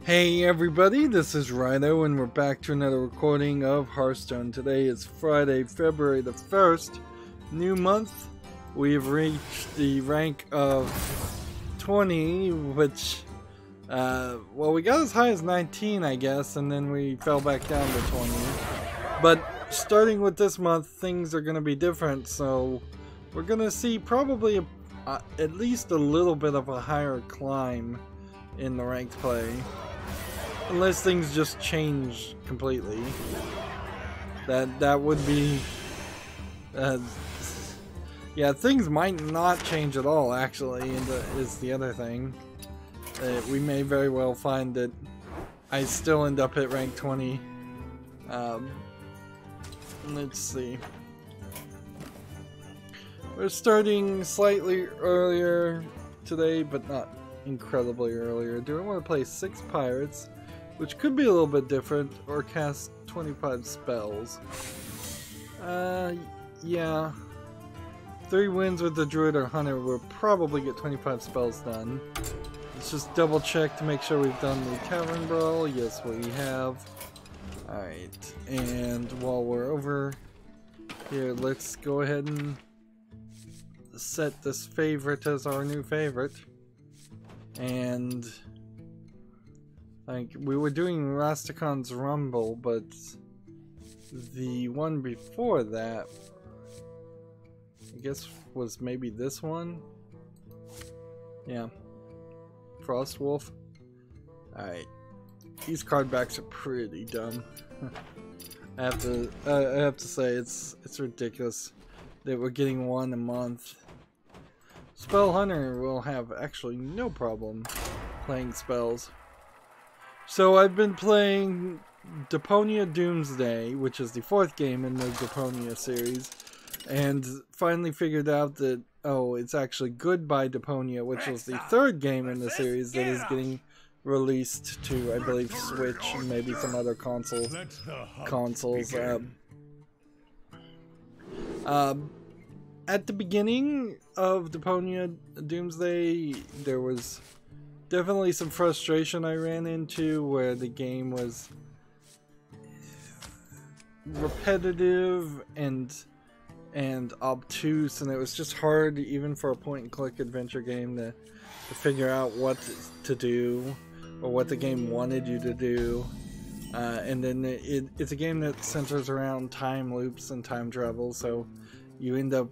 Hey everybody, this is Rydo and we're back to another recording of Hearthstone. Today is Friday, February the 1st, new month. We've reached the rank of 20, which, well, we got as high as 19, I guess, and then we fell back down to 20. But starting with this month, things are going to be different, so we're going to see probably at least a little bit of a higher climb in the ranked play. Unless things just change completely. That would be... yeah, things might not change at all, actually, is the other thing. We may very well find that I still end up at rank 20. Let's see. We're starting slightly earlier today, but not incredibly earlier. Do I want to play 6 pirates? Which could be a little bit different, or cast 25 spells. Yeah. 3 wins with the druid or hunter will probably get 25 spells done. Let's just double check to make sure we've done the tavern brawl. Yes, we have. Alright, and while we're over here, let's go ahead and set this favorite as our new favorite. And like, we were doing Rasticon's Rumble, but the one before that, I guess, was maybe this one? Yeah. Frostwolf. Alright. These card backs are pretty dumb. I have to say, it's ridiculous that we're getting one a month. Spell Hunter will have actually no problem playing spells. So I've been playing Deponia Doomsday, which is the 4th game in the Deponia series, and finally figured out that, oh, it's actually Goodbye Deponia, which is the 3rd game in the series that is getting released to, I believe, Switch and maybe some other consoles. At the beginning of Deponia Doomsday, there was definitely some frustration I ran into where the game was repetitive and obtuse, and it was just hard even for a point-and-click adventure game to figure out what to do or what the game wanted you to do. And then it's a game that centers around time loops and time travel, so you end up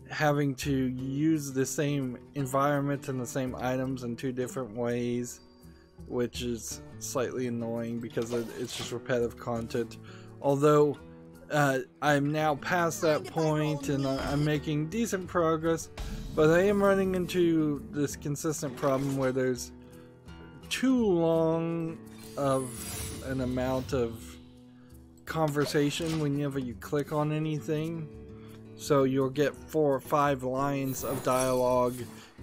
having to use the same environment and the same items in 2 different ways, which is slightly annoying because it's just repetitive content. Although I'm now past that point and I'm making decent progress, but I am running into this consistent problem where there's too long of an amount of conversation whenever you click on anything. So you'll get 4 or 5 lines of dialogue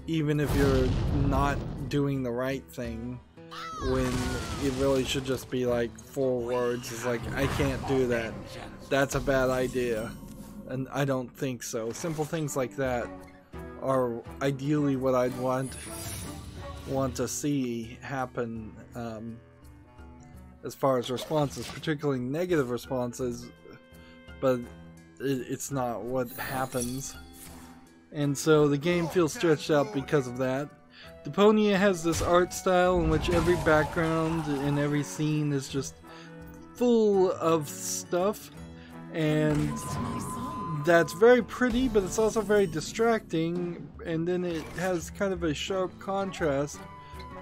even if you're not doing the right thing, when it really should just be like 4 words. It's like, I can't do that. That's a bad idea. And I don't think so. Simple things like that are ideally what I'd want to see happen as far as responses, particularly negative responses, but it's not what happens. And so the game feels stretched out because of that. Deponia has this art style in which every background and every scene is just full of stuff, and that's very pretty, but it's also very distracting, and then it has kind of a sharp contrast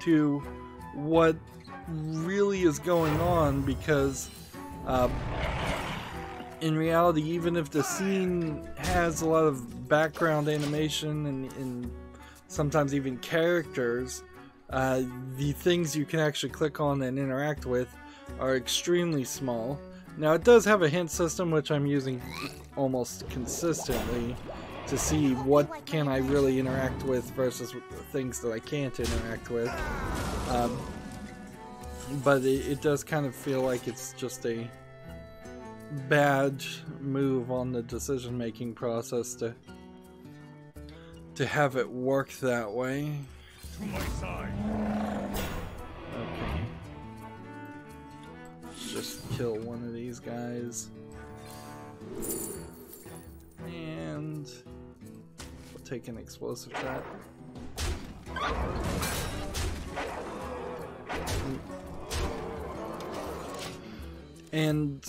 to what really is going on, because in reality, even if the scene has a lot of background animation and sometimes even characters, the things you can actually click on and interact with are extremely small. Now, it does have a hint system, which I'm using almost consistently to see what can I really interact with versus things that I can't interact with. But it does kind of feel like it's just a bad move on the decision-making process to have it work that way. To my side. Okay. just kill one of these guys. And we'll take an explosive shot. And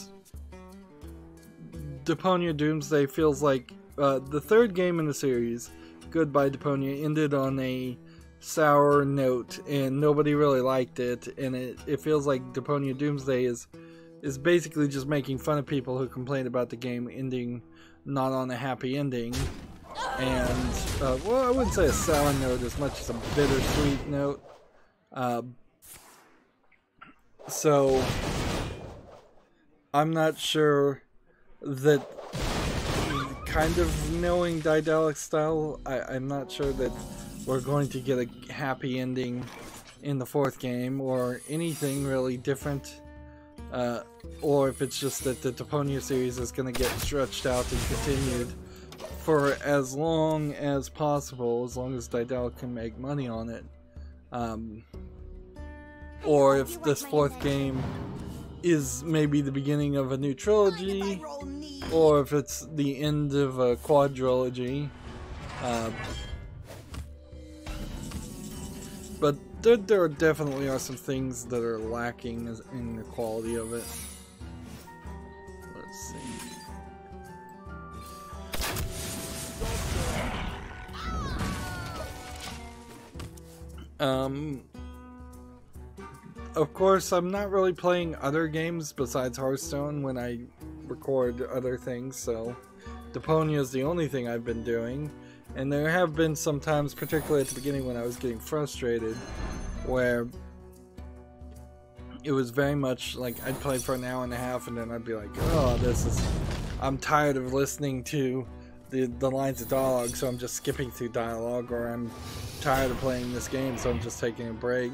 Deponia Doomsday feels like the third game in the series, Goodbye Deponia, ended on a sour note and nobody really liked it, and it feels like Deponia Doomsday is basically just making fun of people who complained about the game ending not on a happy ending. And well, I wouldn't say a sour note as much as a bittersweet note. So I'm not sure that, kind of knowing Daedalic's style, I'm not sure that we're going to get a happy ending in the fourth game or anything really different, or if it's just that the Deponia series is going to get stretched out and continued for as long as possible, as long as Daedalic can make money on it, or if this fourth game is maybe the beginning of a new trilogy, or if it's the end of a quadrilogy. But there definitely are some things that are lacking in the quality of it. Let's see. Of course, I'm not really playing other games besides Hearthstone when I record other things, so Deponia is the only thing I've been doing. And there have been some times, particularly at the beginning when I was getting frustrated, where it was very much like I'd play for an hour and a half and then I'd be like, oh, I'm tired of listening to the lines of dialogue, so I'm just skipping through dialogue, or I'm tired of playing this game, so I'm just taking a break.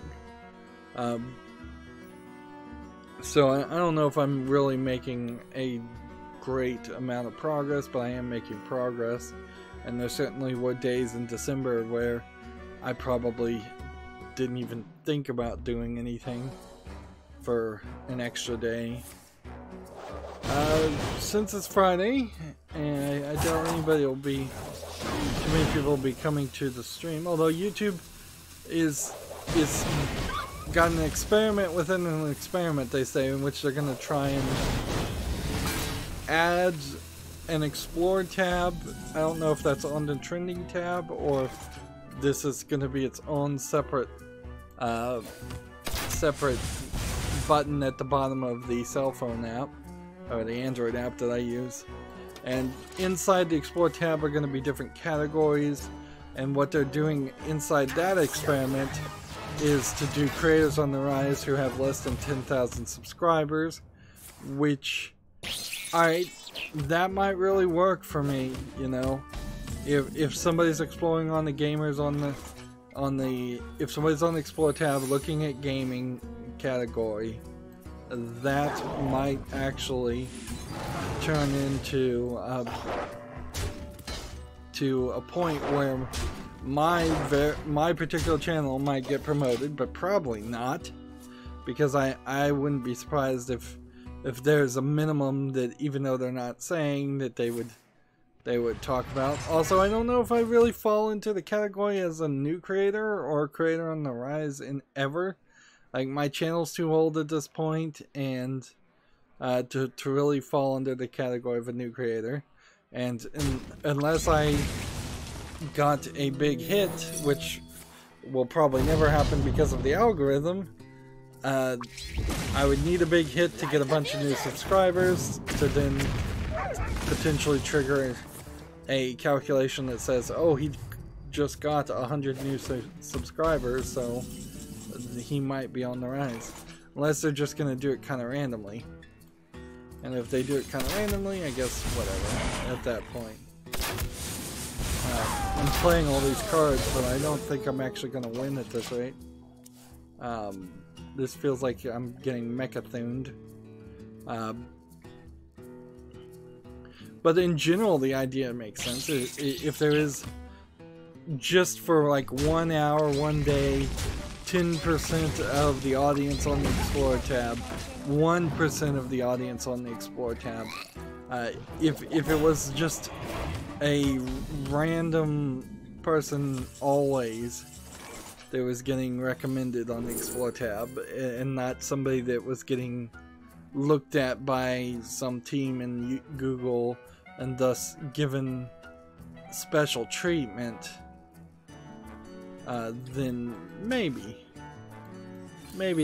So I don't know if I'm really making a great amount of progress, but I am making progress. And there certainly were days in December where I probably didn't even think about doing anything for an extra day. Since it's Friday, and I doubt too many people will be coming to the stream, although YouTube is got an experiment within an experiment, they say, in which they're going to try and add an explore tab. I don't know if that's on the trending tab or if this is going to be its own separate button at the bottom of the cell phone app, or the Android app that I use. And inside the explore tab are going to be different categories, and what they're doing inside that experiment is to do creators on the rise who have less than 10,000 subscribers, which, alright, that might really work for me, you know. If somebody's exploring on the gamers if somebody's on the explore tab looking at gaming category, that might actually turn into a point where my particular channel might get promoted, but probably not, because I wouldn't be surprised if there's a minimum that, even though they're not saying, that they would talk about. Also, I don't know if I really fall into the category as a new creator or a creator on the rise in ever. Like, my channel's too old at this point, and to really fall under the category of a new creator. And unless I got a big hit, which will probably never happen because of the algorithm, I would need a big hit to get a bunch of new subscribers to then potentially trigger a calculation that says, oh, he just got 100 new subscribers, so he might be on the rise. Unless they're just going to do it kind of randomly. And if they do it kind of randomly, I guess whatever at that point. I'm playing all these cards, but I don't think I'm actually going to win at this rate. This feels like I'm getting mecha-thuned. But in general, the idea makes sense. If there is, just for like 1 hour, 1 day, 10% of the audience on the Explore tab, 1% of the audience on the Explore tab. If it was just a random person always that was getting recommended on the Explore tab, and not somebody that was getting looked at by some team in Google and thus given special treatment, then maybe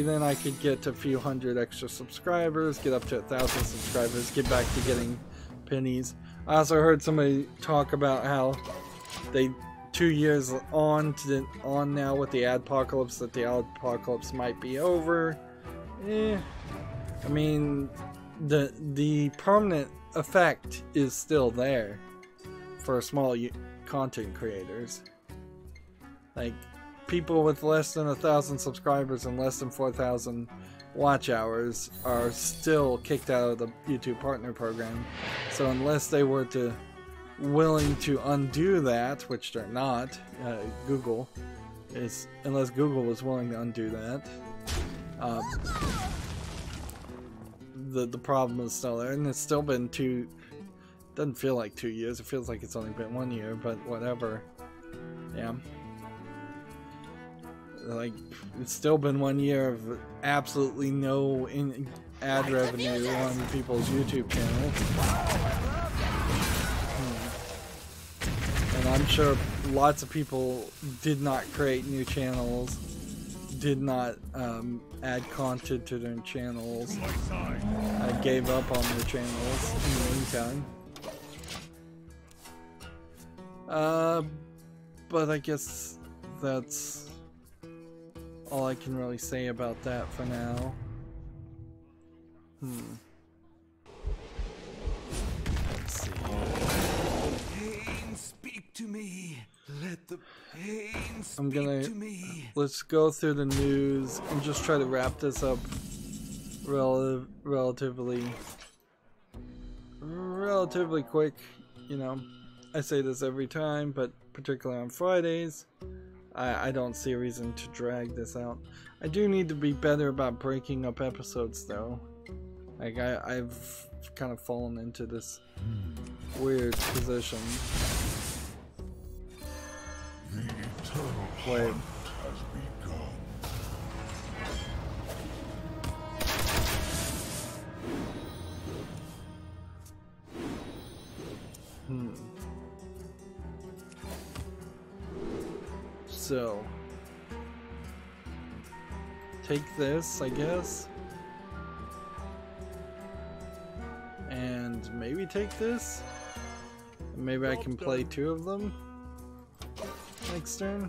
then I could get a few hundred extra subscribers, get up to 1,000 subscribers, get back to getting pennies. I also heard somebody talk about how they 2 years on now with the adpocalypse, that the adpocalypse might be over. I mean, the permanent effect is still there for small content creators. Like, people with less than 1,000 subscribers and less than 4,000 watch hours are still kicked out of the YouTube Partner Program. So unless they were willing to undo that, which they're not, unless Google was willing to undo that, the problem is still there, and it's still been doesn't feel like 2 years, it feels like it's only been 1 year, but whatever. Yeah. Like, it's still been 1 year of absolutely no ad revenue on people's YouTube channels. And I'm sure lots of people did not create new channels, did not add content to their channels, gave up on their channels in the meantime. But I guess that's all I can really say about that for now. Let's see. Pain, speak to me. Let the pain speak to me. Let's go through the news and just try to wrap this up relatively quick. You know, I say this every time, but particularly on Fridays, I don't see a reason to drag this out. I do need to be better about breaking up episodes, though. Like, I've kind of fallen into this weird position. The eternal Wait. hunt has begun. So, take this, I guess, and maybe take this. Maybe I can play 2 of them next turn.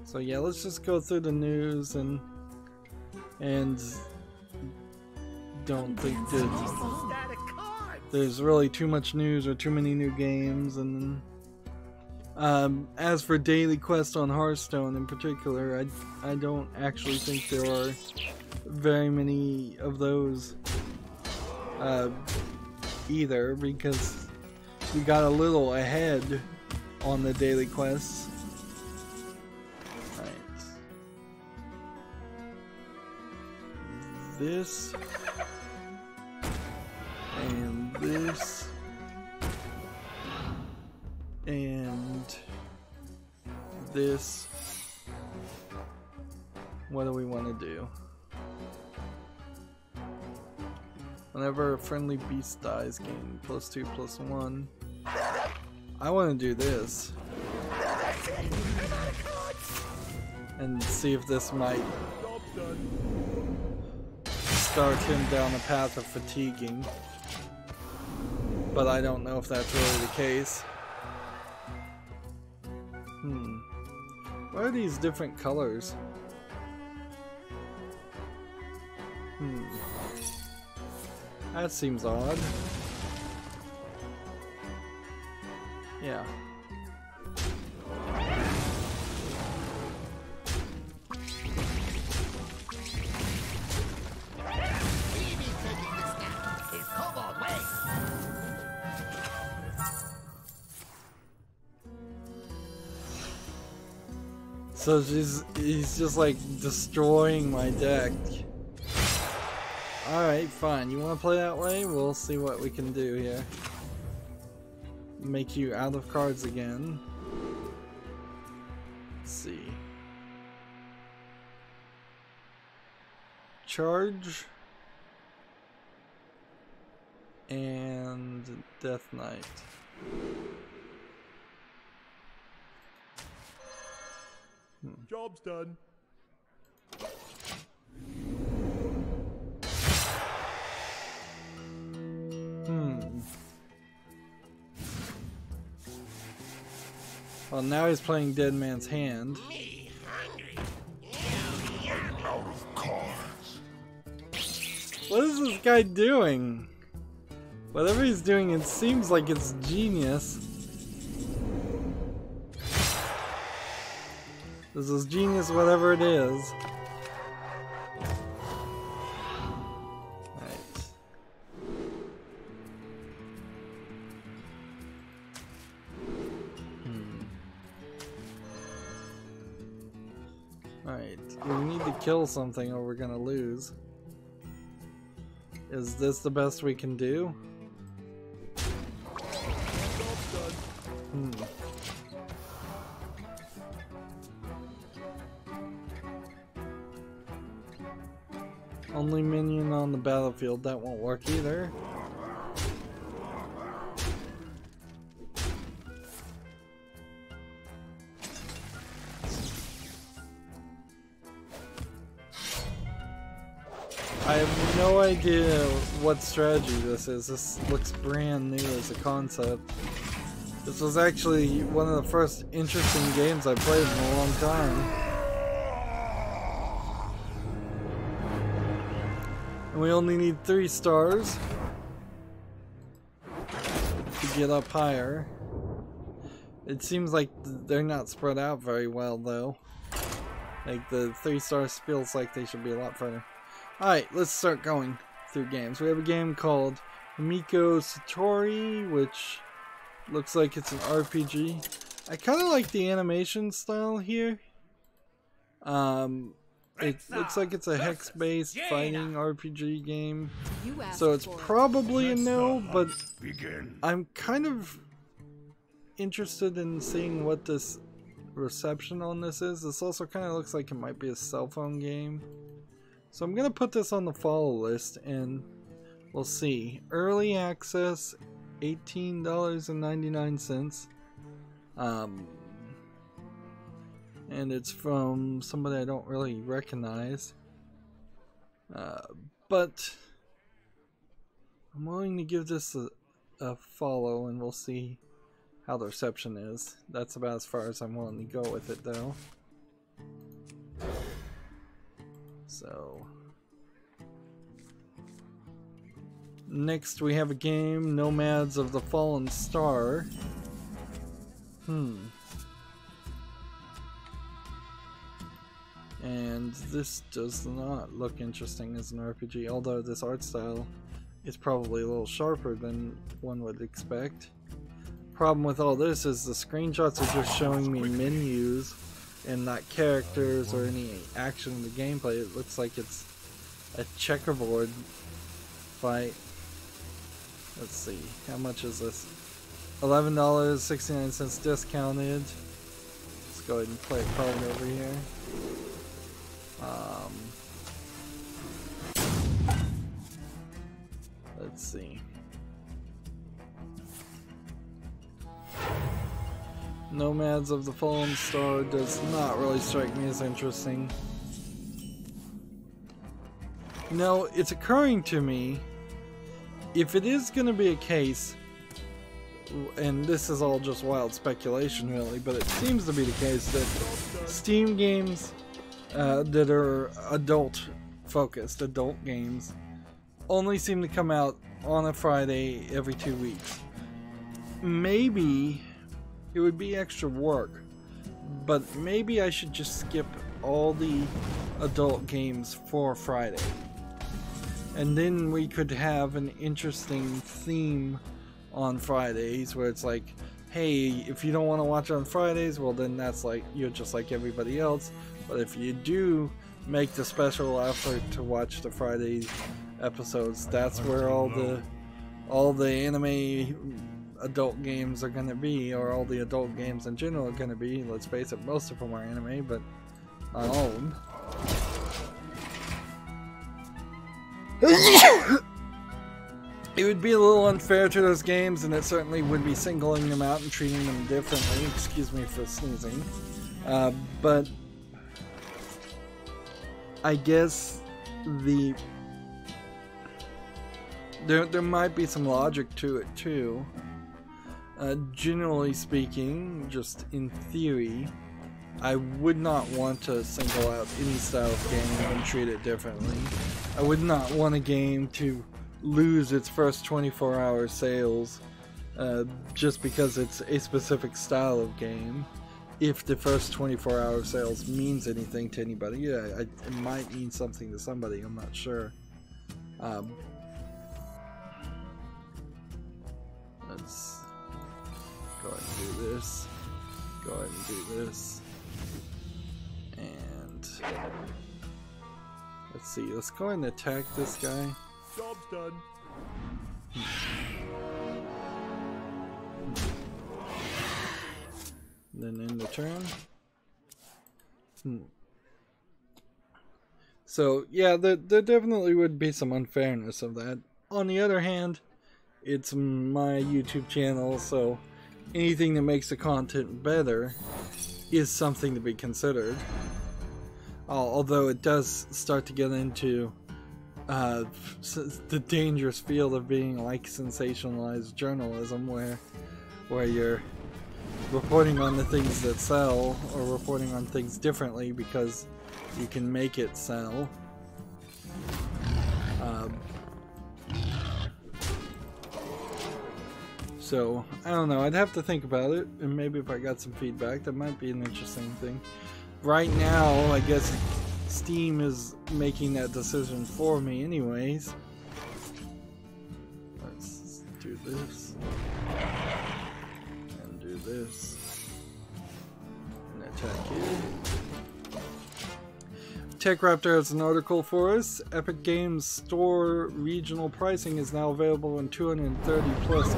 So yeah, let's just go through the news and don't think that there's really too much news or too many new games. And as for daily quests on Hearthstone in particular, I don't actually think there are very many of those either, because we got a little ahead on the daily quests. Right. This and this and this. What do we want to do? Whenever a friendly beast dies, gain +2/+1. I want to do this and see if this might start him down a path of fatiguing, but I don't know if that's really the case. What are these different colors? That seems odd. Yeah. So he's just like destroying my deck. Alright, fine. You want to play that way? We'll see what we can do here. Make you out of cards again. Let's see. Charge. And Death Knight. Job's done. Well, now he's playing Dead Man's Hand. Me hungry. I'm out of cards. What is this guy doing? Whatever he's doing, it seems like it's genius. This is genius, whatever it is. Alright, we need to kill something or we're gonna lose. Is this the best we can do? Only minion on the battlefield, that won't work either. I have no idea what strategy this is. This looks brand new as a concept. This was actually one of the first interesting games I played in a long time. And we only need 3 stars to get up higher. It seems like they're not spread out very well though. Like the 3 stars feels like they should be a lot further. Alright, let's start going through games. We have a game called Miko Satori, which looks like it's an RPG. I kind of like the animation style here. It looks like it's a hex-based fighting RPG game. So it's probably a no, but I'm kind of interested in seeing what this reception on this is. This also kind of looks like it might be a cell phone game. So I'm going to put this on the follow list and we'll see. Early access, $18.99. And it's from somebody I don't really recognize. But I'm willing to give this a follow and we'll see how the reception is. That's about as far as I'm willing to go with it though. So next we have a game, Nomads of the Fallen Star. And this does not look interesting as an RPG, although this art style is probably a little sharper than one would expect. Problem with all this is the screenshots are just showing me menus and not characters or any action in the gameplay. It looks like it's a checkerboard fight. Let's see, how much is this? $11.69 discounted. Let's go ahead and play a card over here. Let's see. Nomads of the Fallen Star does not really strike me as interesting. No, it's occurring to me, if it is going to be a case, and this is all just wild speculation really, but it seems to be the case that Steam games that are adult focused, adult games, only seem to come out on a Friday every 2 weeks. Maybe it would be extra work, but maybe I should just skip all the adult games for Friday. And then we could have an interesting theme on Fridays where it's like hey, if you don't want to watch on Fridays, well then that's like, you're just like everybody else. But if you do make the special effort to watch the Friday episodes, that's where all the anime adult games are gonna be, or all the adult games in general are gonna be. Let's face it, most of them are anime, but not all of them. It would be a little unfair to those games, and it certainly would be singling them out and treating them differently. Excuse me for sneezing. But I guess there might be some logic to it too. Generally speaking, just in theory, I would not want to single out any style of game and treat it differently. I would not want a game to lose its first 24-hour sales just because it's a specific style of game. If the first 24-hour sales means anything to anybody, yeah, it might mean something to somebody, I'm not sure. Let's go ahead and do this. Go ahead and do this. And let's see, let's go ahead and attack this guy. Job's done. Then end the turn. So yeah, there definitely would be some unfairness of that. On the other hand, it's my YouTube channel, so anything that makes the content better is something to be considered. Although it does start to get into the dangerous field of being like sensationalized journalism, where you're reporting on the things that sell, or reporting on things differently because you can make it sell. So, I don't know, I'd have to think about it, and maybe if I got some feedback, that might be an interesting thing. Right now, I guess Steam is making that decision for me anyways. Let's do this. And do this. And attack you. TechRaptor has an article for us. Epic Games Store regional pricing is now available in 230 plus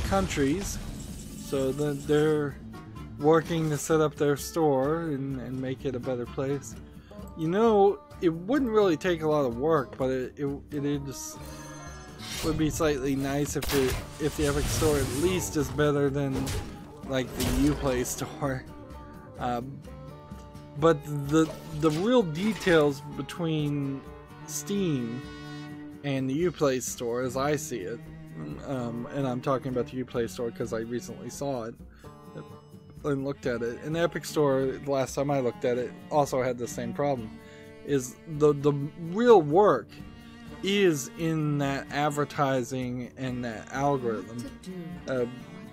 countries. So they're working to set up their store and make it a better place. You know, it wouldn't really take a lot of work, but it is, would be slightly nice if the Epic Store at least is better than like the Uplay Store. But the real details between Steam and the Uplay Store, as I see it, and I'm talking about the Uplay Store because I recently saw it and looked at it, and the Epic Store, the last time I looked at it, also had the same problem. Is the real work is in that advertising and that algorithm.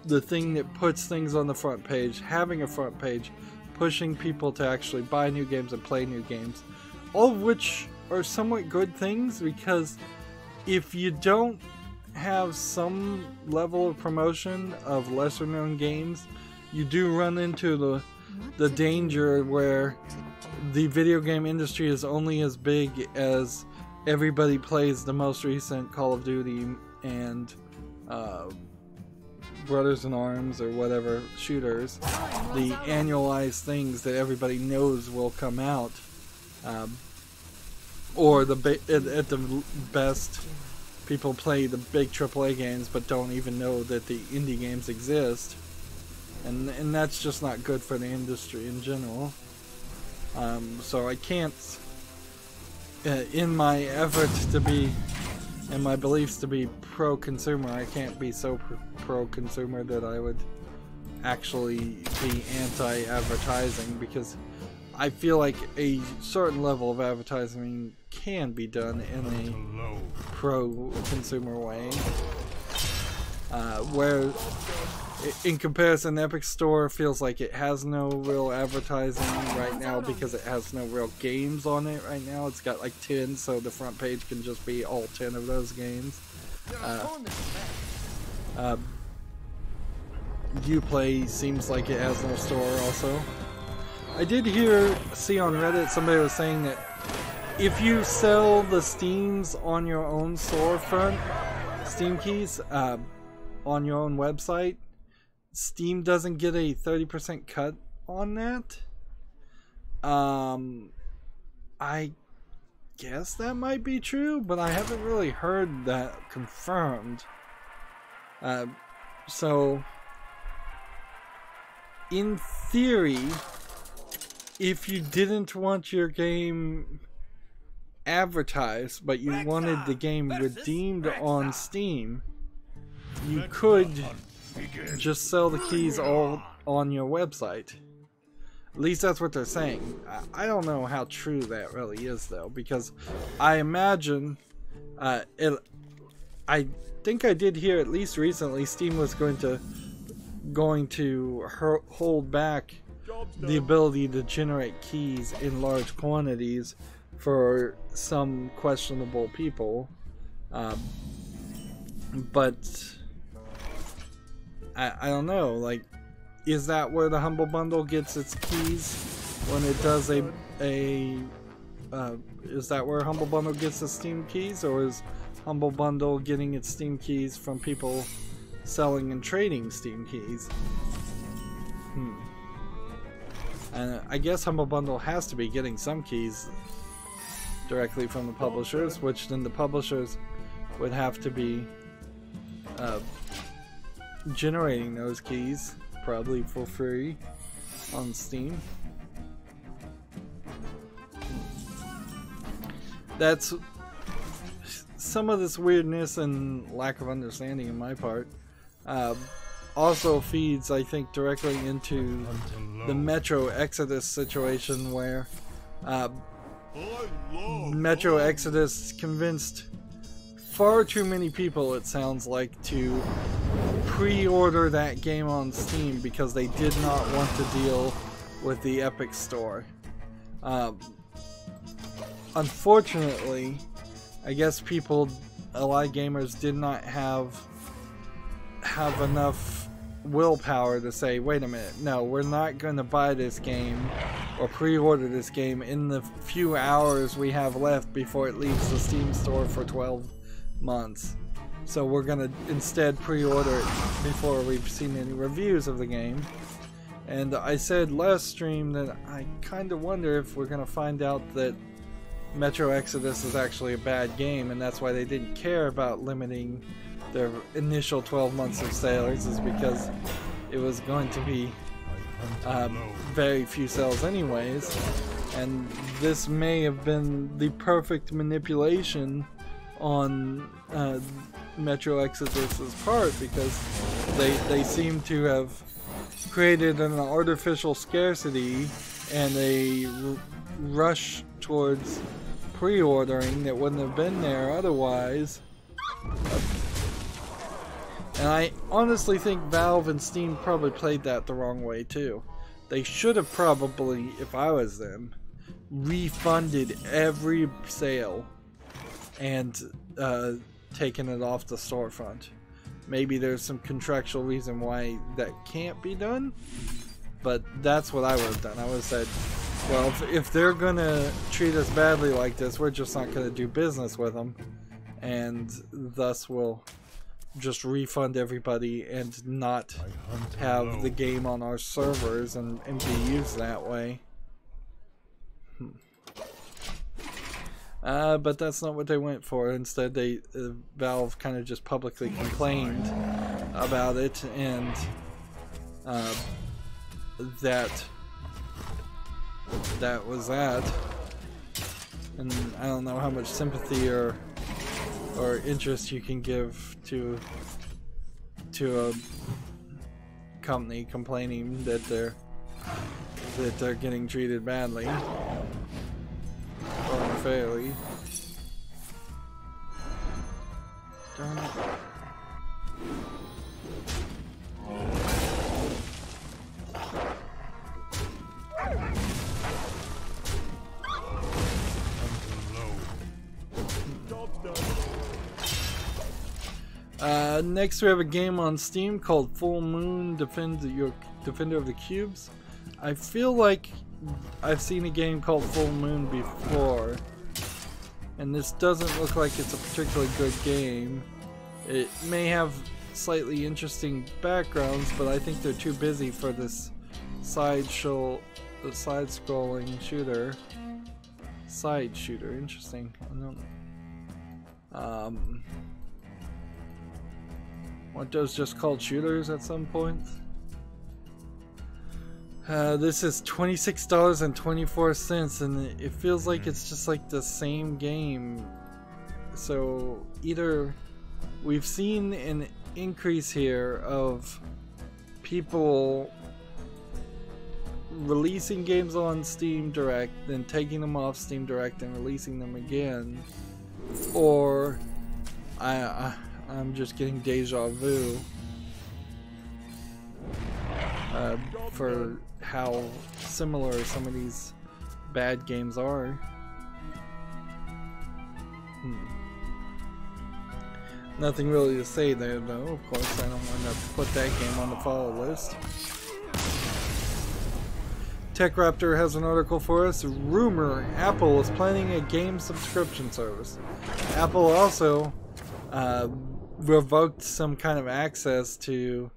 The thing that puts things on the front page, having a front page, pushing people to actually buy new games and play new games, all of which are somewhat good things, because if you don't have some level of promotion of lesser known games, you do run into the danger where the video game industry is only as big as everybody plays the most recent Call of Duty and Brothers in Arms or whatever shooters, the annualized things that everybody knows will come out, or at the best, people play the big AAA games but don't even know that the indie games exist, and that's just not good for the industry in general. So I can't, in my effort to be, and my beliefs to be pro-consumer, I can't be so pro-consumer that I would actually be anti-advertising, because I feel like a certain level of advertising can be done in a pro-consumer way, where in comparison, Epic Store feels like it has no real advertising right now because it has no real games on it right now. It's got like 10, so the front page can just be all 10 Uplay seems like it has no store also. I did see on Reddit somebody was saying that if you sell the Steams on your own storefront, Steam keys, on your own website, Steam doesn't get a 30% cut on that. I guess that might be true, but I haven't really heard that confirmed. So, in theory, if you didn't want your game advertised, but you wanted the game redeemed on Steam, you could just sell the keys all on your website. At least that's what they're saying. I don't know how true that really is, though, because I imagine, I think I did hear at least recently Steam was going to hold back the ability to generate keys in large quantities for some questionable people, but I don't know, like, is that where the Humble Bundle gets its keys when it does is that where Humble Bundle gets the Steam keys, or is Humble Bundle getting its Steam keys from people selling and trading Steam keys? And I guess Humble Bundle has to be getting some keys directly from the publishers, which then the publishers would have to be generating those keys, probably for free on Steam. That's some of this weirdness and lack of understanding on my part. Also feeds, I think, directly into the Metro Exodus situation, where Metro Exodus convinced far too many people, it sounds like, to pre-order that game on Steam because they did not want to deal with the Epic Store. Unfortunately, I guess a lot of gamers did not have enough willpower to say, wait a minute, no, we're not going to buy this game or pre-order this game in the few hours we have left before it leaves the Steam store for 12 months. So we're going to instead pre-order it before we've seen any reviews of the game. And I said last stream that I kind of wonder if we're going to find out that Metro Exodus is actually a bad game, and that's why they didn't care about limiting their initial 12 months of sales, is because it was going to be very few sales anyways. And this may have been the perfect manipulation on Metro Exodus's part, because they seem to have created an artificial scarcity and a rush towards pre-ordering that wouldn't have been there otherwise. And I honestly think Valve and Steam probably played that the wrong way too. They should have probably, if I was them, refunded every sale and taken it off the storefront. Maybe there's some contractual reason why that can't be done, but that's what I would have done. I would have said, well, if they're gonna treat us badly like this, we're just not gonna do business with them, and thus we'll just refund everybody and not have the game on our servers and be used that way. But that's not what they went for. Instead, Valve kind of just publicly complained about it, and that was that. And I don't know how much sympathy or interest you can give to a company complaining that they're getting treated badly or unfairly. Darn it. Next we have a game on Steam called Full Moon Defender of the Cubes. I feel like I've seen a game called Full Moon before, and this doesn't look like it's a particularly good game. It may have slightly interesting backgrounds, but I think they're too busy for this side-scrolling shooter. Side shooter, interesting. I don't know. Weren't those just called shooters at some point? This is $26.24, and it feels like it's just like the same game. So either we've seen an increase here of people releasing games on Steam Direct, then taking them off Steam Direct and releasing them again, or I'm just getting deja vu for how similar some of these bad games are. Nothing really to say there though. Of course, I don't want to put that game on the follow list. TechRaptor has an article for us. Rumor: Apple is planning a game subscription service. Apple also revoked some kind of access to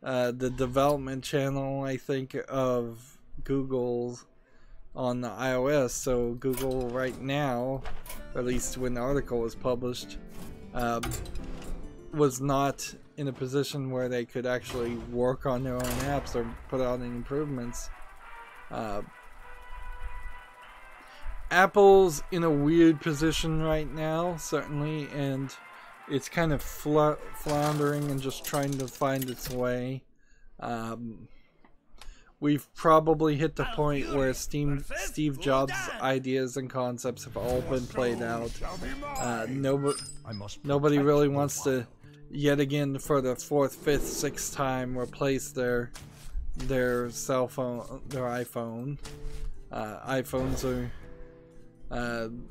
the development channel, I think, of Google's on the iOS. So Google right now, or at least when the article was published, was not in a position where they could actually work on their own apps or put out any improvements. Apple's in a weird position right now, certainly, and it's kind of floundering and just trying to find its way. We've probably hit the point where Steve Jobs' ideas and concepts have all been played out. Nobody really wants to, yet again for the 4th, 5th, 6th time, replace their cell phone, their iPhone. iPhones are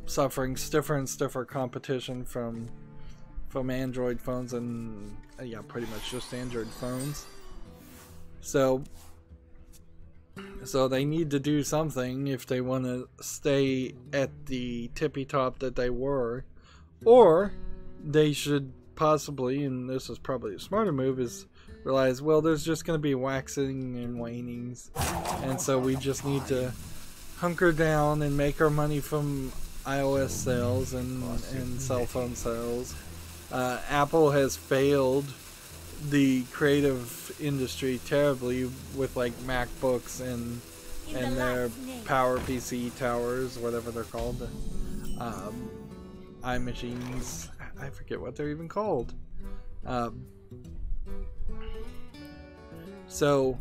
suffering stiffer and stiffer competition from Android phones, and yeah, pretty much just Android phones. So they need to do something if they want to stay at the tippy top that they were, or they should possibly, and this is probably a smarter move, is realize, well, there's just going to be waxing and wanings, and so we just need to hunker down and make our money from iOS sales and cell phone sales. Apple has failed the creative industry terribly with like MacBooks and their Power PC towers, whatever they're called, iMachines. I forget what they're even called. So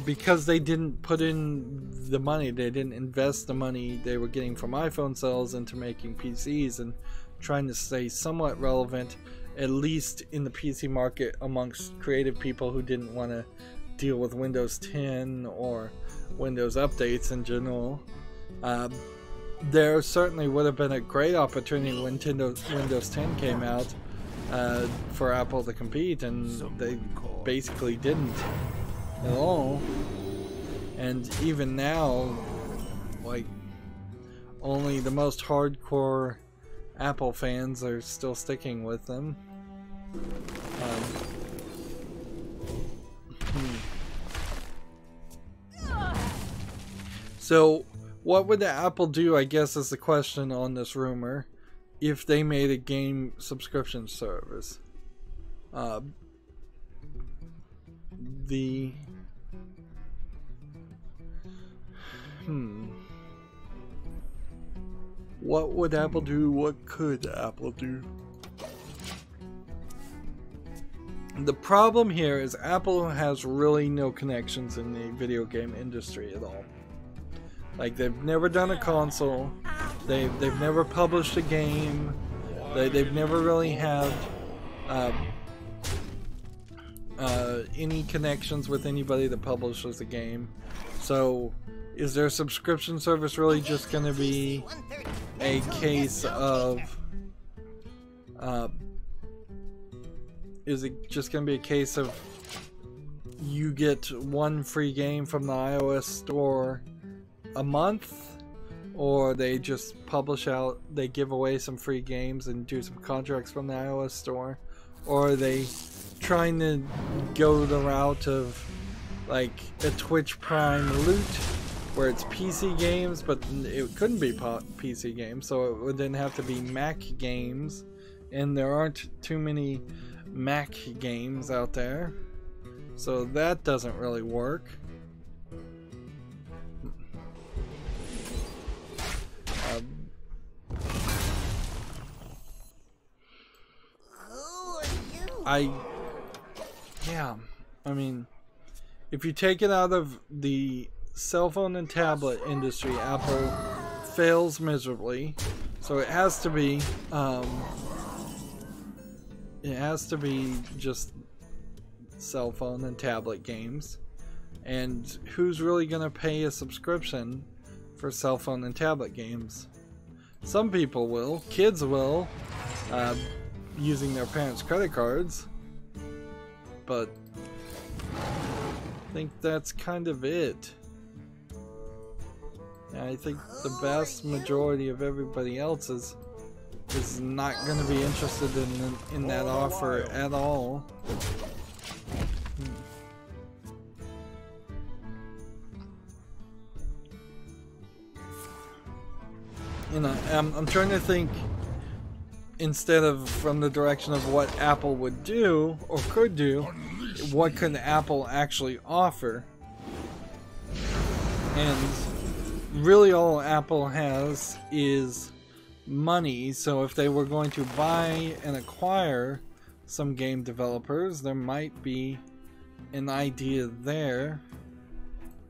because they didn't put in the money, they didn't invest the money they were getting from iPhone sales into making PCs and trying to stay somewhat relevant, at least in the PC market, amongst creative people who didn't want to deal with Windows 10 or Windows updates in general. There certainly would have been a great opportunity when Windows 10 came out for Apple to compete, and they basically didn't at all. And even now, like, only the most hardcore Apple fans are still sticking with them. So what would Apple do, I guess, is the question on this rumor, if they made a game subscription service? What would Apple do? What could Apple do? The problem here is Apple has really no connections in the video game industry at all. Like, they've never done a console, they've never published a game, they've never really had any connections with anybody that publishes a game. So is their subscription service really just going to be a case of is it just going to be a case of you get one free game from the iOS store a month, or they just publish out, they give away some free games and do some contracts from the iOS store, or are they trying to go the route of like a Twitch Prime loot where it's PC games, but it couldn't be PC games, so it would then have to be Mac games, and there aren't too many Mac games out there, so that doesn't really work. I mean, if you take it out of the cell phone and tablet industry, Apple fails miserably. So it has to be just cell phone and tablet games. And who's really gonna pay a subscription for cell phone and tablet games? Some people will, kids will, using their parents' credit cards, but I think that's kind of it. And I think the vast majority of everybody else is not going to be interested in that offer at all. You know, I'm trying to think, instead of from the direction of what Apple would do or could do, what could Apple actually offer? And really all Apple has is money, so if they were going to buy and acquire some game developers, there might be an idea there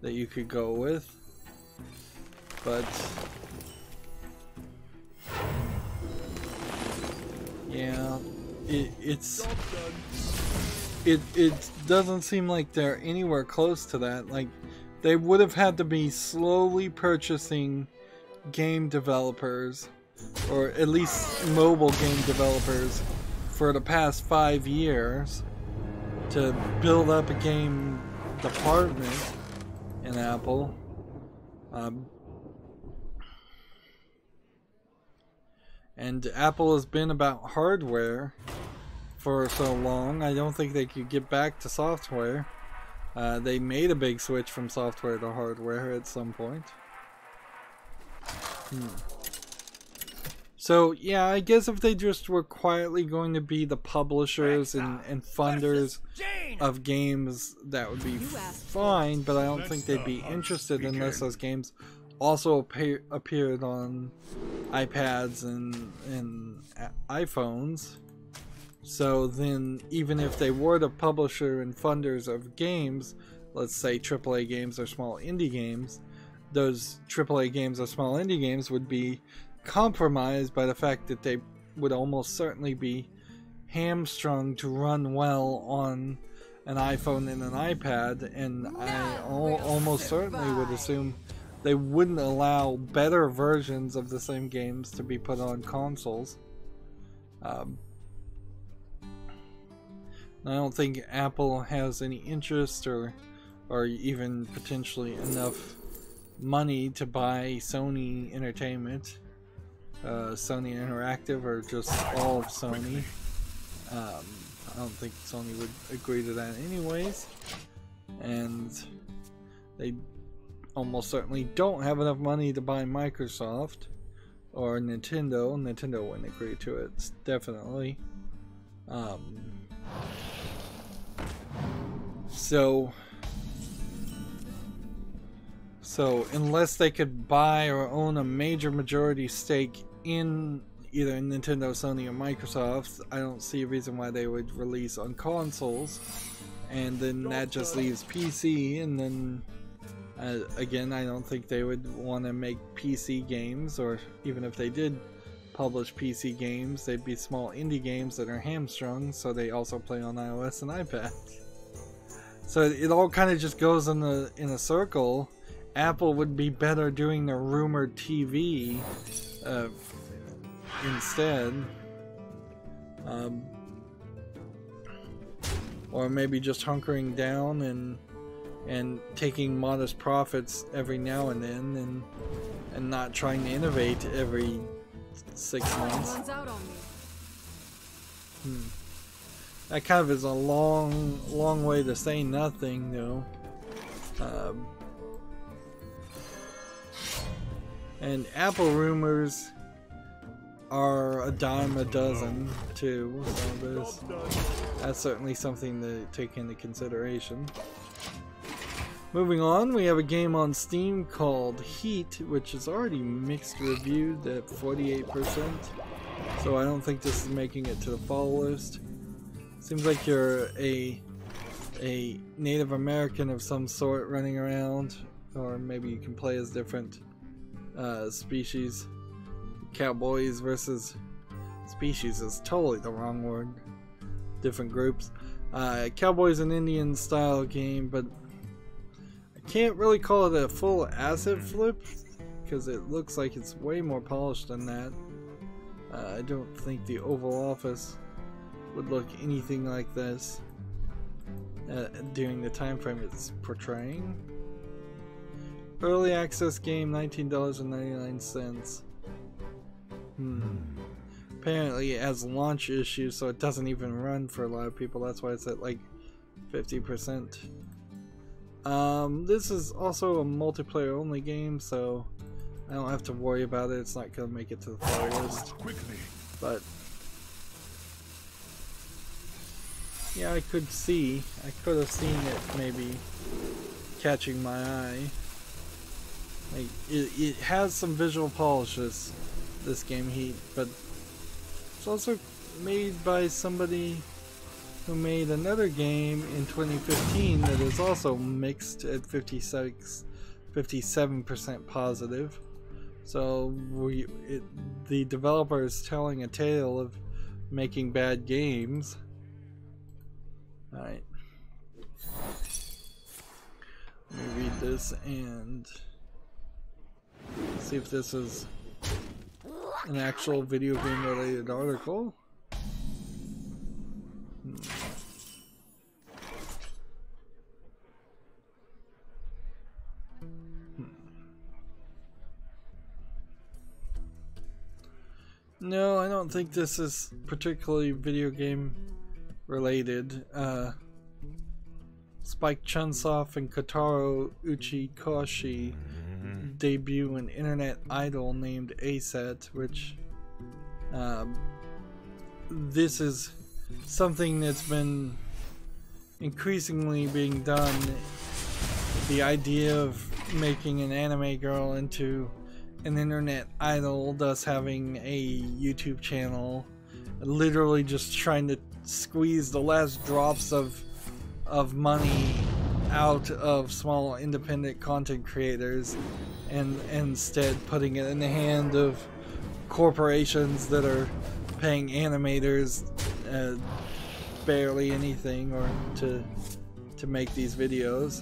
that you could go with. But yeah, it doesn't seem like they're anywhere close to that. Like, they would have had to be slowly purchasing game developers, or at least mobile game developers, for the past 5 years to build up a game department in Apple. And Apple has been about hardware for so long, I don't think they could get back to software. They made a big switch from software to hardware at some point. So yeah, I guess if they just were quietly going to be the publishers and funders of games, that would be fine, but I don't think they'd be interested unless those games also appeared on iPads and iPhones. So then, even if they were the publisher and funders of games, let's say AAA games or small indie games, those AAA games or small indie games would be compromised by the fact that they would almost certainly be hamstrung to run well on an iPhone and an iPad, and I almost certainly would assume they wouldn't allow better versions of the same games to be put on consoles. I don't think Apple has any interest or even potentially enough money to buy Sony Entertainment, Sony Interactive, or just all of Sony. I don't think Sony would agree to that anyways, and they almost certainly don't have enough money to buy Microsoft or Nintendo. Nintendo wouldn't agree to it, definitely. So unless they could buy or own a major majority stake in either Nintendo, Sony, or Microsoft, I don't see a reason why they would release on consoles. And then that just leaves PC, and then again, I don't think they would want to make PC games, or even if they did publish PC games, they'd be small indie games that are hamstrung, so they also play on iOS and iPad. So it all kind of just goes in a circle. Apple would be better doing the rumored TV instead. or maybe just hunkering down and taking modest profits every now and then, and not trying to innovate every 6 months. That kind of is a long way to say nothing, though. And Apple rumors are a dime a dozen too, so that's certainly something to take into consideration. Moving on, we have a game on Steam called Heat, which is already mixed reviewed at 48%, so I don't think this is making it to the fall list. Seems like you're a Native American of some sort running around, or maybe you can play as different species. Cowboys versus species is totally the wrong word. Different groups. Cowboys and Indian style game, but I can't really call it a full asset flip because it looks like it's way more polished than that. I don't think the Oval Office would look anything like this during the time frame it's portraying. Early access game, $19.99. Apparently it has launch issues, so it doesn't even run for a lot of people. That's why it's at like 50%. This is also a multiplayer only game, so I don't have to worry about it. It's not gonna make it to the fall list. But yeah, I could have seen it maybe catching my eye. Like it has some visual polishes, this game Heat, but it's also made by somebody who made another game in 2015 that is also mixed at 57% positive. So the developer is telling a tale of making bad games. Alright. Let me read this and see if this is an actual video game related article. No, I don't think this is particularly video game related. Spike Chunsoft and Kotaro Uchikoshi debut an internet idol named ASET, which this is something that's been increasingly being done. The idea of making an anime girl into an internet idol, thus having a YouTube channel, literally just trying to squeeze the last drops of money out of small independent content creators, and instead putting it in the hand of corporations that are paying animators barely anything or to make these videos.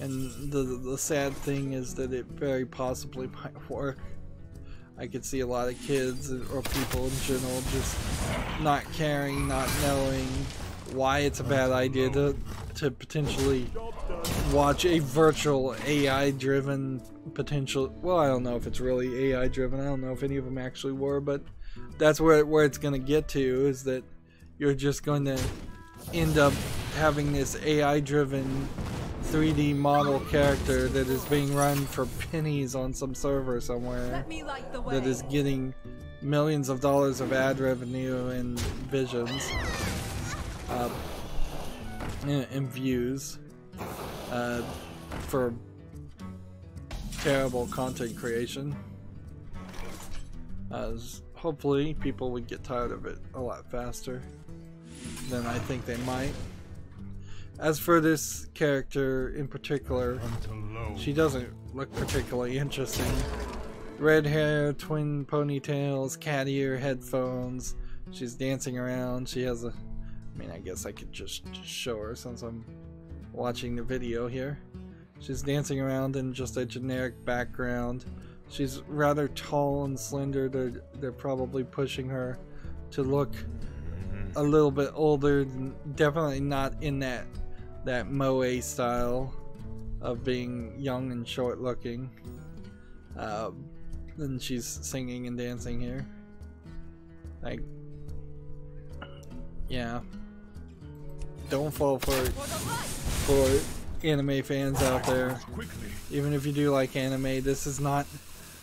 And the sad thing is that it very possibly might work. I could see a lot of kids or people in general just not caring, not knowing why it's a bad idea to potentially watch a virtual AI-driven potential. Well, I don't know if it's really AI-driven. I don't know if any of them actually were, but that's where it's going to get to, is that you're just going to end up having this AI-driven 3D model character that is being run for pennies on some server somewhere that is getting millions of dollars of ad revenue and visions and views for terrible content creation. Hopefully people would get tired of it a lot faster than I think they might. As for this character in particular, she doesn't look particularly interesting. Red hair, twin ponytails, cat ear headphones. She's dancing around. She has a... I mean, I guess I could just show her since I'm watching the video here. She's dancing around in just a generic background. She's rather tall and slender. They're probably pushing her to look a little bit older, definitely not in that moe style of being young and short looking. And she's singing and dancing here. Like, yeah. Don't fall for anime fans out there. Even if you do like anime, this is not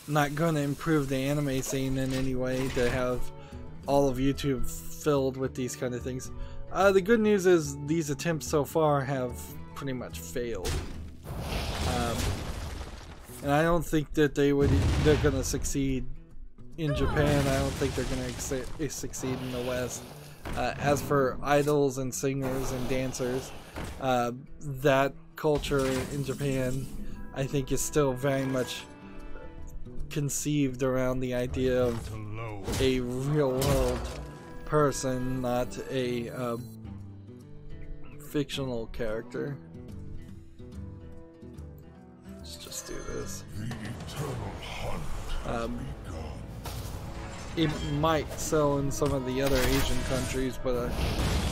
going to improve the anime scene in any way to have all of YouTube filled with these kind of things. The good news is these attempts so far have pretty much failed. And I don't think that they're going to succeed in Japan. I don't think they're going to succeed in the West. As for idols and singers and dancers, that culture in Japan, I think, is still very much conceived around the idea of a real world person, not a fictional character. Let's just do this. It might sell in some of the other Asian countries, but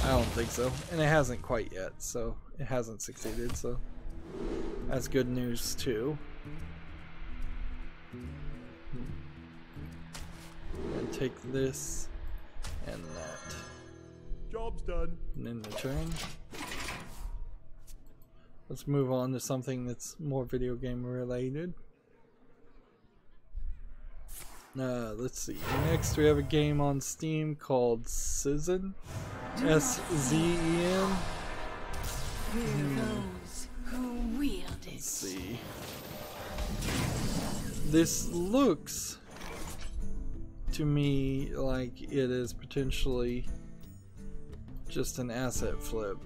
I don't think so. And it hasn't quite yet, so it hasn't succeeded, so that's good news too. And take this and that. Job's done. And then return. Let's move on to something that's more video game related. Let's see. Next we have a game on Steam called Sizen. S-Z-E-N. Those who wield it. Let's see. This looks to me like it is potentially just an asset flip.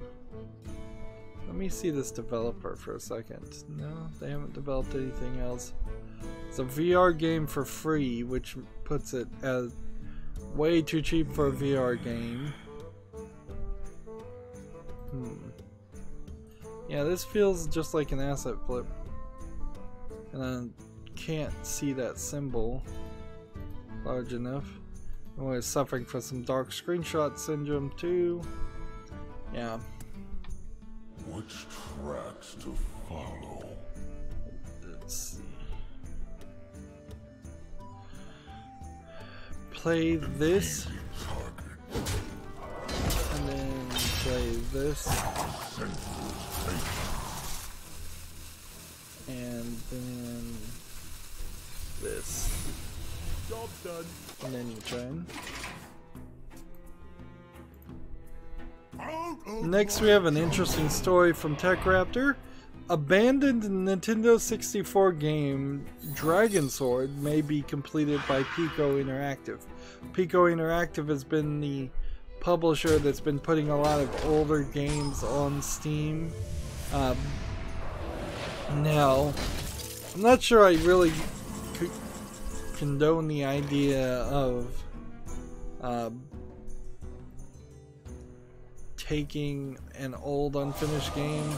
Let me see this developer for a second. No, they haven't developed anything else. It's a VR game for free, which puts it as way too cheap for a VR game. Yeah, this feels just like an asset flip. And I can't see that symbol large enough. I was suffering from some dark screenshot syndrome too. Yeah. Which tracks to follow? Let's see. Play this. And then play this. And then this. Job's done. And then you turn. Next we have an interesting story from TechRaptor. Abandoned Nintendo 64 game Dragon Sword may be completed by Pico Interactive. Pico Interactive has been the publisher that's been putting a lot of older games on Steam. Now, I'm not sure I really condone the idea of taking an old unfinished game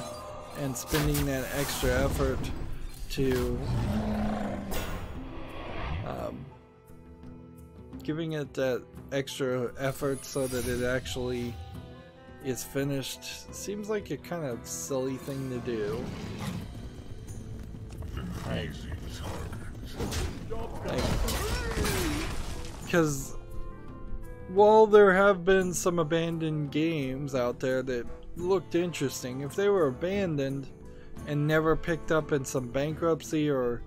and spending that extra effort to giving it that extra effort so that it actually is finished seems like a kind of silly thing to do. Because while there have been some abandoned games out there that looked interesting, if they were abandoned and never picked up in some bankruptcy or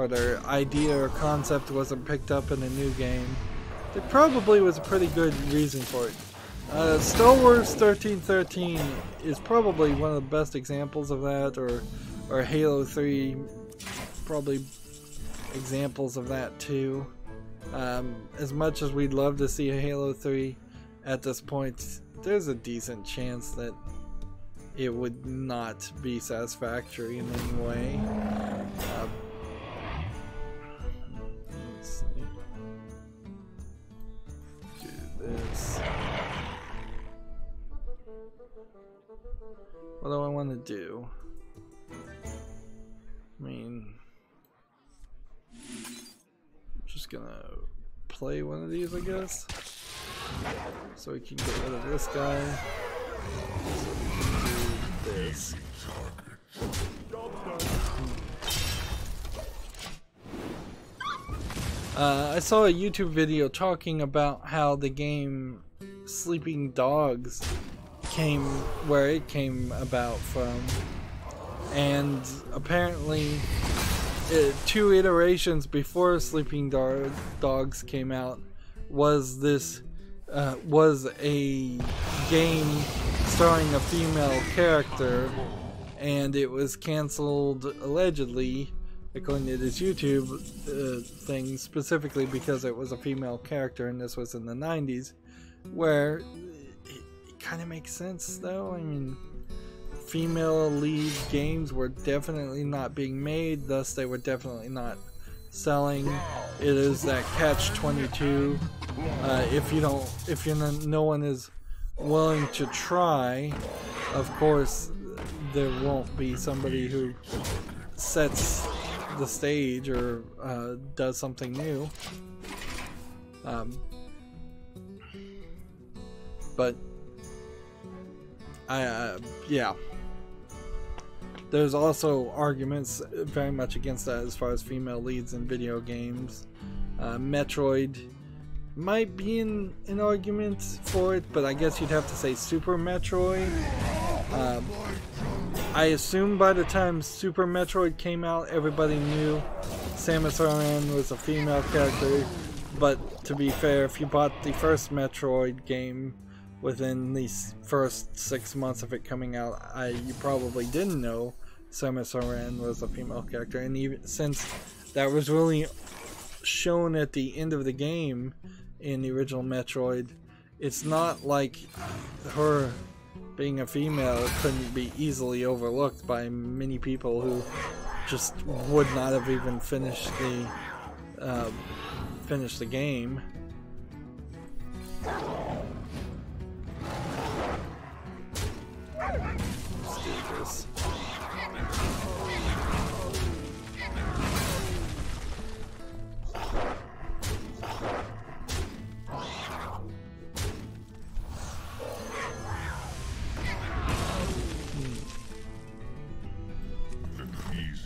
their idea or concept wasn't picked up in a new game, there probably was a pretty good reason for it. Star Wars 1313 is probably one of the best examples of that, or Halo 3, probably examples of that too. As much as we'd love to see a Halo 3 at this point, there's a decent chance that it would not be satisfactory in any way. Let's see. Do this. What do I want to do? I mean, I'm just gonna play one of these, I guess. So we can get rid of this guy. So we can do this. I saw a YouTube video talking about how the game Sleeping Dogs came, where it came about from, and apparently 2 iterations before Sleeping Dogs came out was this was a game starring a female character, and it was canceled allegedly, according to this YouTube thing, specifically because it was a female character, and this was in the 90s, where it kind of makes sense though. I mean, female lead games were definitely not being made, thus they were definitely not selling. It is that catch-22. If no one is willing to try, of course there won't be somebody who sets the stage or does something new. But yeah, there's also arguments very much against that as far as female leads in video games. Metroid might be an argument for it, but I guess you'd have to say Super Metroid. I assume by the time Super Metroid came out, everybody knew Samus Aran was a female character, but to be fair, if you bought the first Metroid game within the first 6 months of it coming out, you probably didn't know Samus Aran was a female character, and even since that was really shown at the end of the game in the original Metroid, it's not like her being a female couldn't be easily overlooked by many people who just would not have even finished the game. Let's do this.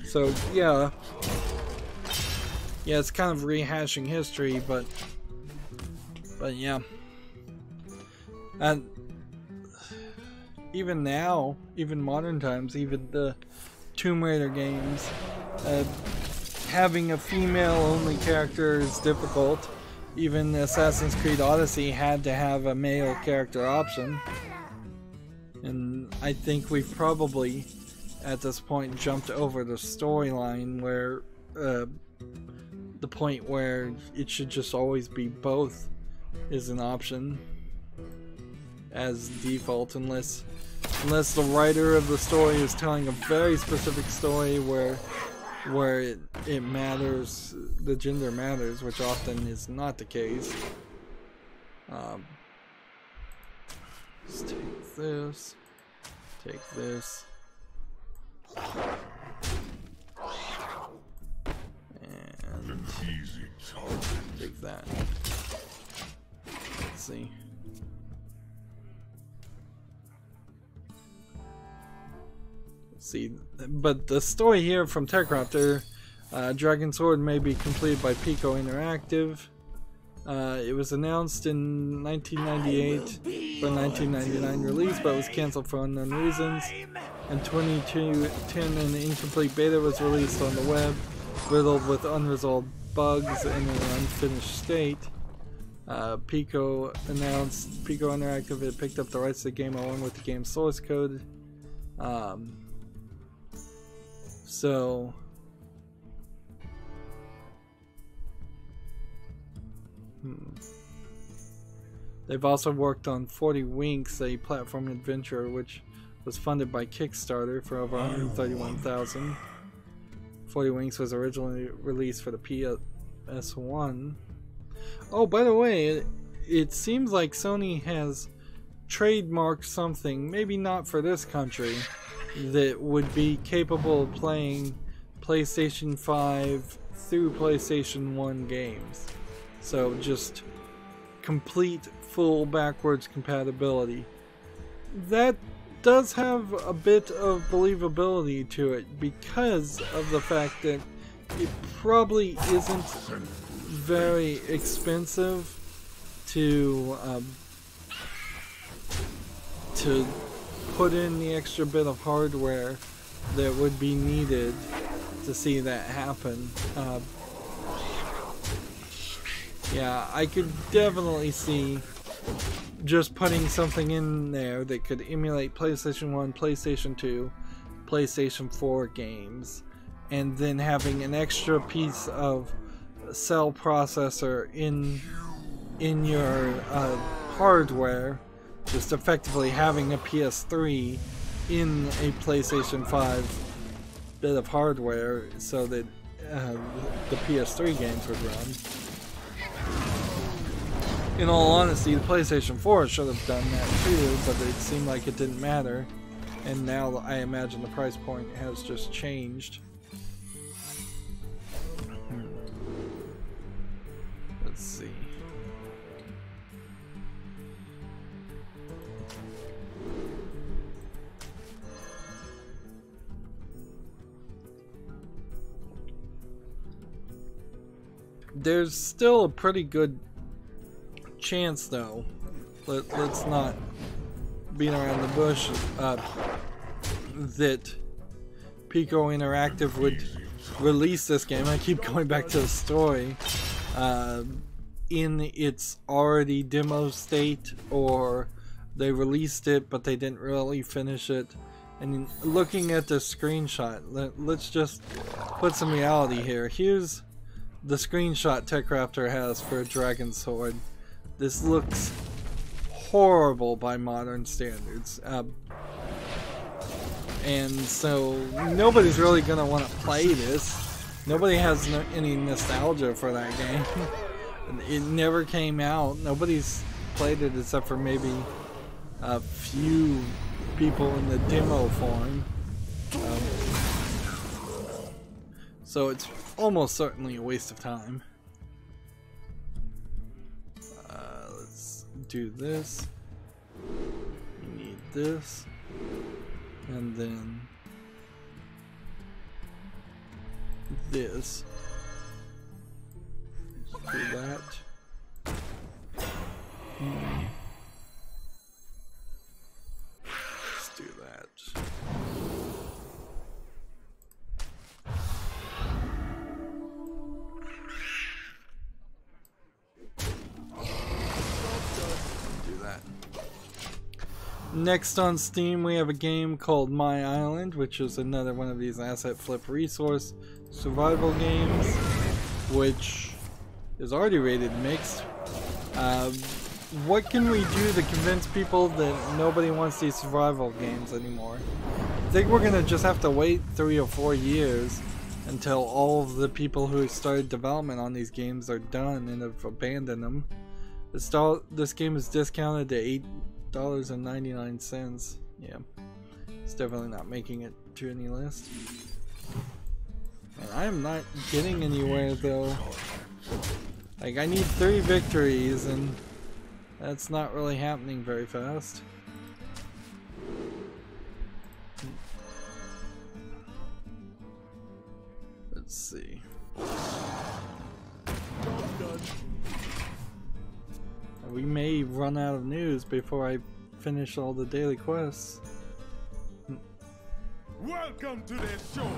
So yeah, it's kind of rehashing history, but yeah, and even now, even modern times, even the Tomb Raider games, having a female-only character is difficult. Even Assassin's Creed Odyssey had to have a male character option, and I think we've probably at this point jumped over the storyline where the point where it should just always be both is an option as default, unless the writer of the story is telling a very specific story where it matters, the gender matters, which often is not the case. Let's take this, take this. And take that. Let's see. But the story here from Techcrafter, Dragon Sword may be completed by Pico Interactive. It was announced in 1998 for a 1999 release, but was cancelled for unknown reasons. In 2010, an incomplete beta was released on the web, riddled with unresolved bugs and in an unfinished state. Pico Interactive had picked up the rights to the game along with the game's source code. They've also worked on 40 Winks, a platform adventure which was funded by Kickstarter for over $131,000. 40 Winks was originally released for the PS1. Oh, by the way, it seems like Sony has trademarked something, maybe not for this country, that would be capable of playing PlayStation 5 through PlayStation 1 games. So just complete full backwards compatibility. That does have a bit of believability to it because of the fact that it probably isn't very expensive to put in the extra bit of hardware that would be needed to see that happen. Yeah, I could definitely see just putting something in there that could emulate PlayStation 1, PlayStation 2, PlayStation 4 games, and then having an extra piece of cell processor in your hardware, just effectively having a PS3 in a PlayStation 5 bit of hardware so that the PS3 games would run. In all honesty, the PlayStation 4 should have done that too, but it seemed like it didn't matter. And now I imagine the price point has just changed. Let's see. There's still a pretty good chance, though. Let's not beat around the bush. That Pico Interactive would release this game. I keep going back to the story. In its already demo state, or they released it but they didn't really finish it. And looking at the screenshot, let's just put some reality here. Here's the screenshot TechRaptor has for a Dragon Sword. This looks horrible by modern standards. And so nobody's really going to want to play this. Nobody has any nostalgia for that game. It never came out. Nobody's played it except for maybe a few people in the demo form. So it's almost certainly a waste of time. Let's do this. We need this. And then this. Do that. Let's do that. Do that. Next on Steam, we have a game called My Island, which is another one of these asset flip resource survival games, which is already rated mixed. What can we do to convince people that nobody wants these survival games anymore? I think we're gonna just have to wait 3 or 4 years until all of the people who started development on these games are done and have abandoned them. This game is discounted to $8.99. Yeah, it's definitely not making it to any list. And I am not getting anywhere though. Like, I need 3 victories and that's not really happening very fast. Let's see. We may run out of news before I finish all the daily quests. Welcome to the show.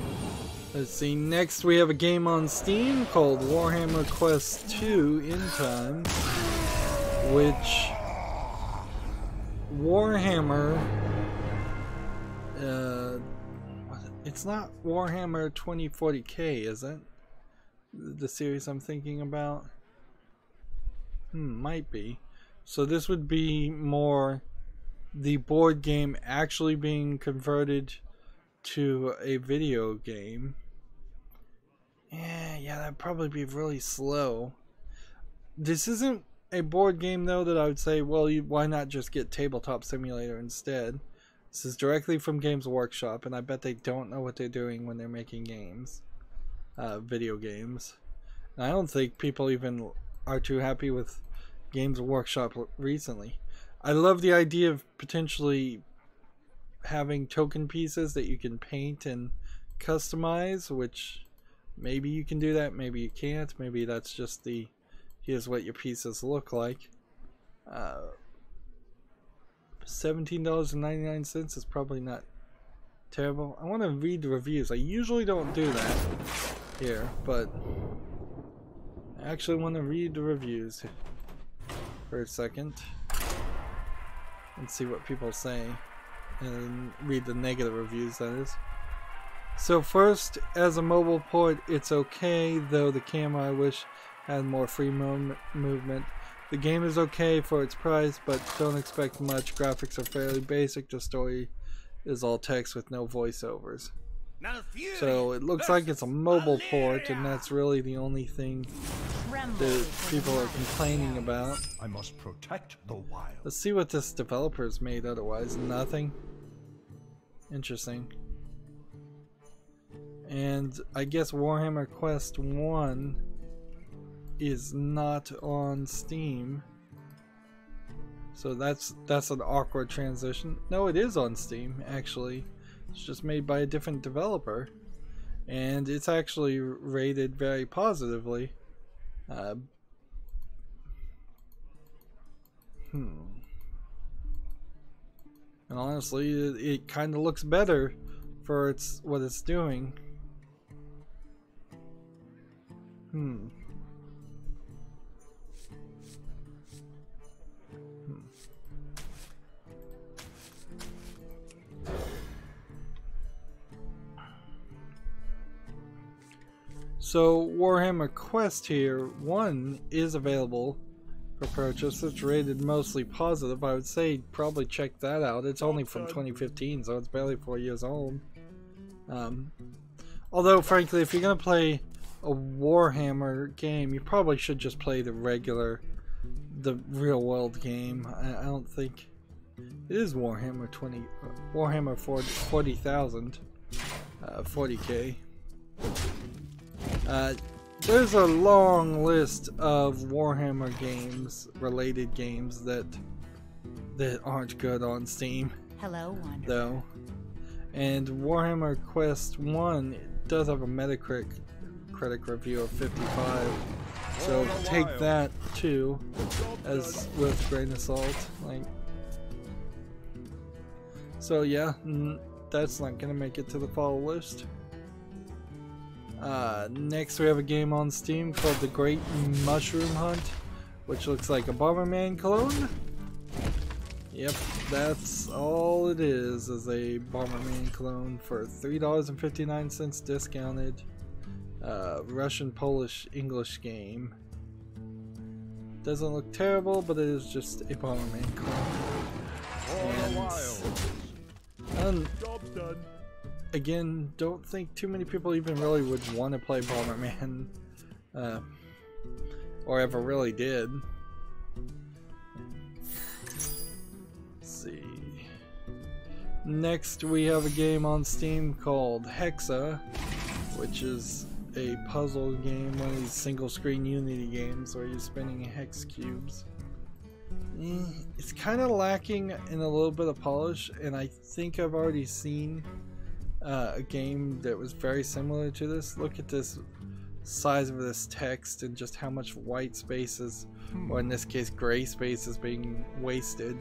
Let's see, next we have a game on Steam called Warhammer Quest 2 In Time, which Warhammer, it's not Warhammer 2040K, is it? The series I'm thinking about? Might be. So this would be more the board game actually being converted to a video game. Yeah, that'd probably be really slow. This isn't a board game though that I would say, well, why not just get Tabletop Simulator instead? This is directly from Games Workshop, and I bet they don't know what they're doing when they're making games, video games. And I don't think people even are too happy with Games Workshop recently. I love the idea of potentially having token pieces that you can paint and customize, which maybe you can do that, maybe you can't. Maybe that's just the here's what your pieces look like. $17.99 is probably not terrible. I want to read the reviews. I usually don't do that here, but I actually want to read the reviews for a second and see what people say, and read the negative reviews, that is. So first, as a mobile port, it's okay, though the camera I wish had more free movement. The game is okay for its price, but don't expect much. Graphics are fairly basic. The story is all text with no voiceovers. So it looks like it's a mobile port, and that's really the only thing that people are complaining about. I must protect the wild. Let's see what this developer's made otherwise. Nothing. Interesting. And I guess Warhammer Quest 1 is not on Steam. So that's an awkward transition. No, it is on Steam, actually. It's just made by a different developer. And it's actually rated very positively. And honestly, it kind of looks better for what it's doing. So Warhammer Quest here 1 is available for purchase. It's rated mostly positive. I would say probably check that out. It's only from 2015, so it's barely 4 years old. Although frankly, if you're gonna play a Warhammer game, you probably should just play the real world game. I don't think it is Warhammer 40,000, 40K. There's a long list of Warhammer games, related games that aren't good on Steam. Hello, Wanderer. Though, and Warhammer Quest 1 does have a Metacritic review of 55, so take that too as with a grain of salt. Like, so yeah, that's not gonna make it to the fall list. Next we have a game on Steam called The Great Mushroom Hunt, which looks like a Bomberman clone. Yep, that's all it is a Bomberman clone for $3.59 discounted. Russian, Polish, English game. Doesn't look terrible, but it is just a Bomberman clone. And again, don't think too many people even really would want to play Bomberman, or ever really did. Let's see. Next we have a game on Steam called Hexa, which is a puzzle game, one of these single screen Unity games where you're spinning hex cubes. It's kind of lacking in a little bit of polish, and I think I've already seen a game that was very similar to this. Look at this size of this text and just how much white spaces, or in this case gray space, is being wasted.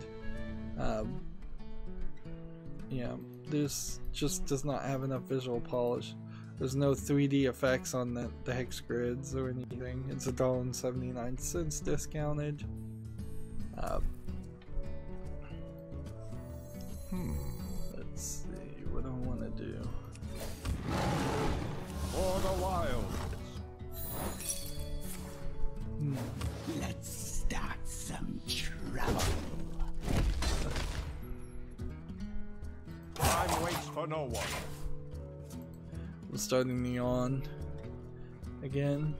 Yeah, this just does not have enough visual polish. There's no 3D effects on the hex grids or anything. It's $1.79 discounted. Let's see, what do I want to do? For the wild. Let's start some trouble. Time waits for no one. I'm starting to yawn again.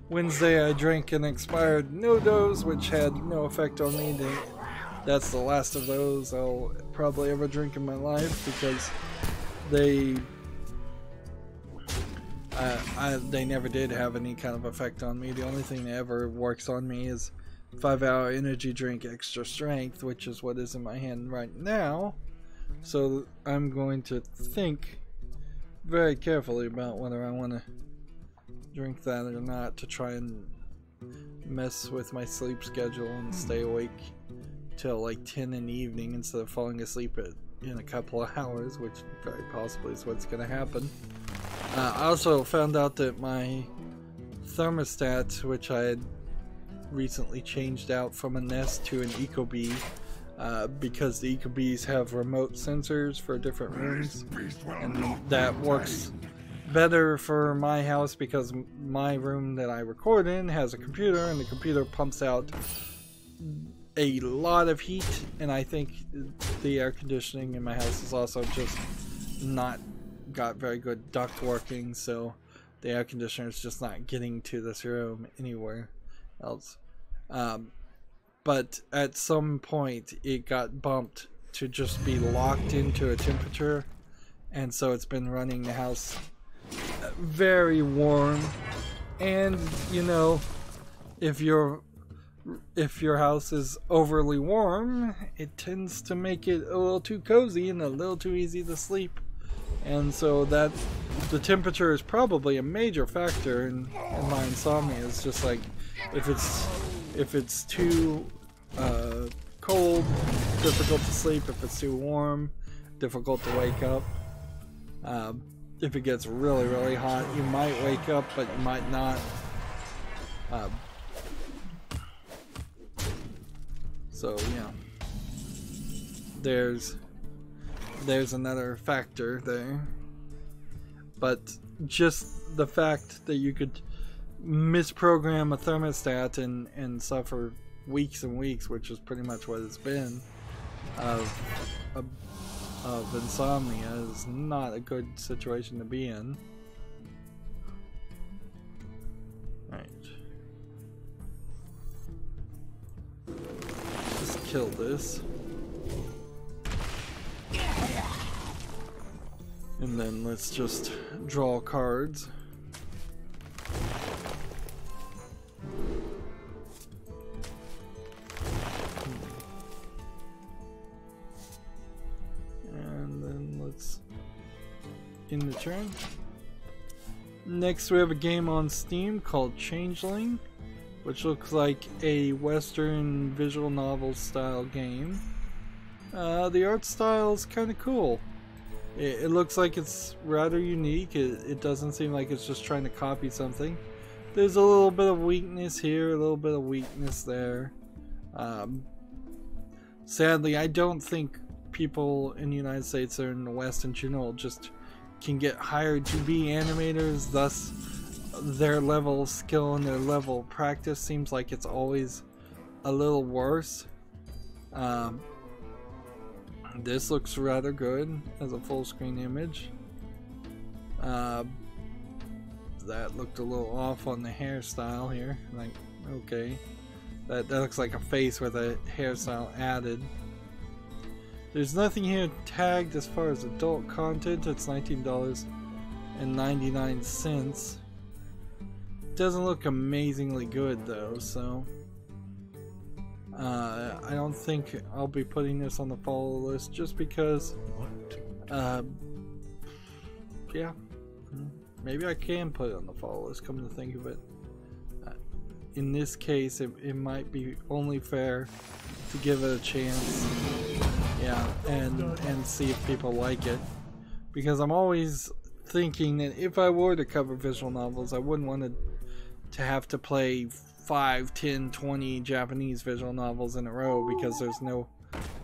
Wednesday I drank an expired no-dose, which had no effect on me. That's the last of those I'll probably ever drink in my life, because they never did have any kind of effect on me. The only thing that ever works on me is 5-hour energy drink extra strength, which is what is in my hand right now. So I'm going to think very carefully about whether I want to drink that or not to try and mess with my sleep schedule and stay awake till like 10 in the evening instead of falling asleep in a couple of hours, which very possibly is what's going to happen. I also found out that my thermostat, which I had recently changed out from a Nest to an Ecobee, because the Ecobees have remote sensors for different rooms, and that works better for my house because my room that I record in has a computer, and the computer pumps out a lot of heat, and I think the air conditioning in my house is also just not got very good duct working, so the air conditioner is just not getting to this room anywhere else. But at some point it got bumped to just be locked into a temperature, and so it's been running the house very warm. And you know, if your house is overly warm, it tends to make it a little too cozy and a little too easy to sleep. And so that the temperature is probably a major factor in my insomnia. It's just like if it's too cold, difficult to sleep. If it's too warm, difficult to wake up. If it gets really, really hot, you might wake up, but you might not. So yeah, there's another factor there. But just the fact that you could misprogram a thermostat and suffer weeks and weeks, which is pretty much what it's been, of insomnia, is not a good situation to be in. Right. Just kill this. And then let's just draw cards. And then let's end the turn. Next we have a game on Steam called Changeling, which looks like a Western visual novel style game. The art style is kind of cool. It looks like it's rather unique. It doesn't seem like it's just trying to copy something. There's a little bit of weakness here, a little bit of weakness there. Sadly, I don't think people in the United States or in the West in general just can get hired to be animators, thus their level of skill and their level of practice seems like it's always a little worse. This looks rather good as a full screen image. That looked a little off on the hairstyle here. Like, okay. That looks like a face with a hairstyle added. There's nothing here tagged as far as adult content. It's $19.99. Doesn't look amazingly good though, so I don't think I'll be putting this on the follow list just because yeah, maybe I can put it on the follow list, come to think of it. In this case it might be only fair to give it a chance, yeah, and see if people like it, because I'm always thinking that if I were to cover visual novels, I wouldn't want to have to play 5, 10, 20 Japanese visual novels in a row because there's no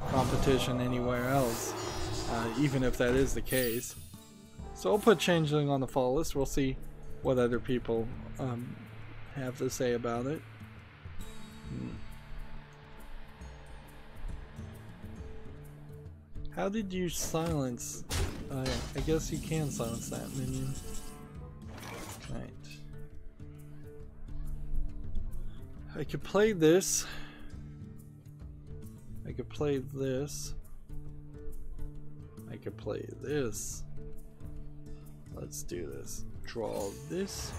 competition anywhere else, even if that is the case. So I'll put Changeling on the follow list. We'll see what other people have to say about it. How did you silence? I guess you can silence that minion. Right. I could play this. I could play this. I could play this. Let's do this. Draw this.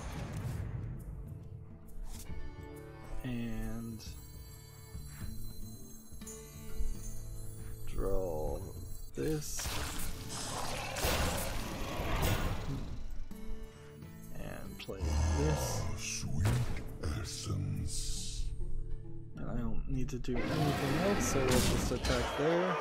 And this. And play this. Sweet essence. And I don't need to do anything else, so we'll just attack there.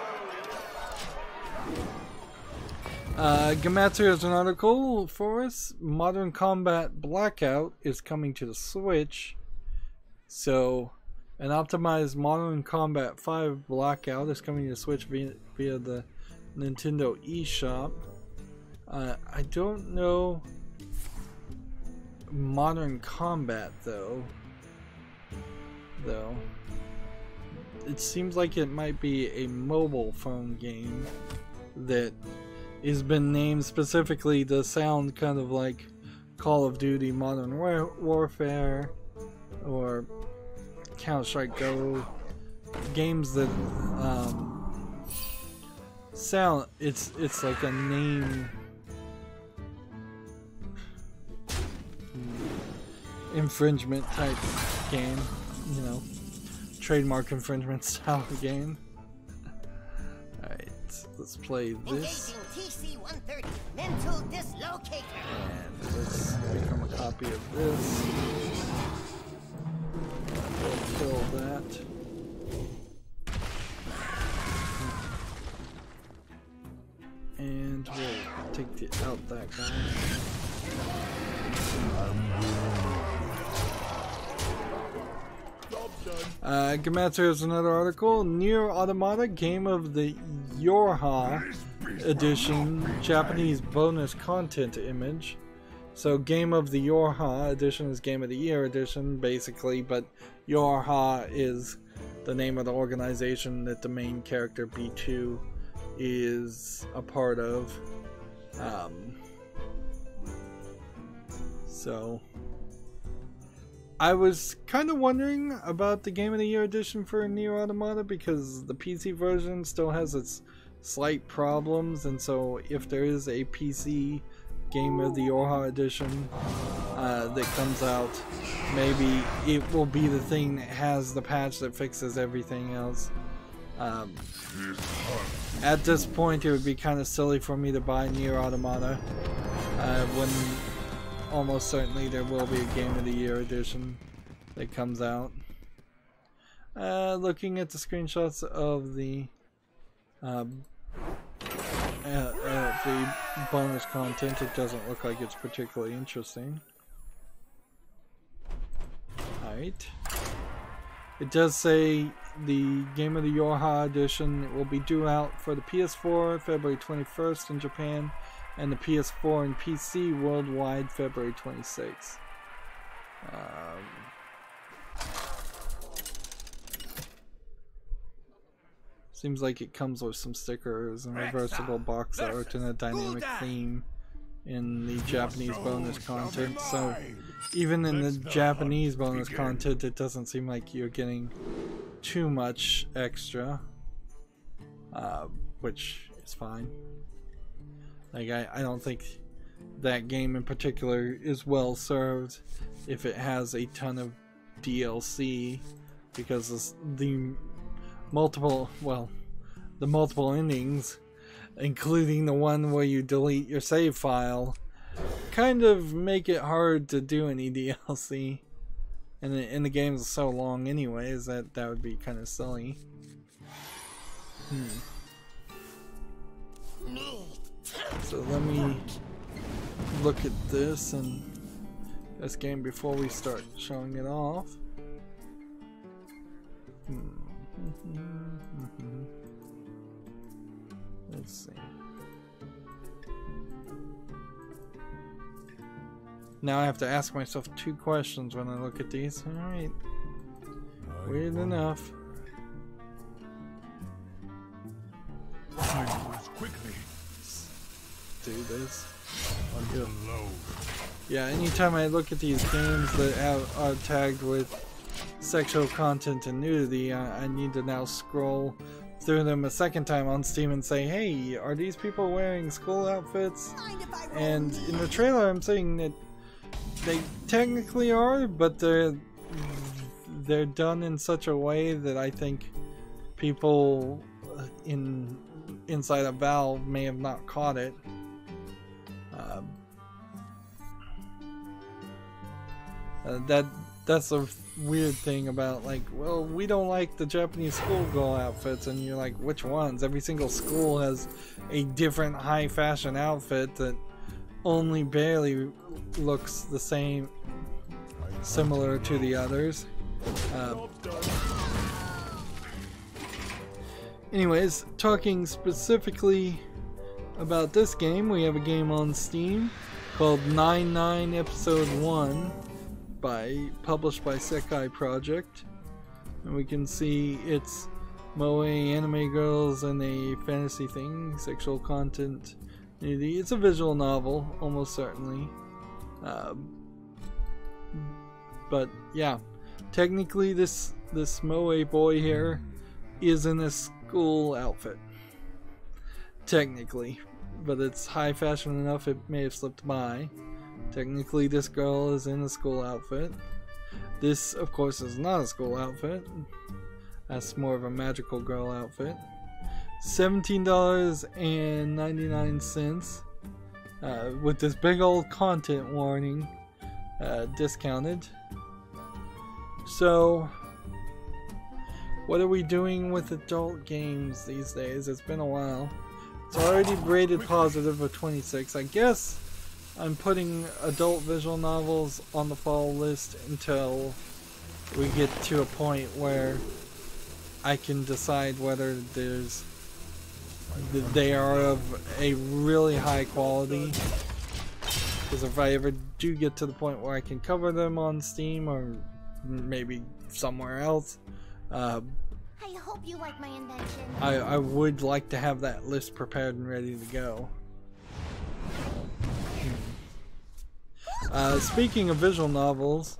Gamatsu has an article for us. Modern Combat Blackout is coming to the Switch. So, an optimized Modern Combat 5 Blackout is coming to the Switch via the Nintendo eShop. I don't know Modern Combat though. It seems like it might be a mobile phone game that has been named specifically to sound kind of like Call of Duty Modern Warfare or Counter-Strike Go, games that sound, it's like a name infringement type game, you know, trademark infringement style game. Alright, let's play this. TC-130 mental dislocator. And let's become a copy of this. We'll kill that. And we'll take out that guy. Gamatsu has another article. Nier Automata Game of the Yorha Edition Japanese bonus content image. So Game of the Yorha Edition is Game of the Year Edition basically, but Yorha is the name of the organization that the main character B2 is a part of. So I was kind of wondering about the Game of the Year edition for Nier Automata because the PC version still has its slight problems, and so if there is a PC Game of the Yorha edition that comes out, maybe it will be the thing that has the patch that fixes everything else. At this point it would be kind of silly for me to buy Nier Automata when almost certainly there will be a Game of the Year edition that comes out. Looking at the screenshots of the bonus content, it doesn't look like it's particularly interesting. Alright. It does say the Game of the Yorha edition will be due out for the PS4 February 21st in Japan, and the PS4 and PC worldwide February 26th. Seems like it comes with some stickers and reversible box art and a dynamic theme in the Japanese bonus content. So even in the Japanese bonus content, it doesn't seem like you're getting too much extra, which is fine. Like I don't think that game in particular is well served if it has a ton of DLC, because the multiple endings, including the one where you delete your save file, kind of make it hard to do any DLC. And the game's so long anyways that would be kind of silly. So let me look at this game before we start showing it off. Let's see. Now I have to ask myself two questions when I look at these. Alright. Weird enough. Quickly. Do this. Yeah, anytime I look at these games that are tagged with sexual content and nudity, I need to now scroll through them a second time on Steam and say, hey, are these people wearing school outfits? And in the trailer I'm saying that they technically are, but they're done in such a way that I think people in inside of Valve may have not caught it. That's a weird thing about, like, well, we don't like the Japanese schoolgirl outfits, and you're like, which ones? Every single school has a different high fashion outfit that only barely looks the same, similar to the others. Anyways, talking specifically about this game, we have a game on Steam called 99 Episode 1, published by Sekai Project, and we can see it's moe anime girls and a fantasy thing, sexual content, nudity. It's a visual novel, almost certainly, but yeah, technically this moe boy here is in a school outfit, technically, but it's high fashion enough it may have slipped by. Technically, this girl is in a school outfit. This, of course, is not a school outfit. That's more of a magical girl outfit. $17.99 with this big old content warning, discounted. So, what are we doing with adult games these days? It's been a while. It's already rated positive with 26. I guess I'm putting adult visual novels on the fall list until we get to a point where I can decide whether they are of a really high quality. Because if I ever do get to the point where I can cover them on Steam or maybe somewhere else, I hope you like my invention. I would like to have that list prepared and ready to go. Speaking of visual novels,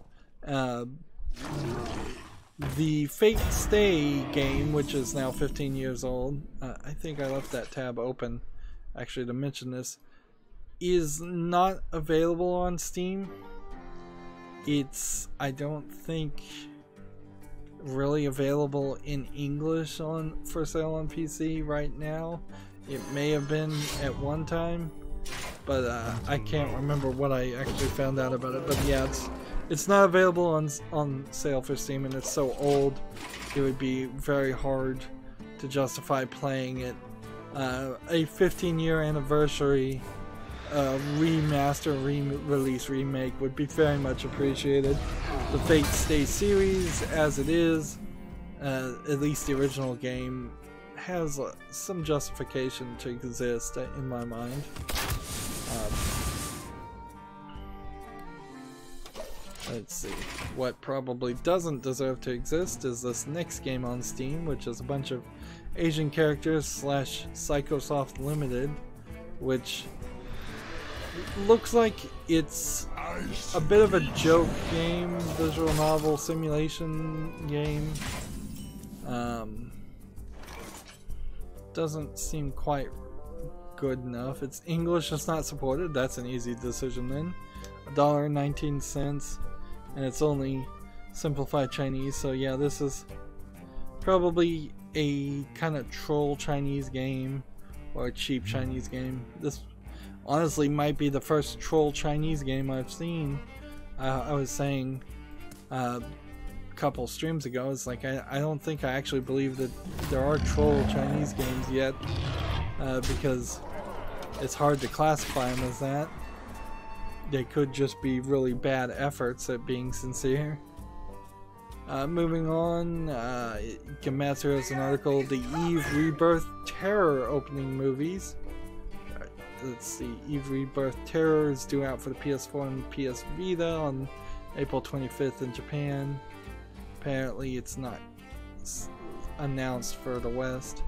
the Fate Stay game, which is now 15 years old, I think I left that tab open actually to mention this, is not available on Steam. It's, I don't think, really available in English for sale on PC right now. It may have been at one time, but I can't remember what I actually found out about it. But yeah, it's not available on sale for Steam, and it's so old it would be very hard to justify playing it. A 15-year anniversary remaster, release, remake would be very much appreciated. The Fate Stay series, as it is, at least the original game, has some justification to exist in my mind. Let's see. What probably doesn't deserve to exist is this next game on Steam, which is a bunch of Asian characters / Psychosoft Limited, which looks like it's a bit of a joke game, visual novel simulation game. Doesn't seem quite good enough. It's English, it's not supported. That's an easy decision then. $1.19, and it's only simplified Chinese. So yeah, this is probably a kind of troll Chinese game or a cheap Chinese game. This honestly might be the first troll Chinese game I've seen. I was saying a couple streams ago, it's like I don't think I actually believe that there are troll Chinese games yet, because it's hard to classify them as that. They could just be really bad efforts at being sincere. Moving on, Gematsu has an article, the Eve Rebirth Terror opening movies. Let's see, Eve Rebirth Terror is due out for the PS4 and PS Vita on April 25th in Japan. Apparently it's not announced for the West,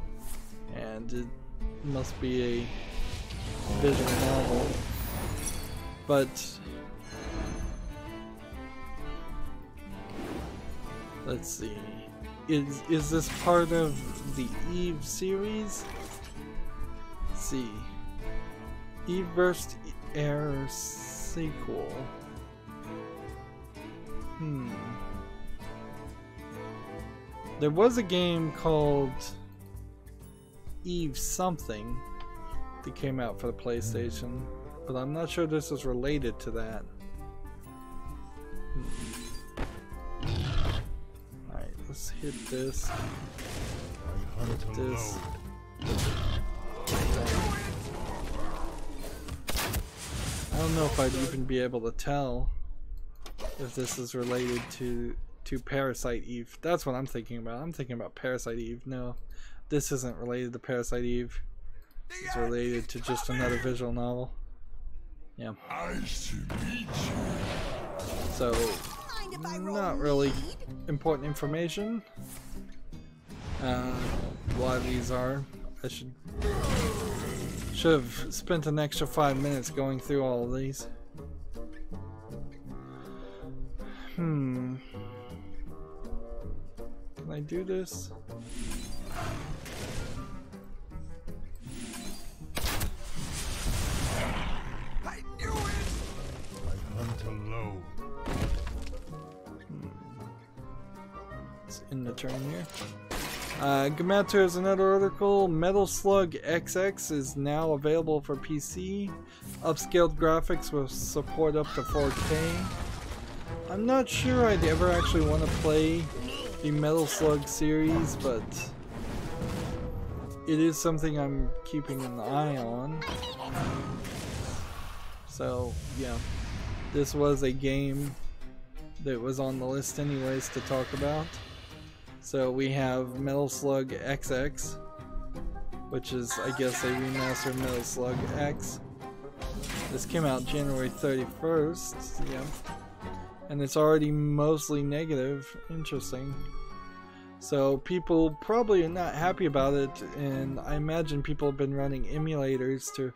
and it must be a visual novel. But let's see, is this part of the Eve series? Let's see, Eve Burst Air sequel. There was a game called Eve something that came out for the PlayStation, but I'm not sure this is related to that. Alright, let's hit this. Hit this. I don't know if I'd even be able to tell if this is related to Parasite Eve. That's what I'm thinking about. I'm thinking about Parasite Eve. No, this isn't related to Parasite Eve. It's related to just another visual novel. Yeah. So, not really important information. A lot of these are. I should have spent an extra 5 minutes going through all of these. Can I do this? I knew it! I hunt alone. It's in the turn here. Gamatsu has another article. Metal Slug XX is now available for PC. Upscaled graphics will support up to 4K. I'm not sure I'd ever actually want to play the Metal Slug series, but it is something I'm keeping an eye on. So, yeah. This was a game that was on the list anyways to talk about. So we have Metal Slug XX, which is, I guess, a remastered Metal Slug X. This came out January 31st, yeah. And it's already mostly negative. Interesting. So people probably are not happy about it, and I imagine people have been running emulators to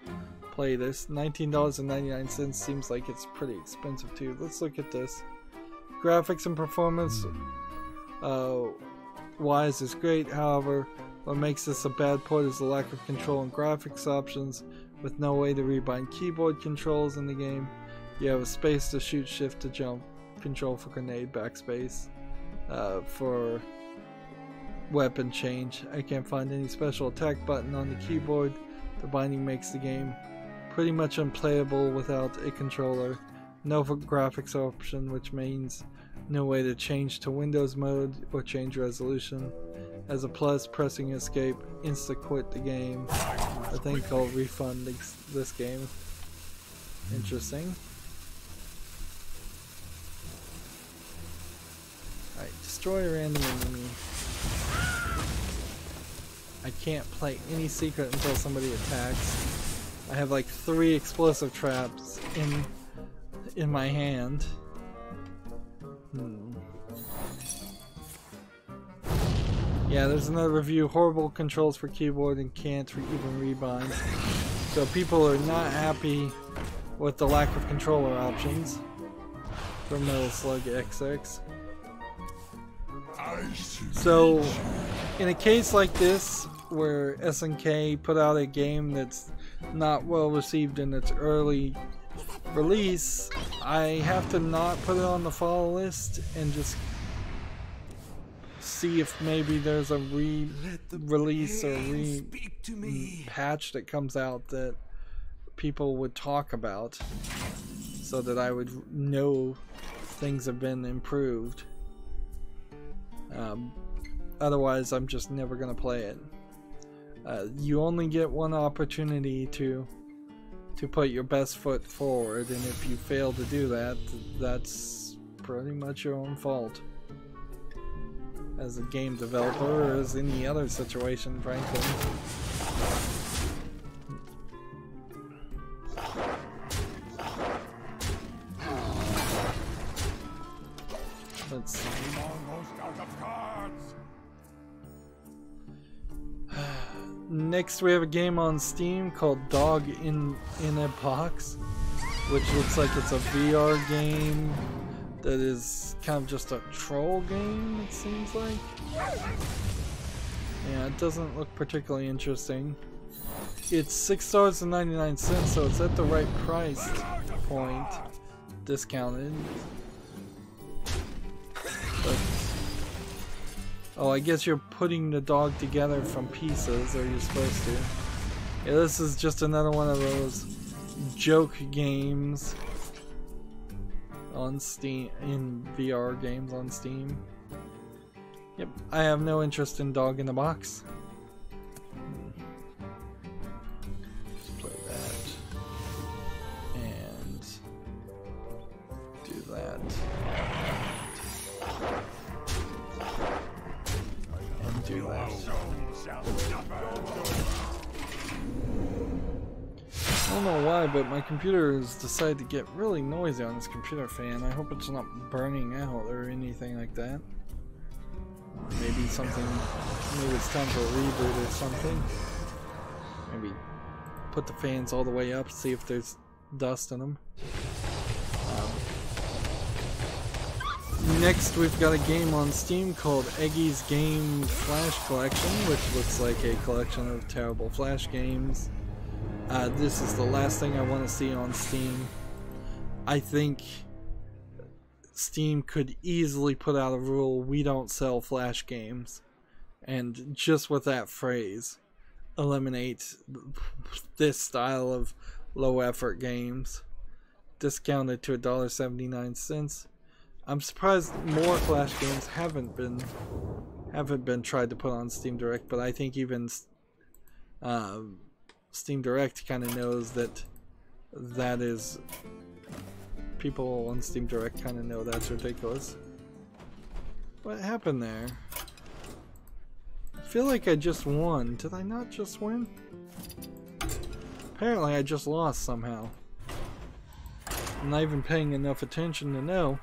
play this. $19.99 seems like it's pretty expensive too. Let's look at this. Graphics and performance wise is great, however, what makes this a bad port is the lack of control and graphics options, with no way to rebind keyboard controls in the game. You have a space to shoot, shift to jump, control for grenade, backspace for weapon change. I can't find any special attack button on the keyboard. The binding makes the game pretty much unplayable without a controller. No graphics option, which means no way to change to Windows mode or change resolution. As a plus, pressing escape insta quit the game. A thing called refund this game. Interesting. Alright, destroy a random enemy. I can't play any secret until somebody attacks. I have like 3 explosive traps in my hand. Yeah, there's another review. Horrible controls for keyboard and can't even rebind. So people are not happy with the lack of controller options for Metal Slug XX. So, in a case like this, where SNK put out a game that's not well received in its early release, I have to not put it on the follow list and just see if maybe there's a re-release or patch that comes out that people would talk about, so that I would know things have been improved. Otherwise, I'm just never gonna play it. You only get one opportunity to put your best foot forward, and if you fail to do that, that's pretty much your own fault. As a game developer, or as any other situation, frankly. Let's see. Next we have a game on Steam called Dog in a Box, which looks like it's a VR game that is kind of just a troll game, it seems like. Yeah, it doesn't look particularly interesting. It's $6.99, so it's at the right price point, discounted. But Oh, I guess you're putting the dog together from pieces, or you're supposed to. Yeah, this is just another one of those joke games on Steam, in VR games on Steam. Yep, I have no interest in dog in the box. Just play that. And do that. And do that. I don't know why, but my computer has decided to get really noisy on this computer fan. I hope it's not burning out or anything like that. Maybe it's time for a reboot or something. Maybe put the fans all the way up, see if there's dust in them. Next, we've got a game on Steam called Eggy's Game Flash Collection, which looks like a collection of terrible Flash games. This is the last thing I want to see on Steam. I think Steam could easily put out a rule, we don't sell Flash games. And just with that phrase, eliminate this style of low effort games. Discounted to $1.79. I'm surprised more Flash games haven't been tried to put on Steam Direct, but I think even Steam Direct kind of knows that is, people on Steam Direct kind of know that's ridiculous. What happened there? I feel like I just won. Did I not just win? Apparently I just lost somehow. I'm not even paying enough attention to know.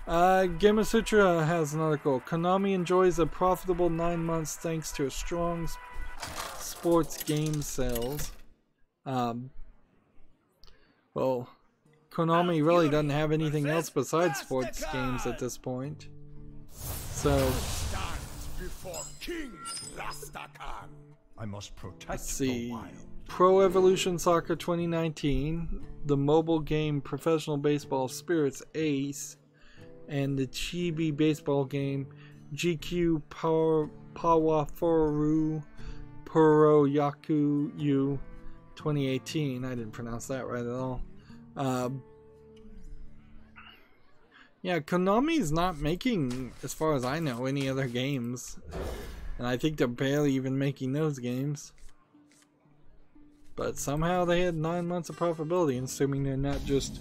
Gamasutra has an article. Konami enjoys a profitable 9 months thanks to a strong sports game sales. Well, Konami really doesn't have anything else besides sports games at this point. So, I must protect let's see. the wild. Pro Evolution Soccer 2019, the mobile game Professional Baseball Spirits Ace, and the chibi baseball game GQ Pawaforu Puro Yaku U 2018. I didn't pronounce that right at all. Yeah, Konami's not making, as far as I know, any other games. And I think they're barely even making those games. But somehow they had 9 months of profitability, assuming they're not just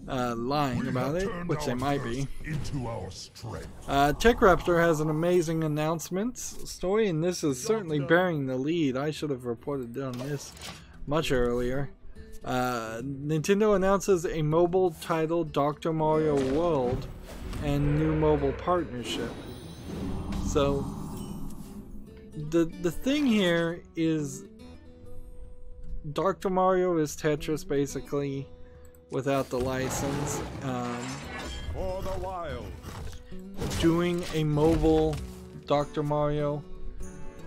lying about it, which they might be. TechRaptor has an amazing announcement story, and this is certainly bearing the lead. I should have reported on this much earlier. Nintendo announces a mobile title, Dr. Mario World, and new mobile partnership. So the thing here is Dr. Mario is Tetris basically without the license. For the wild. Doing a mobile Dr. Mario,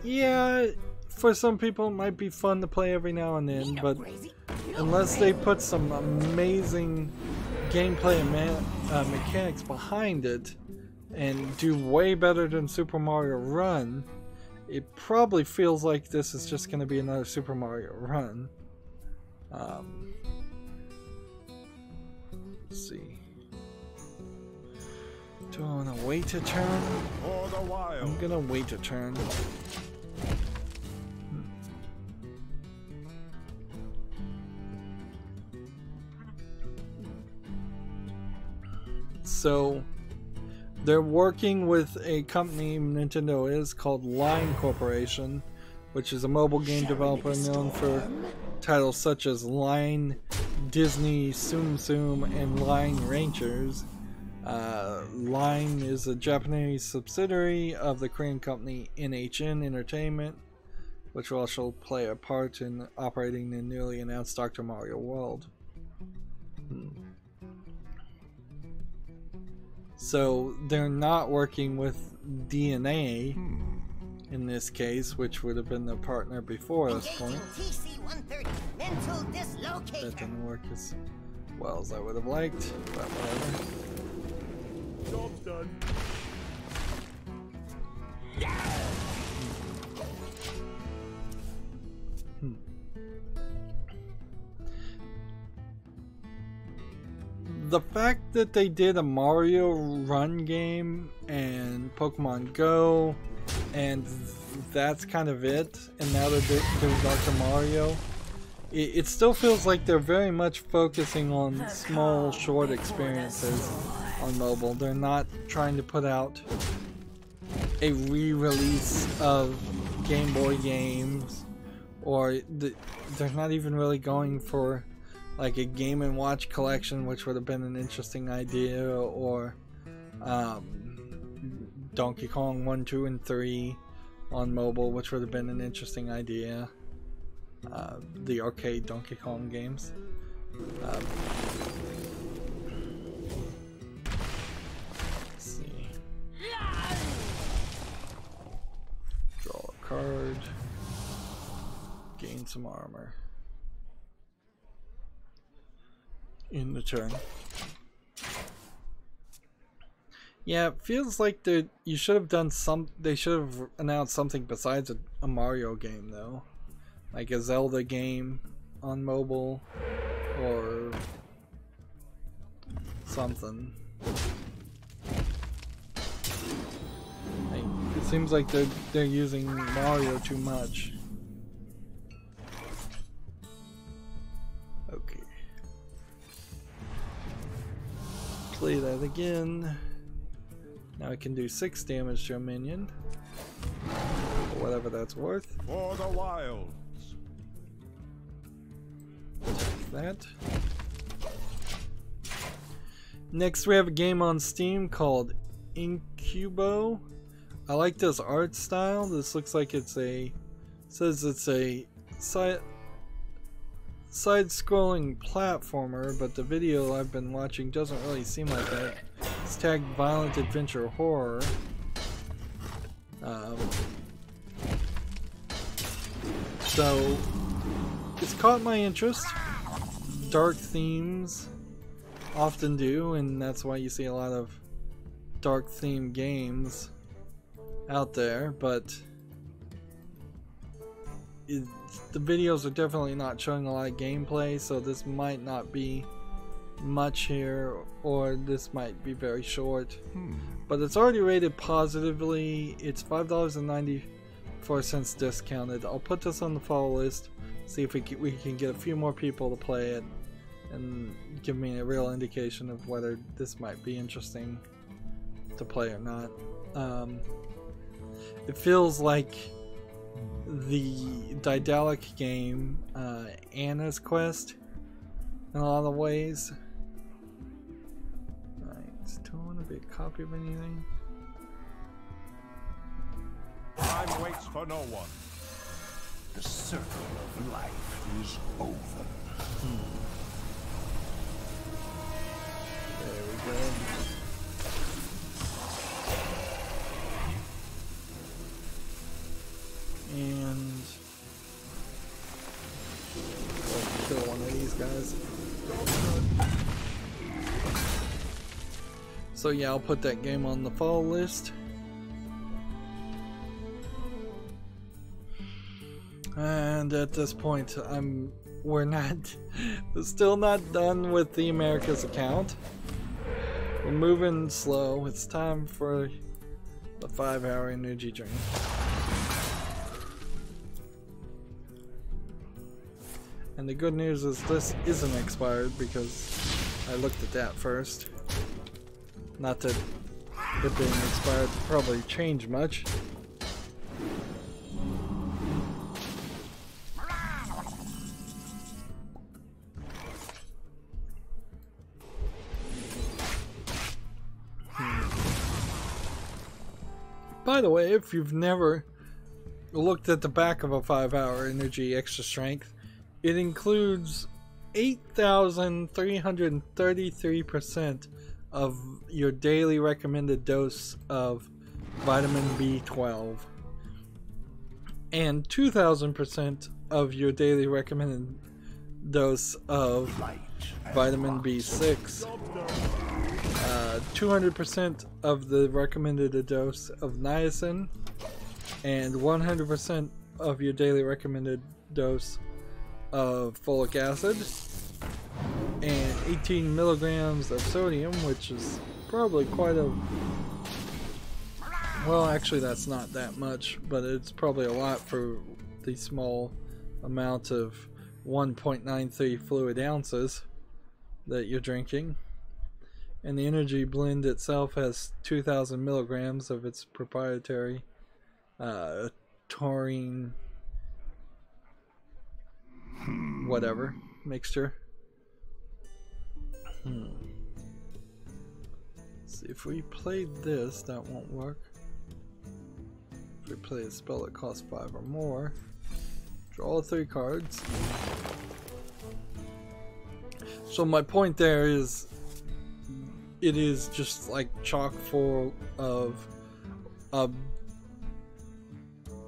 yeah, for some people it might be fun to play every now and then, but unless they put some amazing gameplay and mechanics behind it and do way better than Super Mario Run, it probably feels like this is just going to be another Super Mario Run. Let's see. Do I want to wait a turn? I'm going to wait a turn. So they're working with a company, Nintendo is, called Line Corporation, which is a mobile game developer known for titles such as Line Disney Tsum Tsum and Line Rangers. Line is a Japanese subsidiary of the Korean company NHN Entertainment, which will also play a part in operating the newly announced Dr. Mario World. So they're not working with DNA in this case, which would have been the partner before this point. That didn't work as well as I would have liked, but whatever. Job's done. The fact that they did a Mario Run game and Pokemon Go, and that's kind of it, and now they're doing Dr. Mario, it still feels like they're very much focusing on small, short experiences on mobile. They're not trying to put out a re-release of Game Boy games, or they're not even really going for like a Game & Watch collection, which would have been an interesting idea, or Donkey Kong 1, 2, and 3 on mobile, which would have been an interesting idea. The arcade Donkey Kong games. Let's see. Draw a card. Gain some armor. In the turn. Yeah, it feels like you should have done they should have announced something besides a Mario game though. Like a Zelda game on mobile or something. Like, it seems like they're using Mario too much. Okay. Play that again. Now I can do 6 damage to a minion. Or whatever that's worth. For the wilds. Take that. Next we have a game on Steam called Incubo. I like this art style. This looks like it says it's a side-scrolling platformer, but the video I've been watching doesn't really seem like that. It's tagged violent adventure horror. So it's caught my interest. Dark themes often do, and that's why you see a lot of dark themed games out there, but the videos are definitely not showing a lot of gameplay, so this might not be much here, or this might be very short. But it's already rated positively. It's $5.94 discounted. I'll put this on the follow list, see if we can get a few more people to play it and give me a real indication of whether this might be interesting to play or not. It feels like the Daedalic game, Anna's Quest, in a lot of ways. Alright, do I want to be a copy of anything? Time waits for no one. The circle of life is over. There we go. And let's kill one of these guys. So yeah, I'll put that game on the follow list. And at this point, we're still not done with the Americas account. We're moving slow. It's time for the 5-hour energy drink. And the good news is this isn't expired because I looked at that first. Not that it being expired would probably change much. By the way, if you've never looked at the back of a 5-hour energy extra strength, it includes 8,333% of your daily recommended dose of vitamin B12 and 2,000% of your daily recommended dose of vitamin B6, 200% of the recommended dose of niacin, and 100% of your daily recommended dose of folic acid, and 18 milligrams of sodium, which is probably quite a... Well, actually that's not that much, but it's probably a lot for the small amount of 1.93 fluid ounces that you're drinking. And the energy blend itself has 2,000 milligrams of its proprietary taurine whatever mixture. See, if we played this, that won't work. If we play a spell that costs 5 or more, draw 3 cards. So my point there is, it is just like chock full of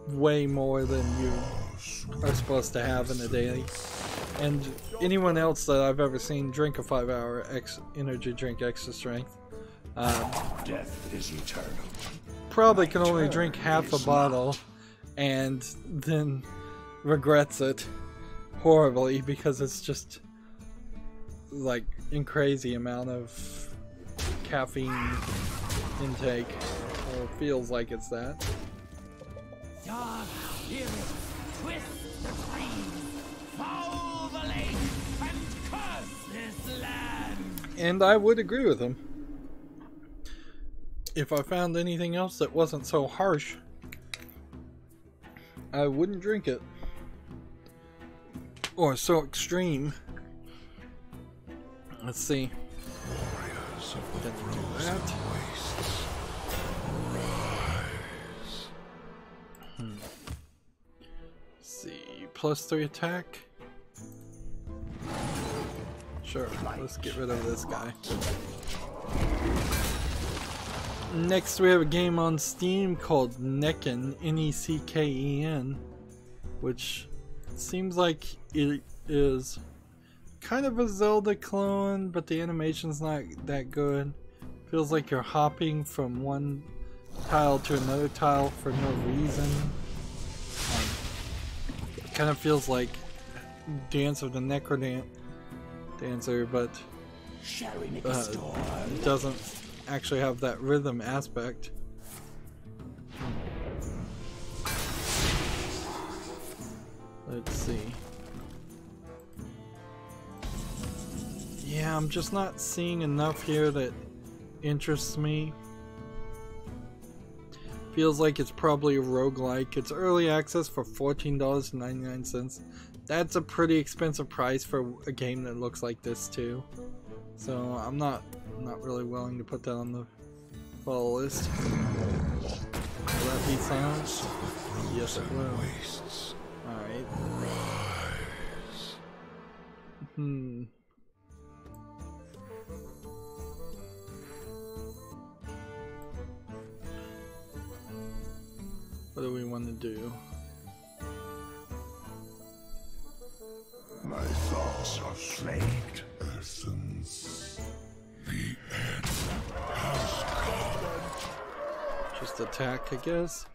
way more than you are supposed to have in a daily. And anyone else that I've ever seen drink a 5-hour energy drink extra strength Death is eternal. probably can only drink half a bottle and then regrets it horribly, because it's just like a crazy amount of caffeine intake, or feels like it's that. Dark spirit, twist the trees, foul the lake, and curse this land. And I would agree with him. If I found anything else that wasn't so harsh, I wouldn't drink it. Or so extreme. Let's see. Warriors of the Gonna do frozen that. wastes, rise. Let's see. +3 attack. Sure, let's get rid of this guy. Next we have a game on Steam called Necken, N-E-C-K-E-N, which seems like it is kind of a Zelda clone, but the animation's not that good. Feels like you're hopping from one tile to another tile for no reason. It kind of feels like Dance of the Dancer, but it doesn't actually have that rhythm aspect. Let's see. Yeah, I'm just not seeing enough here that interests me. Feels like it's probably a roguelike. It's early access for $14.99. That's a pretty expensive price for a game that looks like this too. So I'm not really willing to put that on the follow list. Will that be silenced? Yes, it will. Alright. What do we want to do? My thoughts are plagued. Essence. The end has come. Just attack, I guess.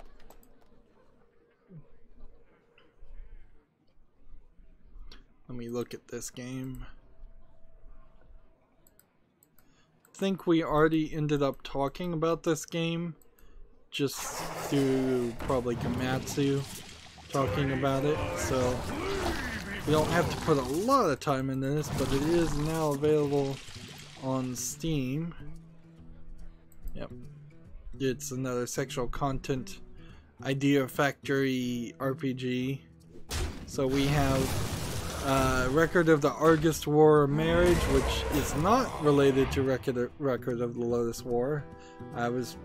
Let me look at this game. I think we already ended up talking about this game just through probably Gamatsu talking about it, so we don't have to put a lot of time into this, but it is now available on Steam. Yep. It's another sexual content idea factory RPG. So we have Record of the Argist War Marriage, which is not related to Record of the Lotus War. I was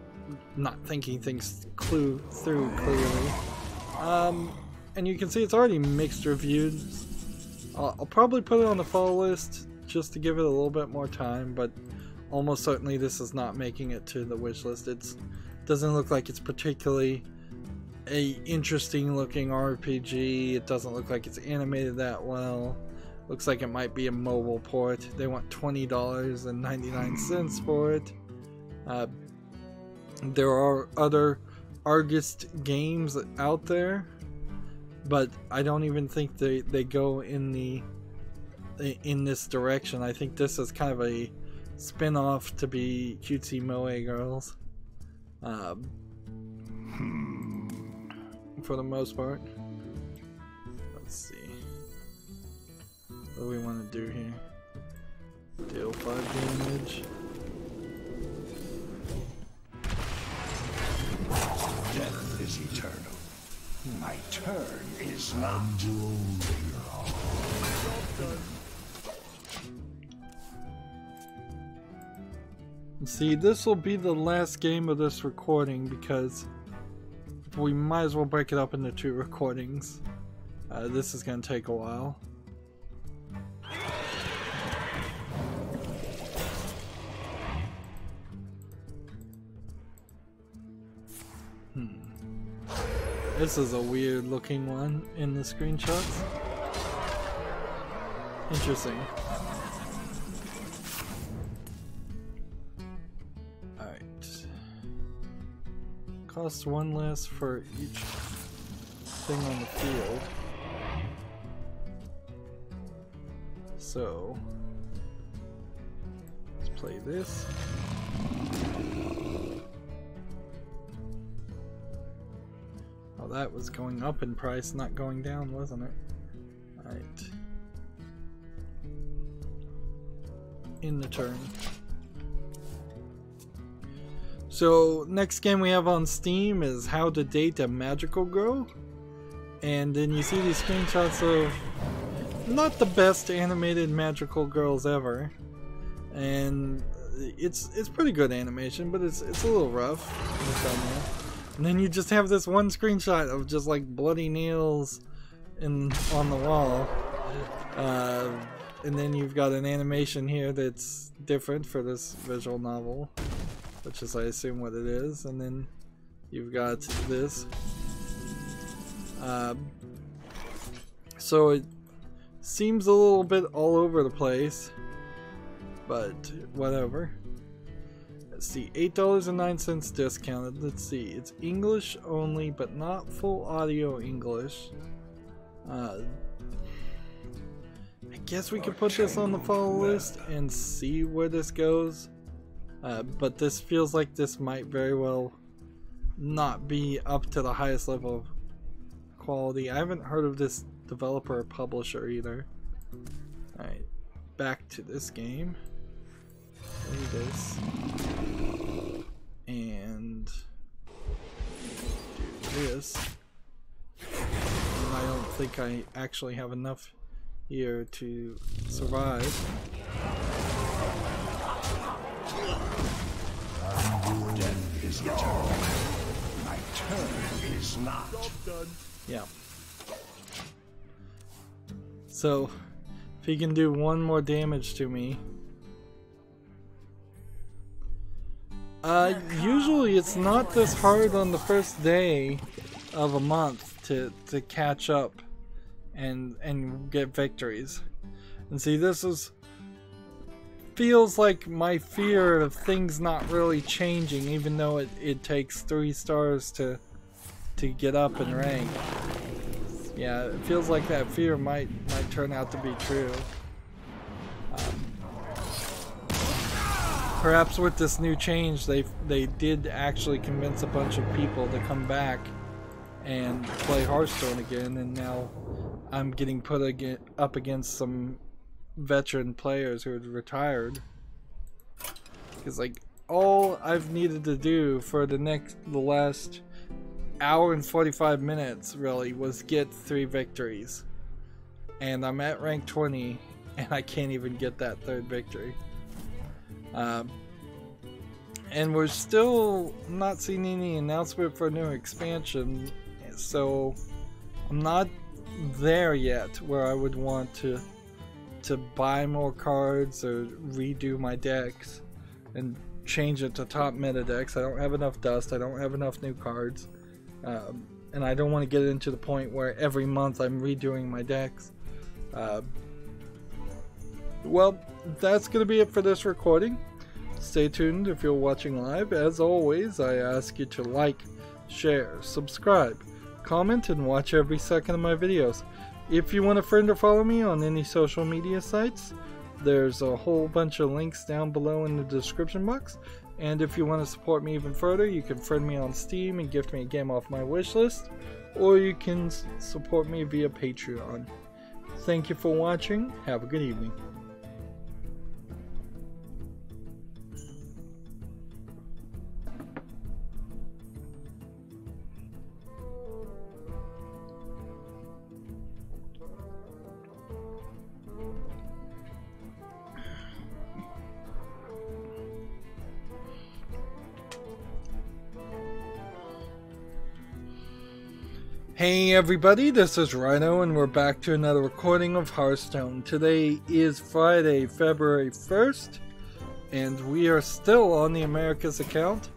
not thinking things through clearly. And you can see it's already mixed reviews. I'll probably put it on the follow list just to give it a little bit more time, but almost certainly this is not making it to the wish list. It doesn't look like it's particularly a interesting looking RPG. It doesn't look like it's animated that well. Looks like it might be a mobile port. They want $20.99 for it. There are other artist games out there, but I don't even think they go in this direction. I think this is kind of a spin-off to be cutesy moe girls, for the most part. Let's see, what do we want to do here? Deal 5 damage. Death is eternal. My turn is not. See, this will be the last game of this recording because we might as well break it up into 2 recordings. This is going to take a while. This is a weird looking one in the screenshots. Interesting. Alright. Costs 1 less for each thing on the field. So let's play this. Oh, that was going up in price, not going down, wasn't it? Alright. In the turn. So, next game we have on Steam is How to Date a Magical Girl. And then you see these screenshots of not the best animated magical girls ever. And it's pretty good animation, but it's a little rough. And then you just have this one screenshot of just like bloody nails on the wall. And then you've got an animation here that's different for this visual novel, which is, I assume, what it is. And then you've got this. So it seems a little bit all over the place, but whatever. Let's see, $8.09 discounted. Let's see, it's English only, but not full audio English. I guess we could put this on the follow list and see where this goes. But this feels like this might very well not be up to the highest level of quality. I haven't heard of this developer or publisher either. Alright, back to this game. Do this. And do this. And I don't think I actually have enough here to survive. Death is eternal. My turn is not. Yeah. So, if he can do 1 more damage to me. Usually it's not this hard on the first day of a month to catch up and get victories. And see, this feels like my fear of things not really changing, even though it takes 3 stars to get up in rank. Yeah, it feels like that fear might turn out to be true. Perhaps with this new change, they did actually convince a bunch of people to come back and play Hearthstone again, and now I'm getting put up against some veteran players who had retired. Because like all I've needed to do for the last hour and 45 minutes really was get 3 victories, and I'm at rank 20 and I can't even get that 3rd victory. And we're still not seeing any announcement for a new expansion, so I'm not there yet where I would want to buy more cards or redo my decks and change it to top meta decks. I don't have enough dust, I don't have enough new cards, and I don't want to get into the point where every month I'm redoing my decks. Well, that's going to be it for this recording. Stay tuned if you're watching live. As always, I ask you to like, share, subscribe, comment, and watch every second of my videos. If you want to friend or follow me on any social media sites, there's a whole bunch of links down below in the description box. And if you want to support me even further, you can friend me on Steam and gift me a game off my wish list, or you can support me via Patreon. Thank you for watching. Have a good evening. Hey everybody, this is Rydo and we're back to another recording of Hearthstone. Today is Friday, February 1st, and we are still on the Americas account,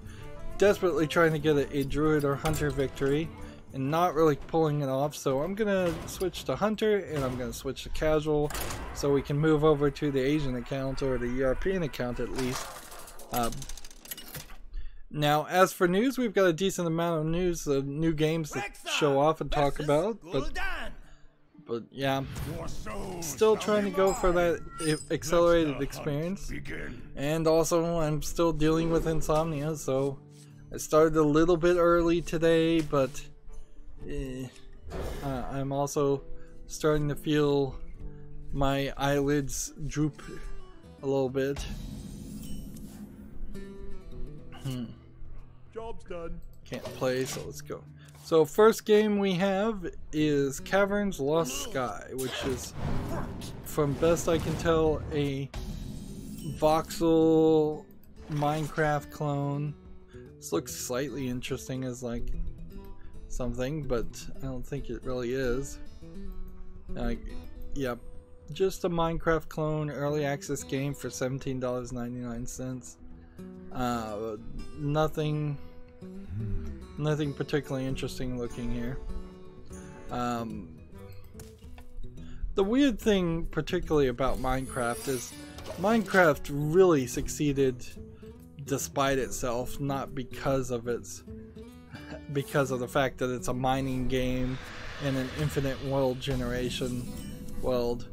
desperately trying to get a Druid or Hunter victory, and not really pulling it off, so I'm gonna switch to Hunter, and I'm gonna switch to Casual, so we can move over to the Asian account, or the European account at least. Now, as for news, we've got a decent amount of news, new games to show off and talk about, but yeah, still trying to go for that accelerated experience, and also I'm still dealing with insomnia, so I started a little bit early today, but I'm also starting to feel my eyelids droop a little bit. Job's done. Can't play, so let's go. So first game we have is Caverns Lost Sky, which is, from best I can tell, a voxel Minecraft clone. This looks slightly interesting as like something, but I don't think it really is. Yep, just a Minecraft clone, early access game for $17.99. Nothing particularly interesting looking here. The weird thing particularly about Minecraft is Minecraft really succeeded despite itself, not because of the fact that it's a mining game and an infinite world generation world.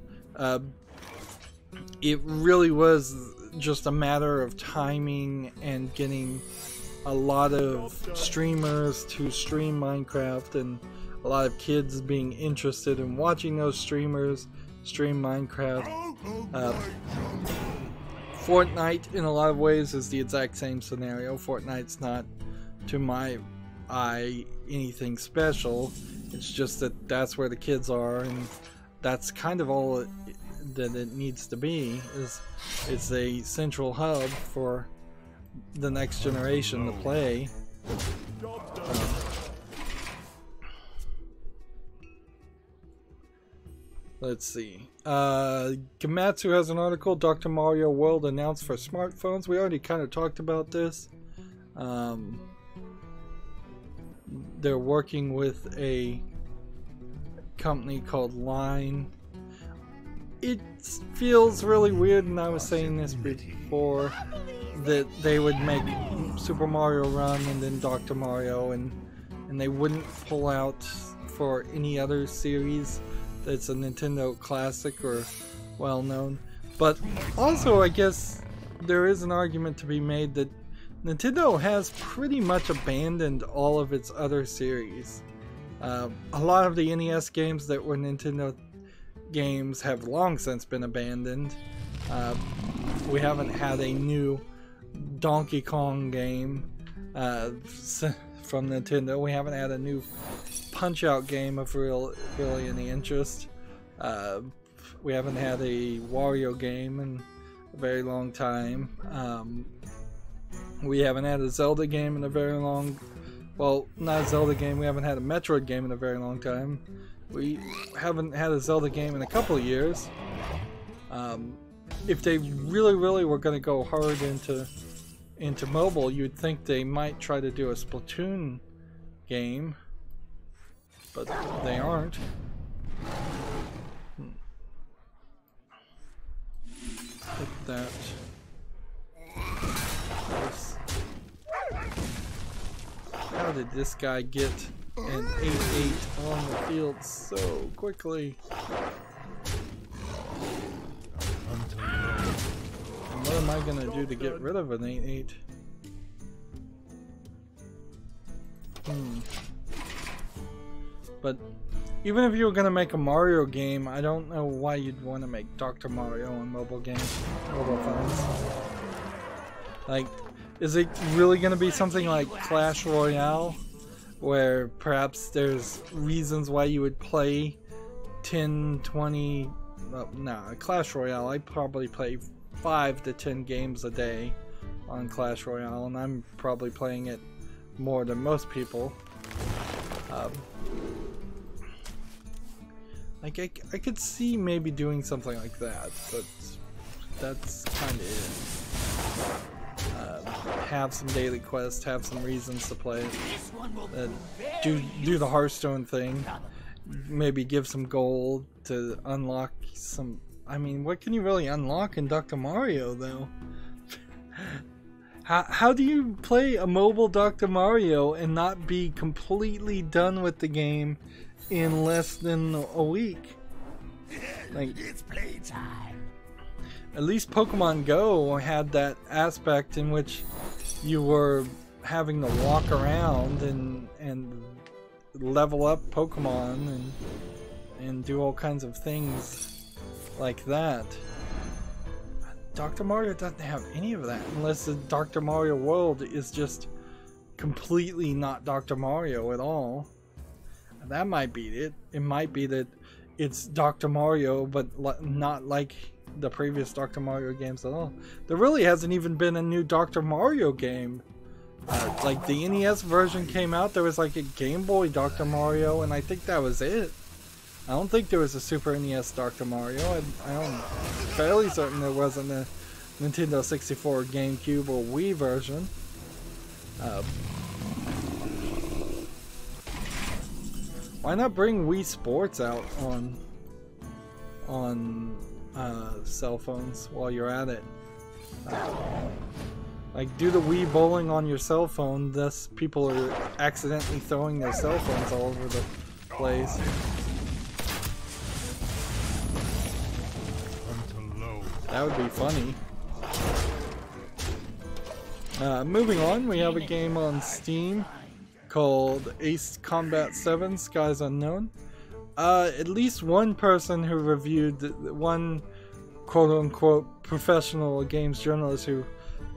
It really was just a matter of timing and getting a lot of streamers to stream Minecraft, and a lot of kids being interested in watching those streamers stream Minecraft. Fortnite in a lot of ways is the exact same scenario. Fortnite's not, to my eye, anything special. It's just that that's where the kids are, and that's kind of all that it needs to be. It's a central hub for the next generation to play. Let's see. Gamatsu has an article, Dr. Mario World announced for smartphones. We already kind of talked about this. They're working with a company called Line. It feels really weird, and I was saying this before, that they would make Super Mario Run and then Dr. Mario, and they wouldn't pull out for any other series that's a Nintendo classic or well known. But also, I guess there is an argument to be made that Nintendo has pretty much abandoned all of its other series. A lot of the NES games that were Nintendo games have long since been abandoned. We haven't had a new Donkey Kong game from Nintendo. We haven't had a new Punch-Out game of really any interest. We haven't had a Wario game in a very long time. We haven't had a Zelda game in a very long... Well, not a Zelda game. We haven't had a Metroid game in a very long time. We haven't had a Zelda game in a couple of years. If they really were going to go hard into mobile, you'd think they might try to do a Splatoon game, but they aren't. Put that. How How did this guy get an 8-8 on the field so quickly? And what am I gonna do to get rid of an 8-8? But even if you were gonna make a Mario game, I don't know why you'd want to make Dr. Mario on mobile phones. Like, is it really gonna be something like Clash Royale, where perhaps there's reasons why you would play 10, 20... Nah, Clash Royale, I probably play 5 to 10 games a day on Clash Royale, and I'm probably playing it more than most people. Like, I could see maybe doing something like that, but that's kind of it. Have some daily quests, have some reasons to play it. Do the Hearthstone thing. Maybe give some gold to unlock some... I mean, what can you really unlock in Dr. Mario, though? How do you play a mobile Dr. Mario and not be completely done with the game in less than a week? Like, It's playtime. at least Pokemon Go had that aspect in which you were having to walk around and level up Pokemon and do all kinds of things like that. Dr. Mario doesn't have any of that, unless the Dr. Mario world is just completely not Dr. Mario at all. That might be it. It might be that it's Dr. Mario, but not like the previous Dr. Mario games at all. There really hasn't even been a new Dr. Mario game. Like, the NES version came out, there was like a Game Boy Dr. Mario, and I think that was it. I don't think there was a Super NES Dr. Mario. I'm fairly certain there wasn't a Nintendo 64, GameCube, or Wii version. Why not bring Wii Sports out on cell phones while you're at it? Like, do the Wii bowling on your cell phone, thus people are accidentally throwing their cell phones all over the place. That would be funny. Moving on, we have a game on Steam called Ace Combat 7 Skies Unknown. At least one person who reviewed, one quote-unquote professional games journalist who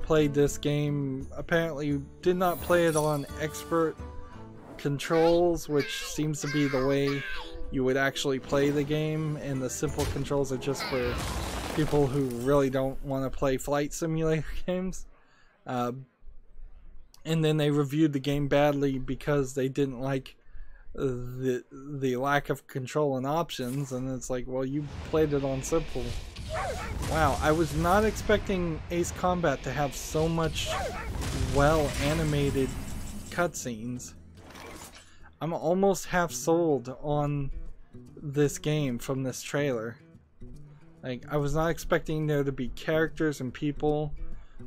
played this game, apparently did not play it on expert controls, which seems to be the way you would actually play the game, and the simple controls are just for people who really don't want to play flight simulator games. And then they reviewed the game badly because they didn't like the lack of control and options, and it's like, well, you played it on simple. Wow, I was not expecting Ace Combat to have so much well animated cutscenes. I'm almost half sold on this game from this trailer. Like, I was not expecting there to be characters and people.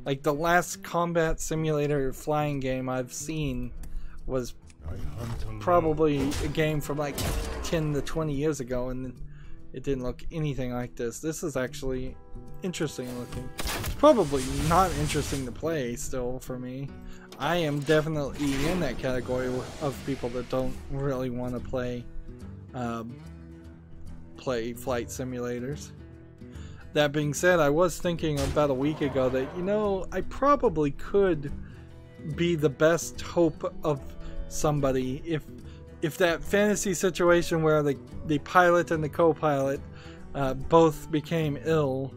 Like, the last combat simulator flying game I've seen was probably a game from like 10 to 20 years ago, and it didn't look anything like this. This is actually interesting looking. It's probably not interesting to play still for me. I am definitely in that category of people that don't really want to play flight simulators. That being said, I was thinking about a week ago that, you know, I probably could be the best hope of somebody if that fantasy situation where the pilot and the co-pilot both became ill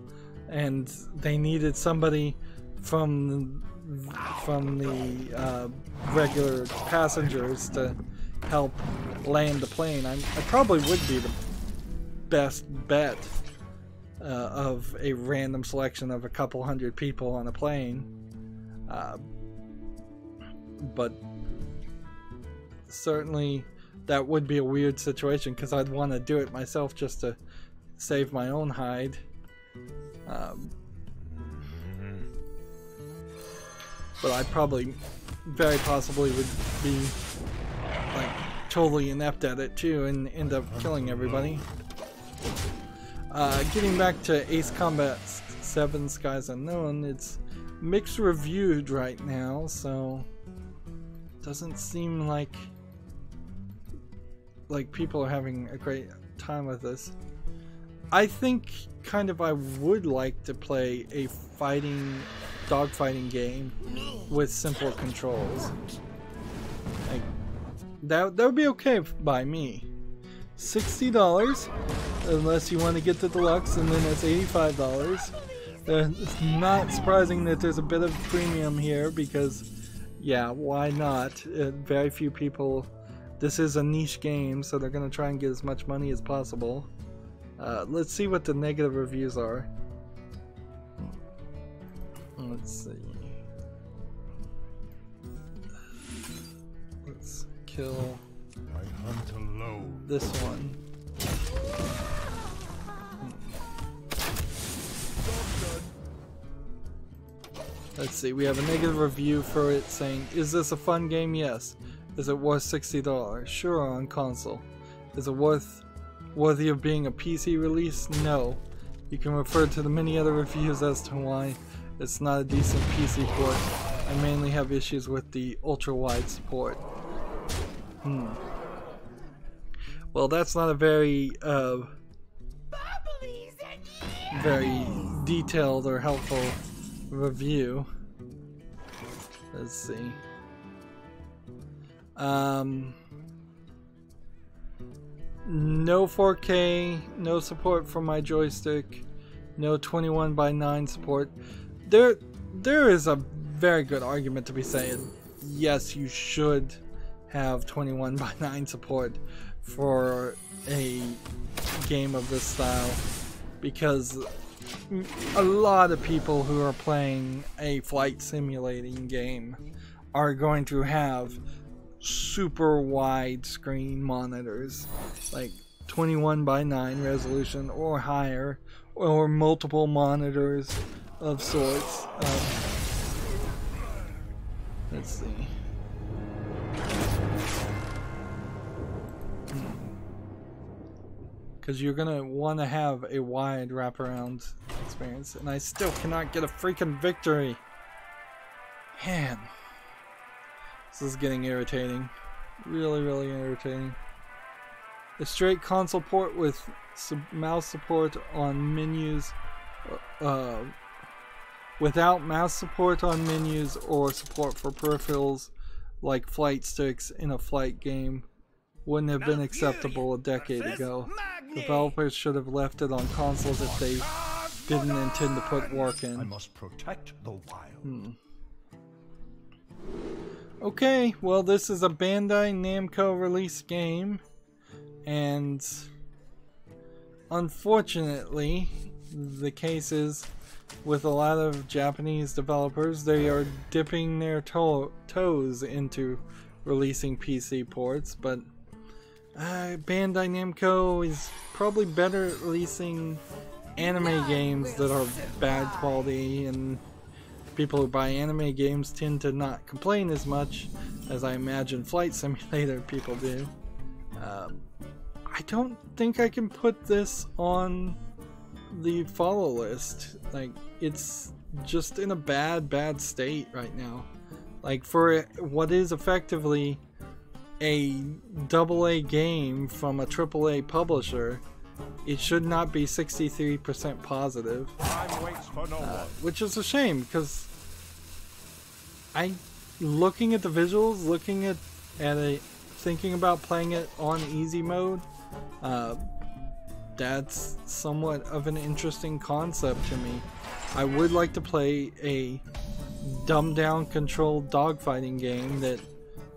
and they needed somebody from the regular passengers to help land the plane. I probably would be the best bet of a random selection of a couple hundred people on a plane, but certainly that would be a weird situation because I'd want to do it myself just to save my own hide. but I probably, very possibly would be like totally inept at it too and end up killing everybody. Getting back to Ace Combat 7 Skies Unknown, it's mixed reviewed right now, so doesn't seem like people are having a great time with this. I think kind of I would like to play a dogfighting game with simple controls. Like that would be okay by me. $60 unless you want to get the deluxe, and then it's $85. It's not surprising that there's a bit of premium here because, yeah, why not? Very few people. This is a niche game, so they're going to try and get as much money as possible. Let's see what the negative reviews are. Let's see. Let's kill this one. Let's see, we have a negative review for it saying, is this a fun game? Yes. Is it worth $60? Sure, on console. Is it worthy of being a PC release? No. You can refer to the many other reviews as to why it's not a decent PC port. I mainly have issues with the ultra-wide support. Well, that's not a very detailed or helpful review. Let's see. No 4K, no support for my joystick, no 21:9 support. There is a very good argument to be saying, yes, you should have 21:9 support for a game of this style, because a lot of people who are playing a flight simulating game are going to have super wide screen monitors, like 21:9 resolution or higher, or multiple monitors of sorts. Let's see. Because you're gonna want to have a wide wraparound experience, and I still cannot get a freaking victory. Man, this is getting irritating. Really, really irritating. A straight console port with mouse support on menus, without mouse support on menus or support for peripherals like flight sticks in a flight game wouldn't have been acceptable a decade ago. Developers should have left it on consoles if they didn't intend to put work in. I must protect the wild. Okay, well, this is a Bandai Namco release game, and unfortunately, the case is with a lot of Japanese developers, they are dipping their toes into releasing PC ports, but Bandai Namco is probably better at releasing anime games that are bad quality, and people who buy anime games tend to not complain as much as I imagine Flight Simulator people do. I don't think I can put this on the follow list. Like, it's just in a bad state right now. Like, for what is effectively a AA game from a AAA publisher, it should not be 63% positive, which is a shame, because looking at the visuals, looking at thinking about playing it on easy mode, that's somewhat of an interesting concept to me. I would like to play a dumbed down controlled dogfighting game that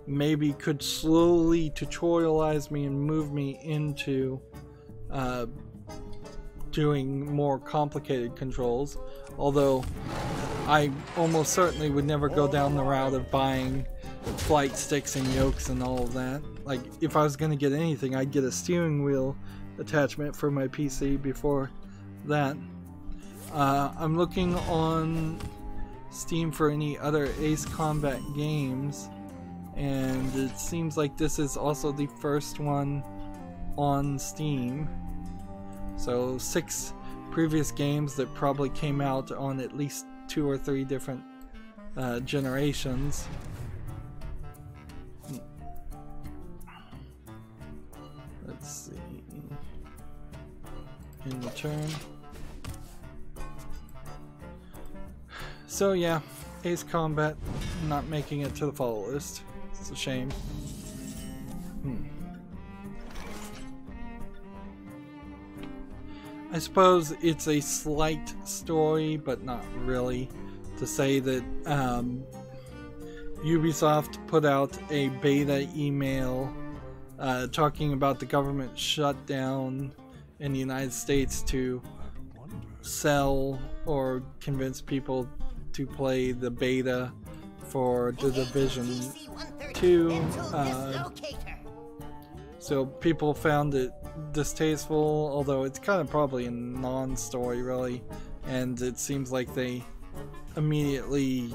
maybe could slowly tutorialize me and move me into doing more complicated controls, although I almost certainly would never go down the route of buying flight sticks and yokes and all of that. Like, if I was going to get anything, I'd get a steering wheel attachment for my PC before that. I'm looking on Steam for any other Ace Combat games, and it seems like this is also the first one on Steam. So 6 previous games that probably came out on at least 2 or 3 different generations. Let's see. In return. So yeah, Ace Combat not making it to the follow list. It's a shame. I suppose it's a slight story, but not really, to say that Ubisoft put out a beta email talking about the government shutdown in the United States to sell or convince people to play the beta for The Division 2. So people found it distasteful, although it's kind of probably a non-story really, and it seems like they immediately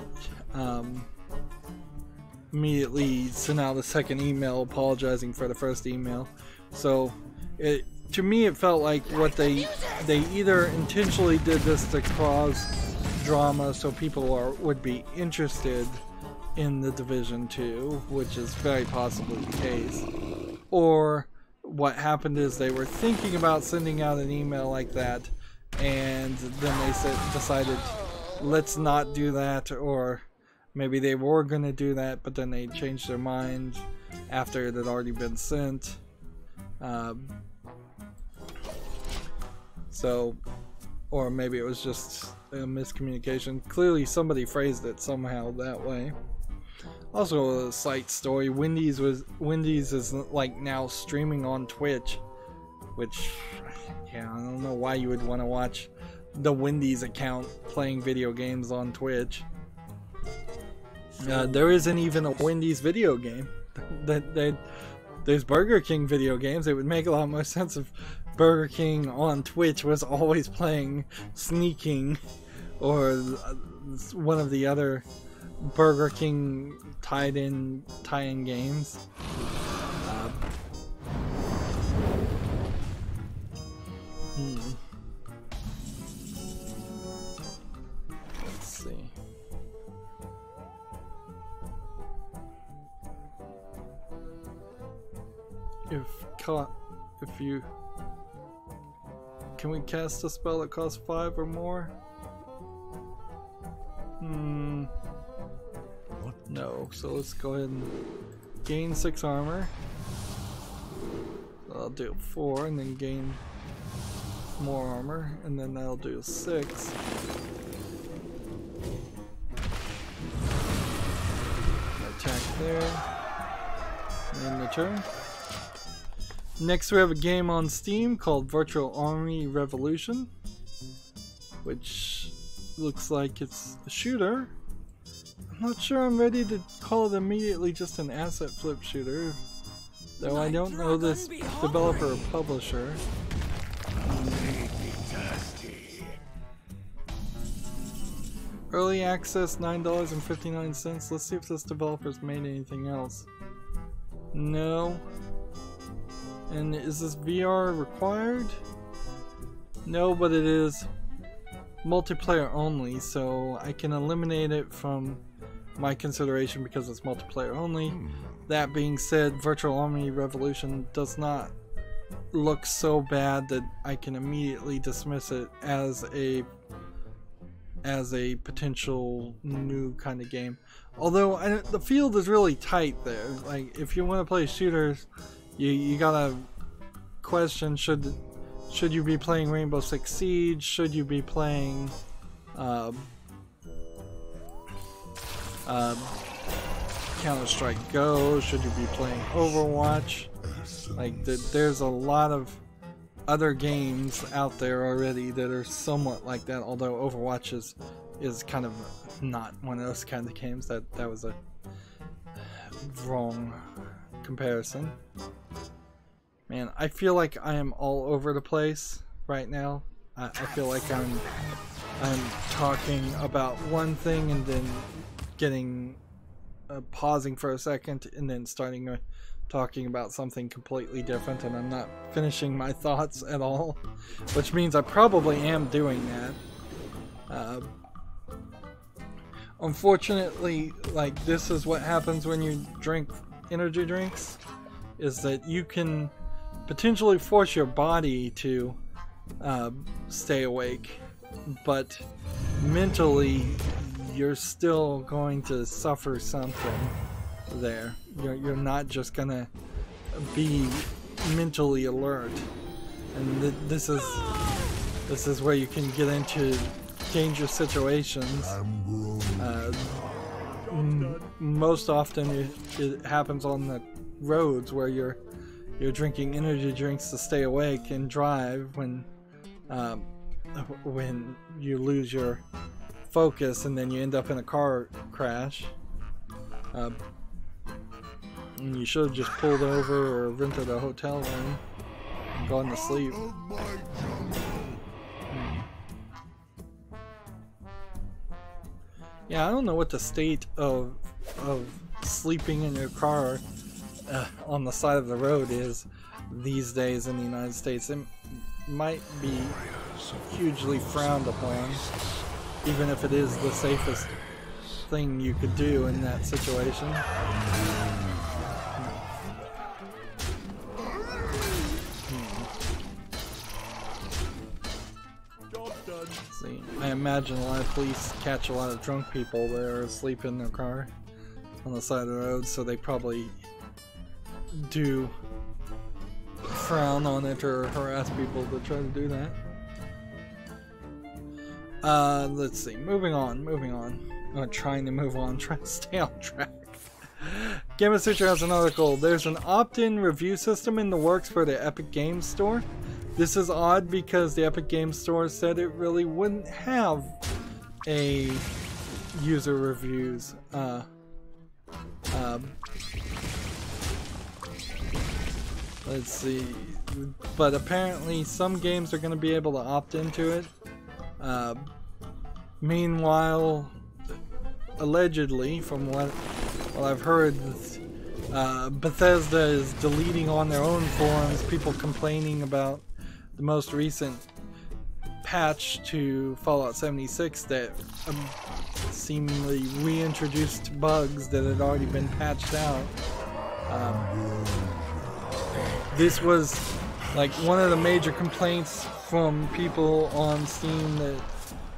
sent out a second email apologizing for the first email. So to me it felt like what they either intentionally did this to cause drama so people would be interested in The Division 2, which is very possibly the case, or what happened is they were thinking about sending out an email like that, and then they decided let's not do that, or maybe they were going to do that but then they changed their mind after it had already been sent. So, or maybe it was just a miscommunication. Clearly somebody phrased it somehow that way. Also a slight story, Wendy's is like now streaming on Twitch, which, yeah, I don't know why you would want to watch the Wendy's account playing video games on Twitch. There isn't even a Wendy's video game. There's Burger King video games. It would make a lot more sense if Burger King on Twitch was always playing Sneaking or one of the other Burger King tie-in games. Let's see. If you can we cast a spell that costs 5 or more? No, so let's go ahead and gain 6 armor. I'll do 4 and then gain more armor, and then I'll do 6. Attack there. And the turn. Next we have a game on Steam called Virtual Army Revolution, which looks like it's a shooter. I'm not sure I'm ready to call it immediately just an asset flip shooter, though I don't know this developer or publisher. Early access $9.59. Let's see if this developer's made anything else. No. And is this VR required? No, but it is multiplayer only, so I can eliminate it from my consideration because it's multiplayer only. That being said, Virtual Army Revolution does not look so bad that I can immediately dismiss it as a potential new kind of game. Although the field is really tight there. Like, if you want to play shooters, you gotta question, should you be playing Rainbow Six Siege? Should you be playing Counter-Strike Go? Should you be playing Overwatch? Like, there's a lot of other games out there already that are somewhat like that, although Overwatch is kind of not one of those kind of games. That was a wrong comparison. Man, I feel like I am all over the place right now. I feel like I'm I'm talking about one thing and then getting pausing for a second and then starting talking about something completely different, and I'm not finishing my thoughts at all, which means I probably am doing that. Unfortunately, like, this is what happens when you drink energy drinks, is that you can potentially force your body to stay awake, but mentally you're still going to suffer something there. You're not just gonna be mentally alert, and this is where you can get into dangerous situations. Most often it happens on the roads where you're drinking energy drinks to stay awake and drive when you lose your focus and then you end up in a car crash. And you should have just pulled over or rented a hotel room and gone to sleep. Yeah, I don't know what the state of sleeping in your car on the side of the road is these days in the United States. It might be hugely frowned upon, even if it is the safest thing you could do in that situation. See, I imagine a lot of police catch a lot of drunk people that are asleep in their car on the side of the road, so they probably do frown on it or harass people to try to do that. Let's see, moving on. I'm trying to move on, trying to stay on track. Gamma Sutra has an article. There's an opt-in review system in the works for the Epic Games Store. This is odd because the Epic Games Store said it really wouldn't have a user reviews. Let's see. But apparently some games are going to be able to opt into it. Meanwhile, allegedly, from what I've heard, Bethesda is deleting on their own forums people complaining about the most recent patch to Fallout 76 that seemingly reintroduced bugs that had already been patched out. This was like one of the major complaints from people on Steam,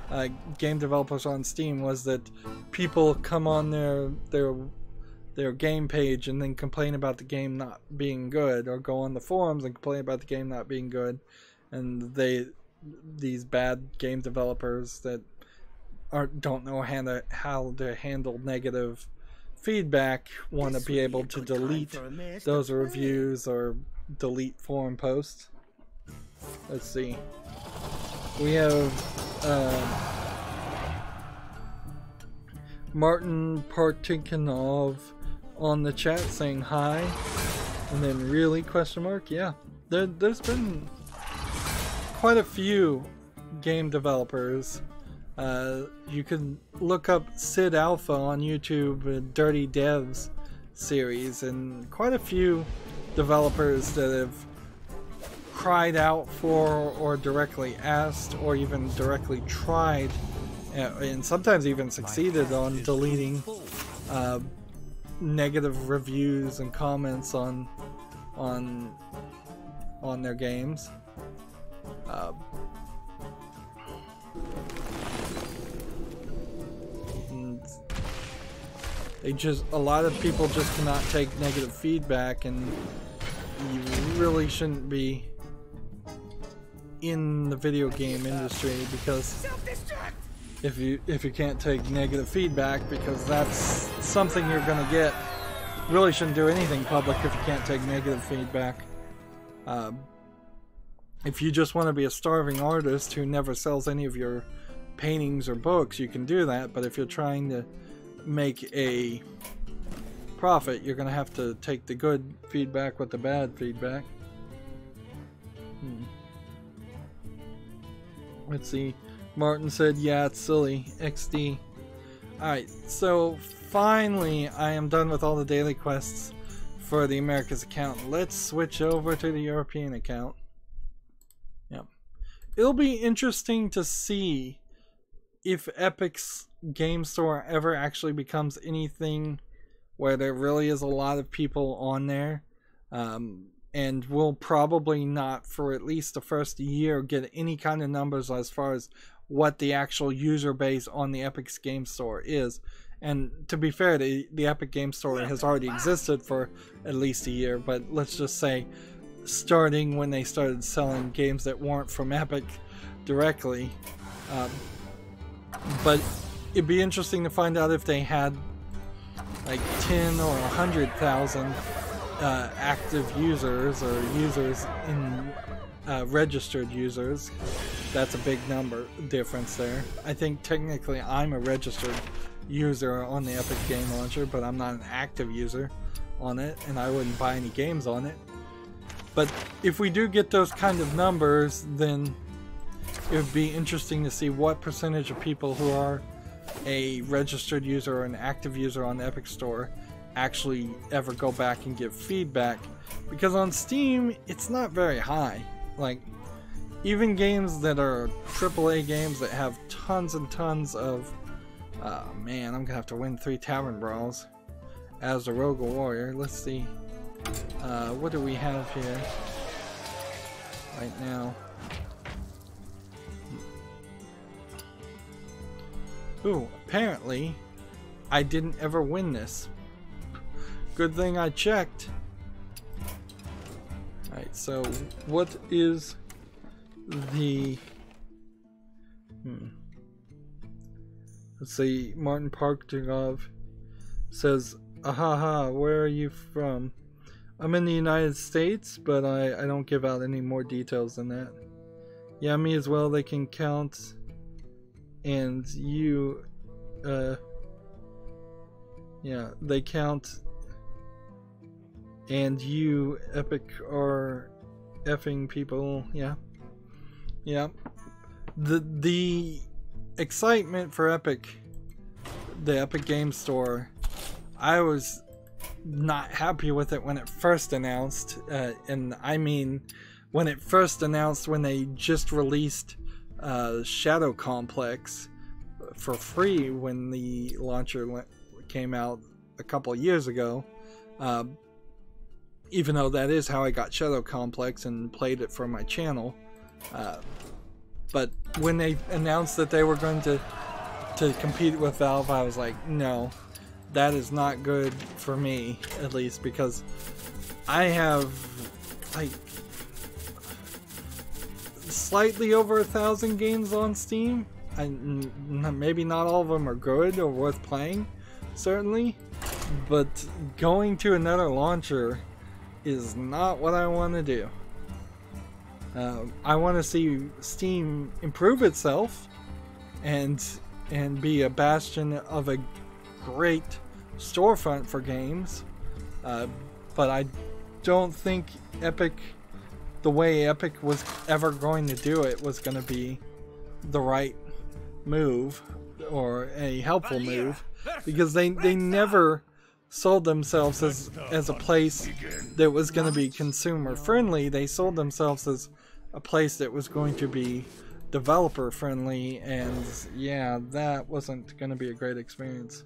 that game developers on Steam, was that people come on their game page and then complain about the game not being good, or go on the forums and complain about the game not being good, and these bad game developers that don't know how to handle negative feedback want to be able to delete those reviews or delete forum posts. Let's see. We have Martin Partikanov on the chat saying hi, and then really question mark. Yeah, there's been quite a few game developers. You can look up Sid Alpha on YouTube, Dirty Devs series, and quite a few developers that have cried out for, or directly asked, or even directly tried, and sometimes even succeeded on deleting negative reviews and comments on their games. A lot of people just cannot take negative feedback, and you really shouldn't be in the video game industry, because if you can't take negative feedback, because that's something you're gonna get. Really shouldn't do anything public if you can't take negative feedback. If you just want to be a starving artist who never sells any of your paintings or books, you can do that, but if you're trying to make a profit, you're gonna have to take the good feedback with the bad feedback. Let's see. Martin said, yeah, it's silly. XD. Alright, so finally I am done with all the daily quests for the Americas account. Let's switch over to the European account. Yep. It'll be interesting to see if Epic's game store ever actually becomes anything where there really is a lot of people on there. And we'll probably not, for at least the first year, get any kind of numbers as far as what the actual user base on the Epic's game store is. And to be fair, the Epic Game Store has already existed for at least a year, but let's just say starting when they started selling games that weren't from Epic directly. But it'd be interesting to find out if they had like 10 or 100,000 active users, or users in registered users. That's a big number difference there. I think technically I'm a registered user on the Epic Game Launcher, but I'm not an active user on it, and I wouldn't buy any games on it. But if we do get those kind of numbers, then it would be interesting to see what percentage of people who are a registered user or an active user on the Epic Store actually ever go back and give feedback, because on Steam it's not very high. Like, even games that are AAA games that have tons and tons of man, I'm gonna have to win 3 Tavern Brawls as a Rogue Warrior. Let's see, what do we have here right now? Ooh, apparently I didn't ever win this. Good thing I checked. Alright, so what is the... Let's see, Martin Parkdugov says, ahaha, where are you from? I'm in the United States, but I don't give out any more details than that. Yeah, me as well, they can count. And you, yeah, they count. And you, Epic, are effing people. Yeah. Yeah. The excitement for Epic, the Epic Game Store, I was not happy with it when it first announced. And I mean, when it first announced, when they just released Shadow Complex for free when the launcher came out a couple of years ago. Even though that is how I got Shadow Complex and played it for my channel. But when they announced that they were going to compete with Valve, I was like, no, that is not good for me, at least, because I have like slightly over 1,000 games on Steam. Maybe not all of them are good or worth playing, certainly, but going to another launcher is not what I want to do. I want to see Steam improve itself and be a bastion of a great storefront for games, but I don't think Epic, the way Epic was ever going to do it, was going to be the right move or a helpful move, because they never sold themselves as a place that was going to be consumer friendly. They sold themselves as a place that was going to be developer friendly, and yeah, that wasn't going to be a great experience.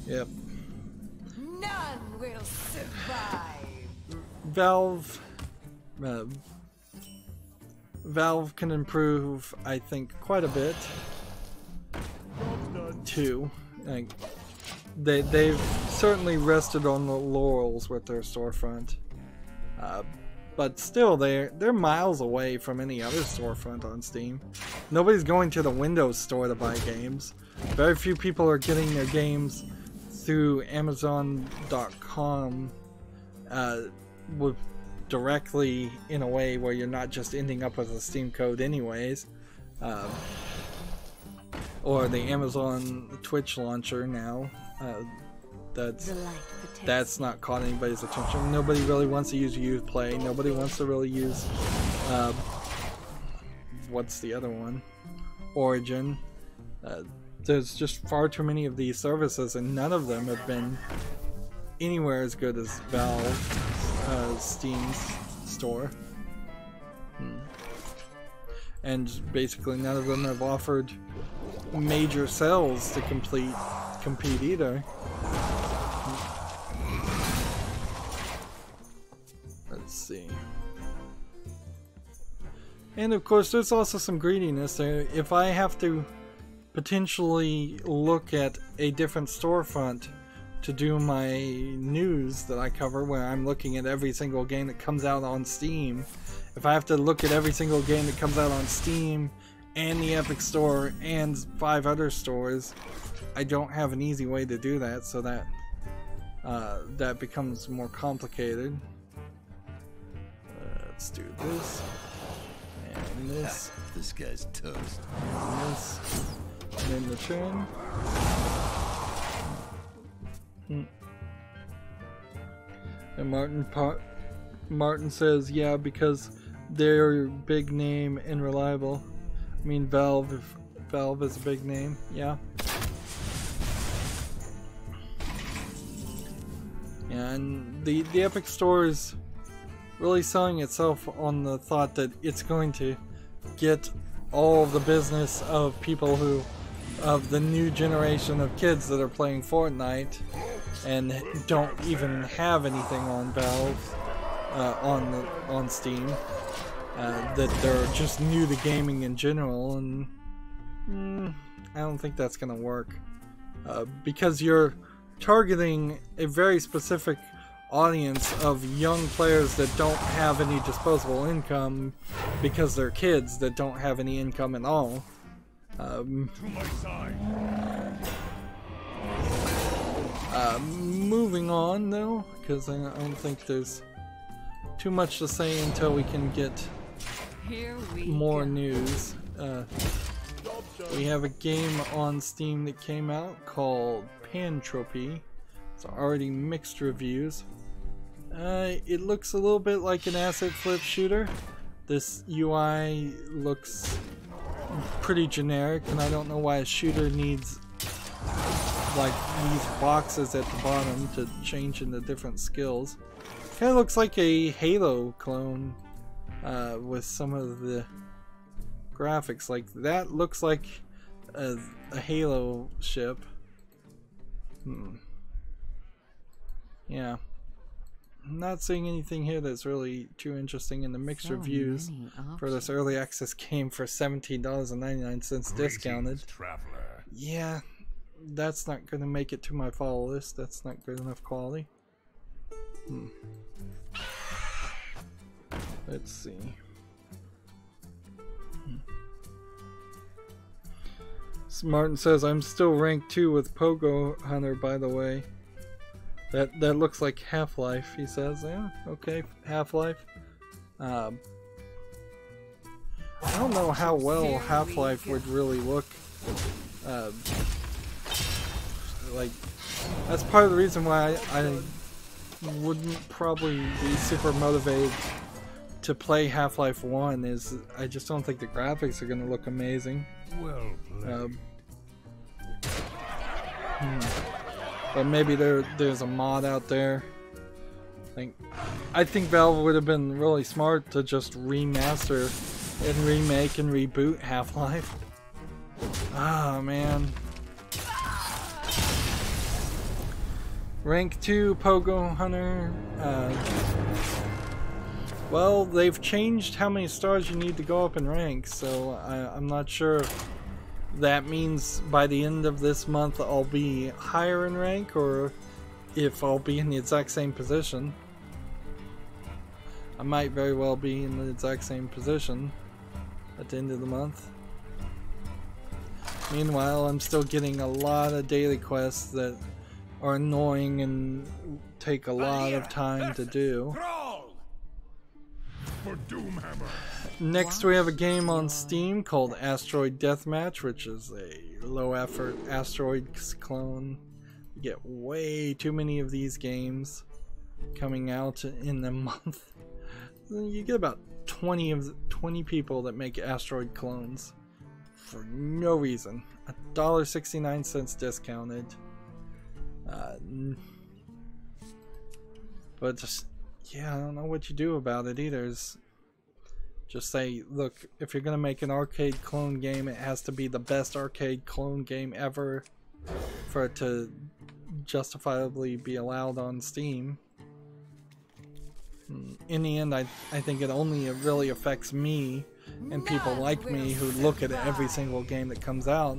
Yep. None will survive. Valve can improve, I think, quite a bit too. Like, they've certainly rested on the laurels with their storefront, but still they're miles away from any other storefront on Steam. Nobody's going to the Windows Store to buy games. Very few people are getting their games through Amazon.com with directly, in a way where you're not just ending up with a Steam code anyways, or the Amazon Twitch launcher now. that's not caught anybody's attention. Nobody really wants to use Uplay. Nobody wants to really use what's the other one? Origin. There's just far too many of these services, and none of them have been anywhere as good as Valve Steam's store. And basically none of them have offered major sales to compete either. Let's see. And of course there's also some greediness there. If I have to potentially look at a different storefront to do my news that I cover, where I'm looking at every single game that comes out on Steam, if I have to look at every single game that comes out on Steam and the Epic Store and 5 other stores, I don't have an easy way to do that, so that that becomes more complicated. Let's do this and this. This guy's toast. And this, and then return. And Martin says, yeah, because they're big name and reliable. I mean, Valve is a big name, yeah. And the Epic Store is really selling itself on the thought that it's going to get all of the business of people who, of the new generation of kids that are playing Fortnite and don't even have anything on Valve, on Steam, that they're just new to gaming in general, and I don't think that's gonna work, because you're targeting a very specific audience of young players that don't have any disposable income because they're kids that don't have any income at all. To my side. Moving on though, because I don't think there's too much to say until we can get more news. We have a game on Steam that came out called Pantropy. It's already mixed reviews. It looks a little bit like an asset flip shooter. This UI looks pretty generic, and I don't know why a shooter needs like these boxes at the bottom to change into different skills. Kind of looks like a Halo clone with some of the graphics. Like that looks like a Halo ship. Yeah. I'm not seeing anything here that's really too interesting in the mixed reviews for this early access game for $17.99 discounted. Traveler. Yeah, that's not going to make it to my follow list. That's not good enough quality. Let's see. Martin says, I'm still ranked 2 with Pogo Hunter, by the way. That looks like Half-Life, he says. Yeah, okay, Half-Life. I don't know how well Half-Life would really look. Like, that's part of the reason why I wouldn't probably be super motivated to play Half-Life 1, is I just don't think the graphics are going to look amazing. Well played. But maybe there's a mod out there. I think Valve would have been really smart to just remaster and remake and reboot Half-Life. Ah, man. Rank 2 Pogo Hunter. Well, they've changed how many stars you need to go up in rank, so I'm not sure if that means by the end of this month I'll be higher in rank, or if I'll be in the exact same position. I might very well be in the exact same position at the end of the month. Meanwhile, I'm still getting a lot of daily quests that are annoying and take a lot of time to do. For Doomhammer. Next we have a game on Steam called Asteroid Deathmatch, which is a low effort Asteroids clone You get way too many of these games coming out in a month. You get about 20 people that make asteroid clones for no reason. $1.69 discounted. But just, yeah, I don't know what you do about it either. Just say, look, if you're gonna make an arcade clone game, it has to be the best arcade clone game ever for it to justifiably be allowed on Steam. In the end, I think it only really affects me and people like me who look at every single game that comes out,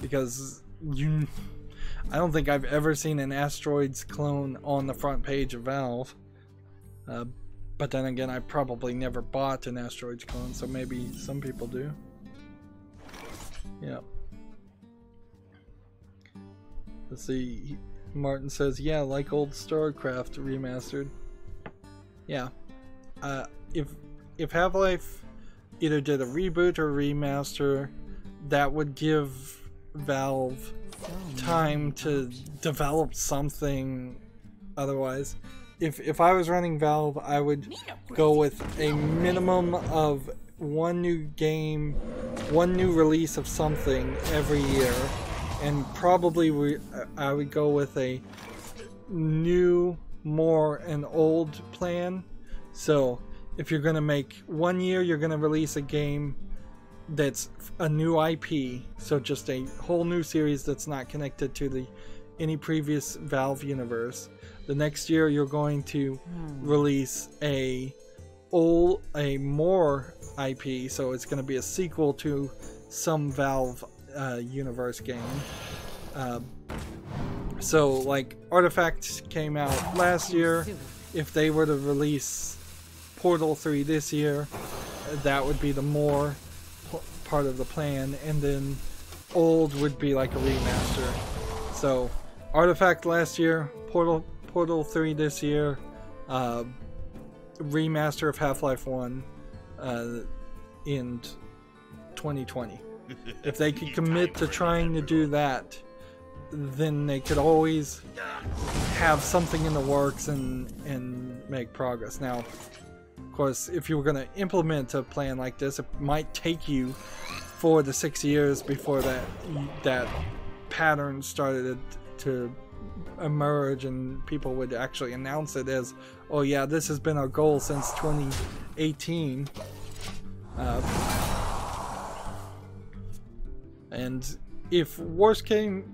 because I don't think I've ever seen an Asteroids clone on the front page of Valve. But then again, I probably never bought an Asteroids clone, so maybe some people do. Yeah. Let's see. Martin says, yeah, like old StarCraft remastered. Yeah. If Half-Life either did a reboot or remaster, that would give Valve time to develop something. Otherwise, if I was running Valve, I would go with a minimum of one new game, one new release of something every year, and probably I would go with a new, more, and old plan. So if you're gonna make 1 year, you're gonna release a game that's a new IP, so just a whole new series that's not connected to any previous Valve universe. The next year you're going to release a more IP, so it's going to be a sequel to some Valve universe game. So like Artifact came out last year. If they were to release Portal 3 this year, that would be the more part of the plan, and then old would be like a remaster. So Artifact last year, Portal 3 this year, remaster of Half-Life 1 in 2020. If they could commit to trying to do that, then they could always have something in the works and make progress. Now, of course, if you were going to implement a plan like this, it might take you 4 to 6 years before that pattern started to emerge and people would actually announce it as, oh yeah, this has been our goal since 2018. And if worst case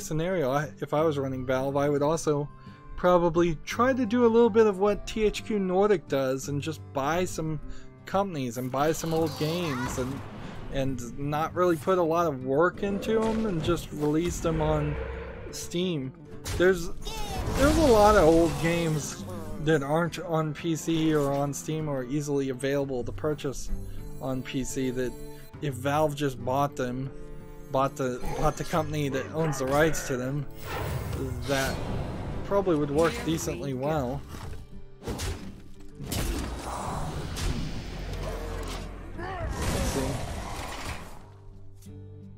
scenario, if I was running Valve, I would also probably try to do a little bit of what THQ Nordic does and just buy some companies and buy some old games and not really put a lot of work into them and just release them on Steam. There's a lot of old games that aren't on PC or on Steam or easily available to purchase on PC that if Valve just bought the company that owns the rights to them, that probably would work decently well. Let's see.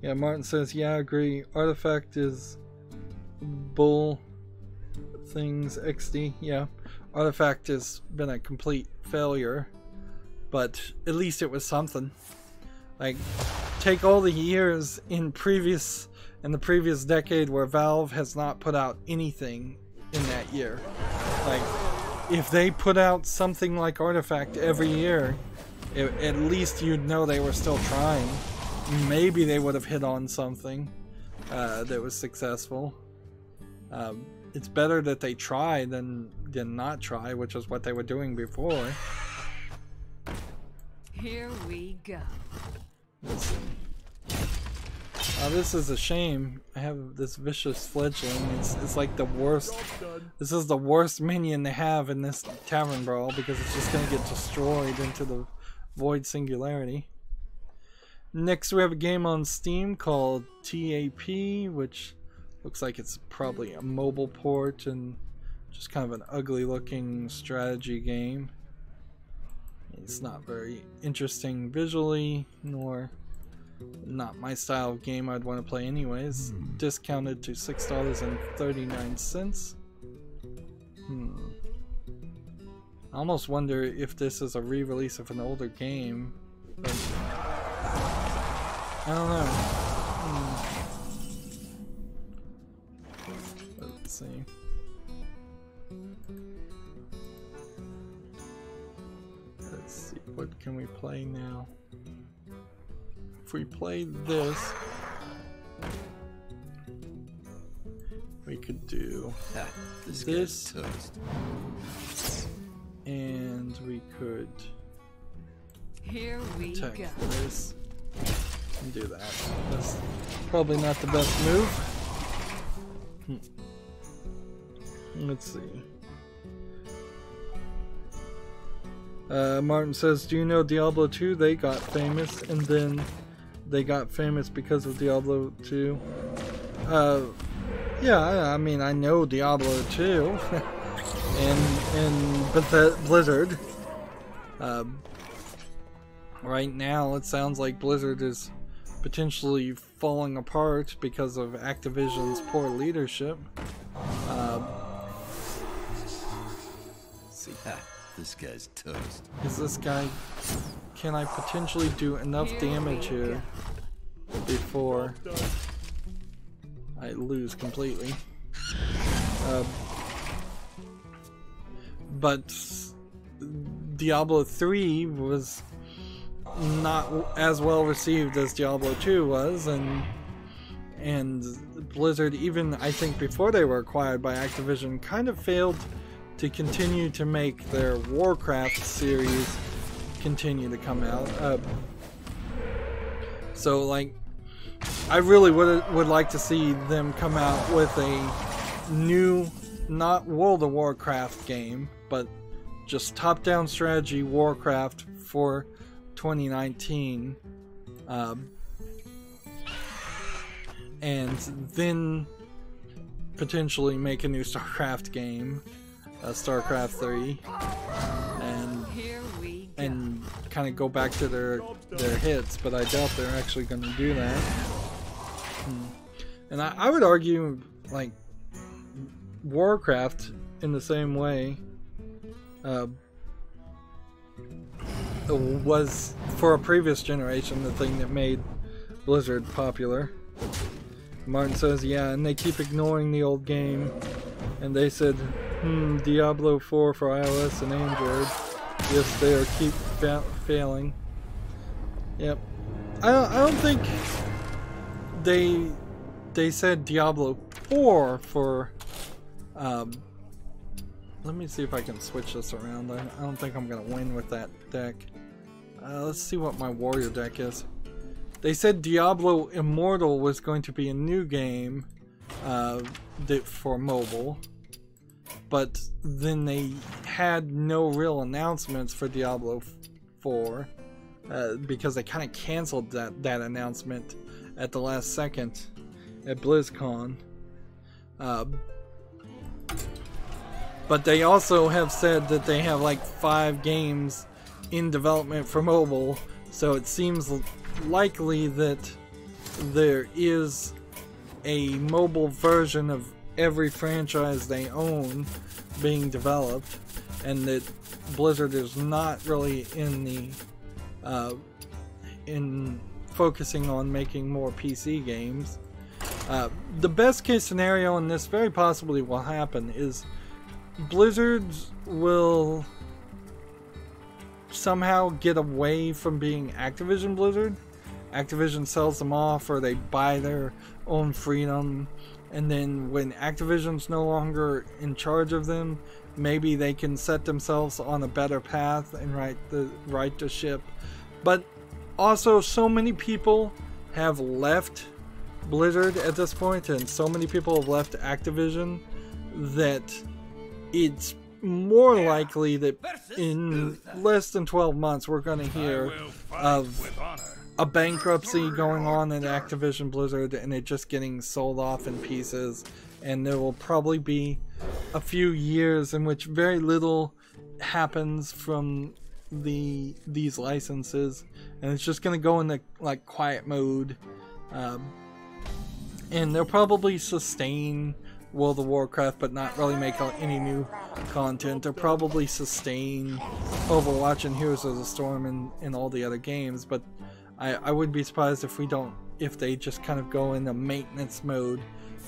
Yeah, Martin says, yeah, I agree. Artifact is bull things XD. Yeah, Artifact has been a complete failure, but at least it was something. Like, take all the years in the previous decade where Valve has not put out anything in that year. Like, if they put out something like Artifact every year, at least you'd know they were still trying. Maybe they would have hit on something that was successful. It's better that they try than not try, which is what they were doing before. Here we go. Let's see. This is a shame. I have this vicious fledgling. It's like the worst. This is the worst minion they have in this tavern brawl because it's just gonna get destroyed into the void singularity. Next, we have a game on Steam called TAP, which looks like it's probably a mobile port and just kind of an ugly looking strategy game. It's not very interesting visually, nor not my style of game I'd want to play anyways. Discounted to $6.39. I almost wonder if this is a re-release of an older game. But I don't know. Let's see. Let's see, what can we play now? If we play this, we could do this, and we could attack this and do that. That's probably not the best move. Let's see. Martin says, do you know Diablo 2? They got famous, and then they got famous because of Diablo 2. Yeah, I mean, I know Diablo 2 and Blizzard. Right now, it sounds like Blizzard is potentially falling apart because of Activision's poor leadership. See, this guy's toast. Is this guy? Can I potentially do enough damage here before I lose completely? But Diablo 3 was not as well received as Diablo 2 was, and Blizzard, even I think before they were acquired by Activision, kind of failed to continue to make their Warcraft series continue to come out. So like, I really would like to see them come out with a new, not World of Warcraft game, but just top-down strategy Warcraft for 2019, and then potentially make a new StarCraft game, StarCraft 3, and kind of go back to their hits, but I doubt they're actually going to do that. And I would argue, like, Warcraft in the same way was, for a previous generation, the thing that made Blizzard popular. Martin says, yeah, and they keep ignoring the old game, and they said, Diablo 4 for iOS and Android. Yes, they keep failing. Yep. I don't think they said Diablo 4 for let me see if I can switch this around. I don't think I'm gonna win with that deck. Let's see what my warrior deck is. They said Diablo Immortal was going to be a new game for mobile, but then they had no real announcements for Diablo 4 because they kind of canceled that announcement at the last second at BlizzCon. But they also have said that they have like 5 games in development for mobile, so it seems likely that there is a mobile version of every franchise they own being developed, and that Blizzard is not really in focusing on making more PC games. The best case scenario, and this very possibly will happen, is Blizzard will somehow get away from being Activision Blizzard. Activision sells them off, or they buy their own freedom, and then when Activision's no longer in charge of them, maybe they can set themselves on a better path and right the ship. But also, so many people have left Blizzard at this point, and so many people have left Activision, that it's more likely that in less than 12 months we're going to hear of a bankruptcy going on at Activision Blizzard, and it just getting sold off in pieces, and there will probably be a few years in which very little happens from these licenses, and it's just gonna go in the like quiet mode, and they'll probably sustain World of Warcraft but not really make any new content. They'll probably sustain Overwatch and Heroes of the Storm and all the other games, but I wouldn't be surprised if they just kind of go into maintenance mode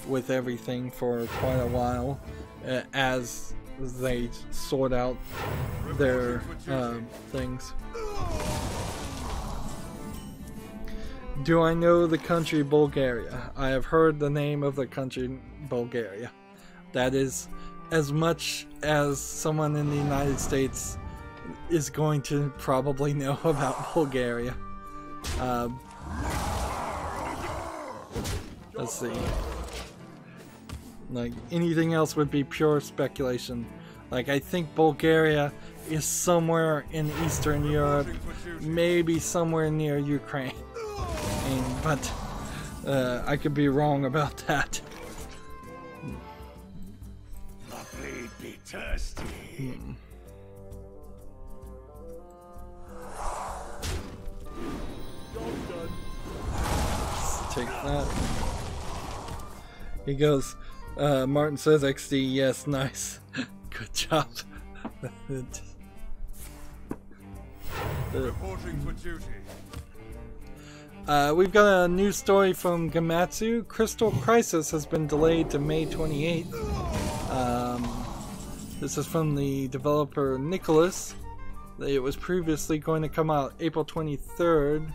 with everything for quite a while, as they sort out their things. Do I know the country Bulgaria? I have heard the name of the country Bulgaria. That is as much as someone in the United States is going to probably know about Bulgaria. Let's see. Like, anything else would be pure speculation. Like, I think Bulgaria is somewhere in Eastern Europe, maybe somewhere near Ukraine. But I could be wrong about that. My blade be thirsty. Let's take that. He goes, Martin says XD, yes, nice. Good job. Reporting for duty. We've got a new story from Gamatsu. Crystal Crisis has been delayed to May 28th. This is from the developer Nicholas. It was previously going to come out April 23rd.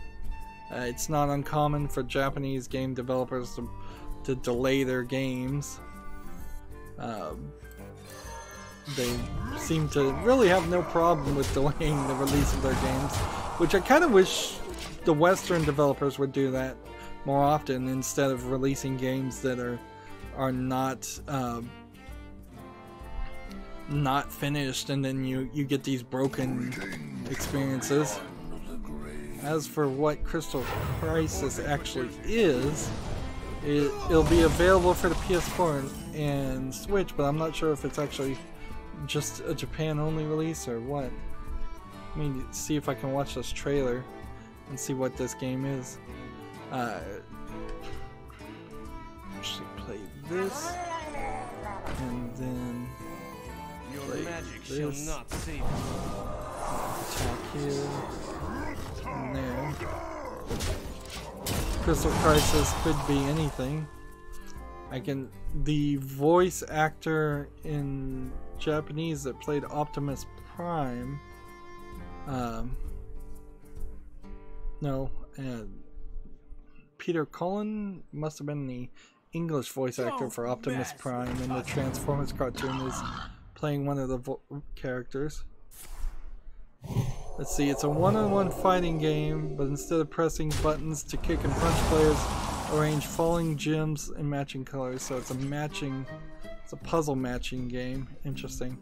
It's not uncommon for Japanese game developers to delay their games. They seem to really have no problem with delaying the release of their games, which I kind of wish the Western developers would do that more often, instead of releasing games that are not finished, and then you get these broken experiences. As for what Crystal Crisis actually is, it'll be available for the PS4 and Switch, but I'm not sure if it's actually just a Japan-only release or what. Let me see if I can watch this trailer and see what this game is. Actually play this, and then play this. Attack here, and there. Crystal Crisis could be anything. The voice actor in Japanese that played Optimus Prime, Peter Cullen must have been the English voice actor for Optimus Prime in the Transformers cartoon, is playing one of the characters. Let's see, it's a one-on-one fighting game, but instead of pressing buttons to kick and punch, players arrange falling gems in matching colors, so it's a puzzle matching game. Interesting.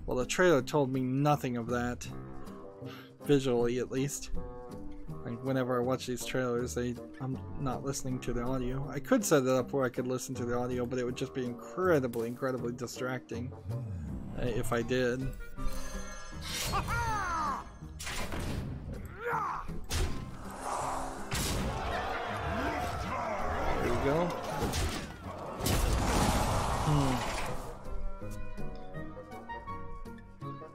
Well, the trailer told me nothing of that, visually at least. Like, whenever I watch these trailers, I'm not listening to the audio. I could set it up where I could listen to the audio, but it would just be incredibly distracting if I did. There we go.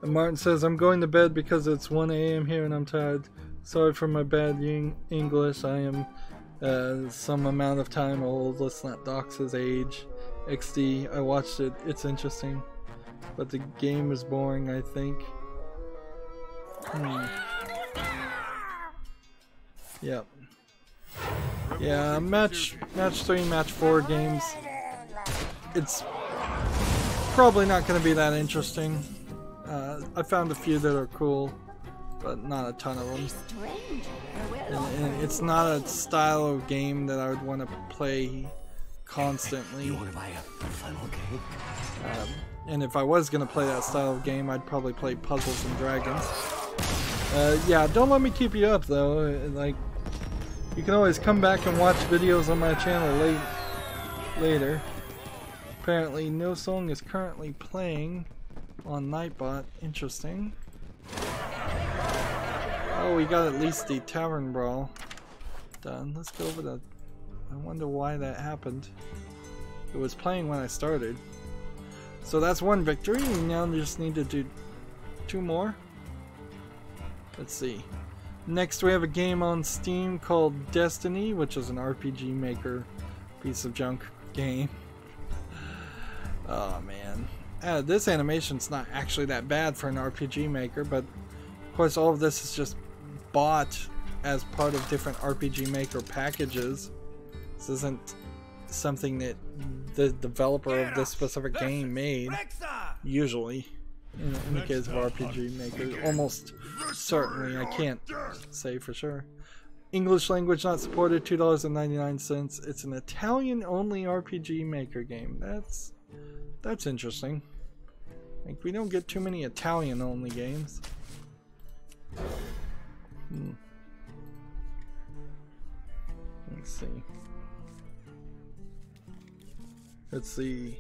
And Martin says, I'm going to bed because it's 1 a.m. here and I'm tired. Sorry for my bad English. I am some amount of time old. Let's not dox his age. XD, I watched it. It's interesting. But the game is boring, I think. Yep. Yeah, match 3, match 4 games. It's probably not going to be that interesting. I found a few that are cool, but not a ton of them. And it's not a style of game that I would want to play constantly. You want to buy a funnel cake? And if I was going to play that style of game, I'd probably play Puzzles and Dragons. Yeah, don't let me keep you up though. Like, you can always come back and watch videos on my channel later. Apparently, no song is currently playing on Nightbot. Interesting. Oh, we got at least the Tavern Brawl done. Let's go over the... I wonder why that happened. It was playing when I started. So that's one victory. We now just need to do 2 more. Let's see. Next we have a game on Steam called Destiny, which is an RPG Maker piece of junk game. Oh man. This animation's not actually that bad for an RPG Maker, but of course all of this is just bought as part of different RPG Maker packages. This isn't something that the developer of this specific game made, usually, in the case of RPG Maker. Almost certainly, I can't say for sure. English language not supported, $2.99. It's an Italian-only RPG Maker game. That's interesting. Like, we don't get too many Italian-only games. Let's see. Let's see.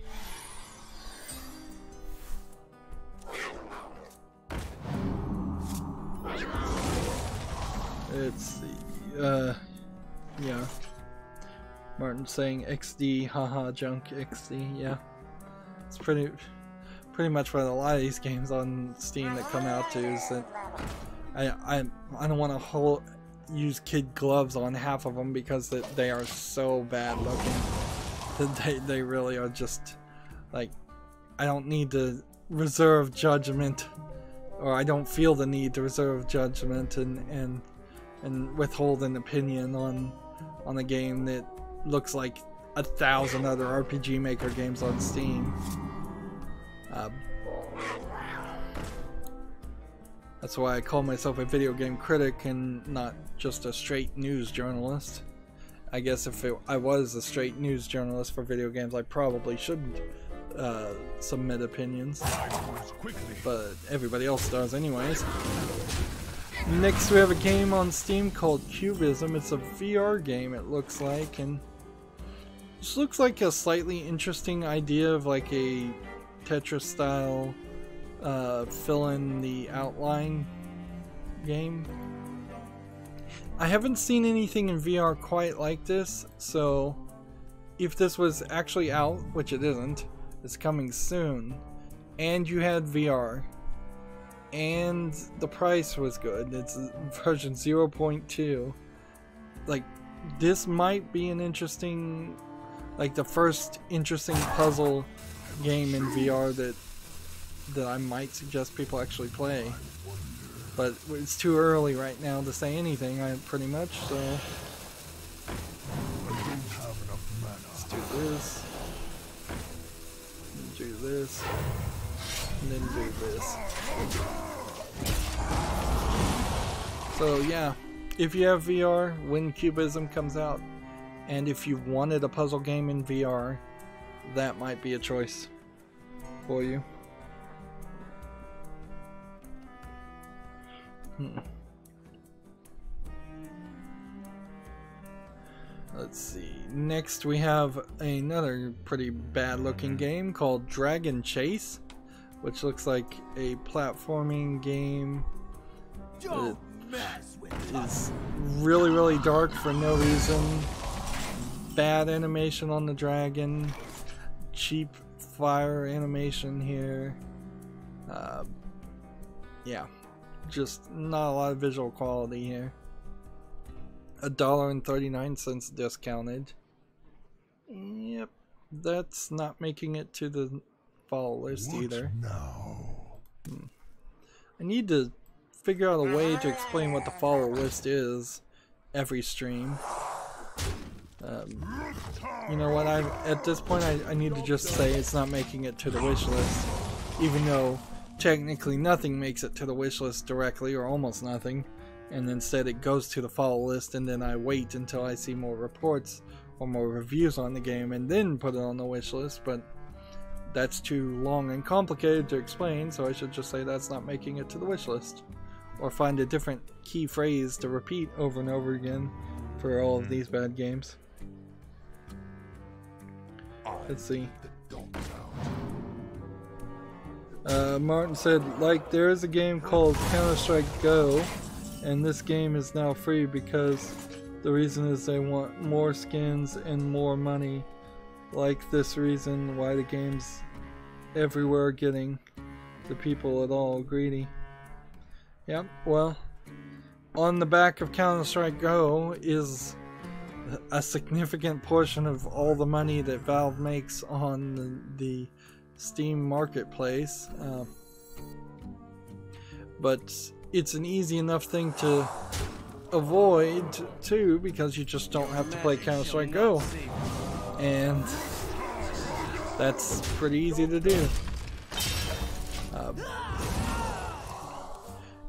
Let's see. Yeah. Martin saying XD, haha, junk XD. Yeah. It's pretty much what a lot of these games on Steam that come out to is that I don't want to use kid gloves on half of them because they are so bad looking. They really are just like, I don't need to reserve judgment, or I don't feel the need to reserve judgment and withhold an opinion on a game that looks like 1,000 other RPG Maker games on Steam. That's why I call myself a video game critic and not just a straight news journalist. I guess if I was a straight news journalist for video games, I probably shouldn't submit opinions, but everybody else does anyways. Next we have a game on Steam called Cubism. It's a VR game, it looks like, and this looks like a slightly interesting idea of like a Tetris style fill in the outline game. I haven't seen anything in VR quite like this, so if this was actually out, which it isn't, it's coming soon, and you had VR, and the price was good, it's version 0.2, like, this might be an interesting, like the first interesting puzzle game in VR that I might suggest people actually play. But it's too early right now to say anything, pretty much, so... Let's do this. And do this. And then do this. So yeah, if you have VR, when Cubism comes out, and if you wanted a puzzle game in VR, that might be a choice for you. Let's see. Next we have another pretty bad looking game called Dragon Chase, which looks like a platforming game. It is really dark for no reason. Bad animation on the dragon. Cheap fire animation here. Yeah. Just not a lot of visual quality here. $1.39 discounted. Yep, that's not making it to the fall list either. I need to figure out a way to explain what the follow list is every stream. You know what? At this point, I need to just say it's not making it to the wish list, even though technically nothing makes it to the wish list directly, or almost nothing, and instead it goes to the follow list, and then I wait until I see more reports or more reviews on the game and then put it on the wish list. But that's too long and complicated to explain, so I should just say that's not making it to the wish list, or find a different key phrase to repeat over and over again for all of these bad games. Let's see. Martin said, like, there is a game called Counter-Strike Go and this game is now free because the reason is they want more skins and more money. Like this reason why the game's everywhere getting the people at all greedy. Yep, well, on the back of Counter-Strike Go is a significant portion of all the money that Valve makes on the Steam marketplace. But it's an easy enough thing to avoid too, because you just don't have to play Counter-Strike Go, and that's pretty easy to do.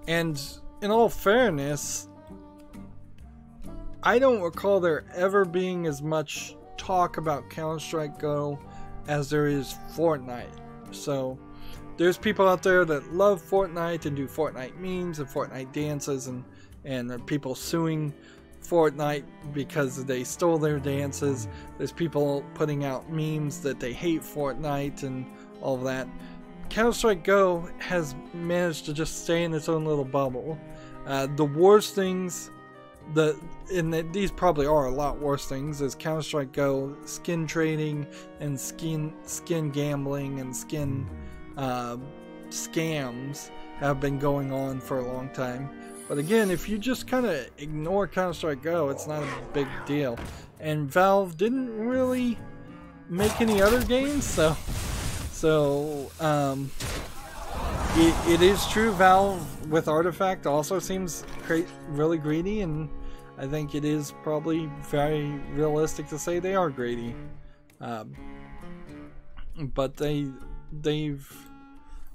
And in all fairness, I don't recall there ever being as much talk about Counter-Strike Go as there is Fortnite. So there's people out there that love Fortnite and do Fortnite memes and Fortnite dances, and people suing Fortnite because they stole their dances. There's people putting out memes that they hate Fortnite and all of that. Counter-Strike Go has managed to just stay in its own little bubble. The worst things, these probably are a lot worse things, is Counter-Strike Go skin trading and skin gambling and skin scams have been going on for a long time. But again, if you just kind of ignore Counter-Strike Go, it's not a big deal. And Valve didn't really make any other games, so it is true Valve with Artifact also seems really greedy, and I think it is probably very realistic to say they are greedy. But they've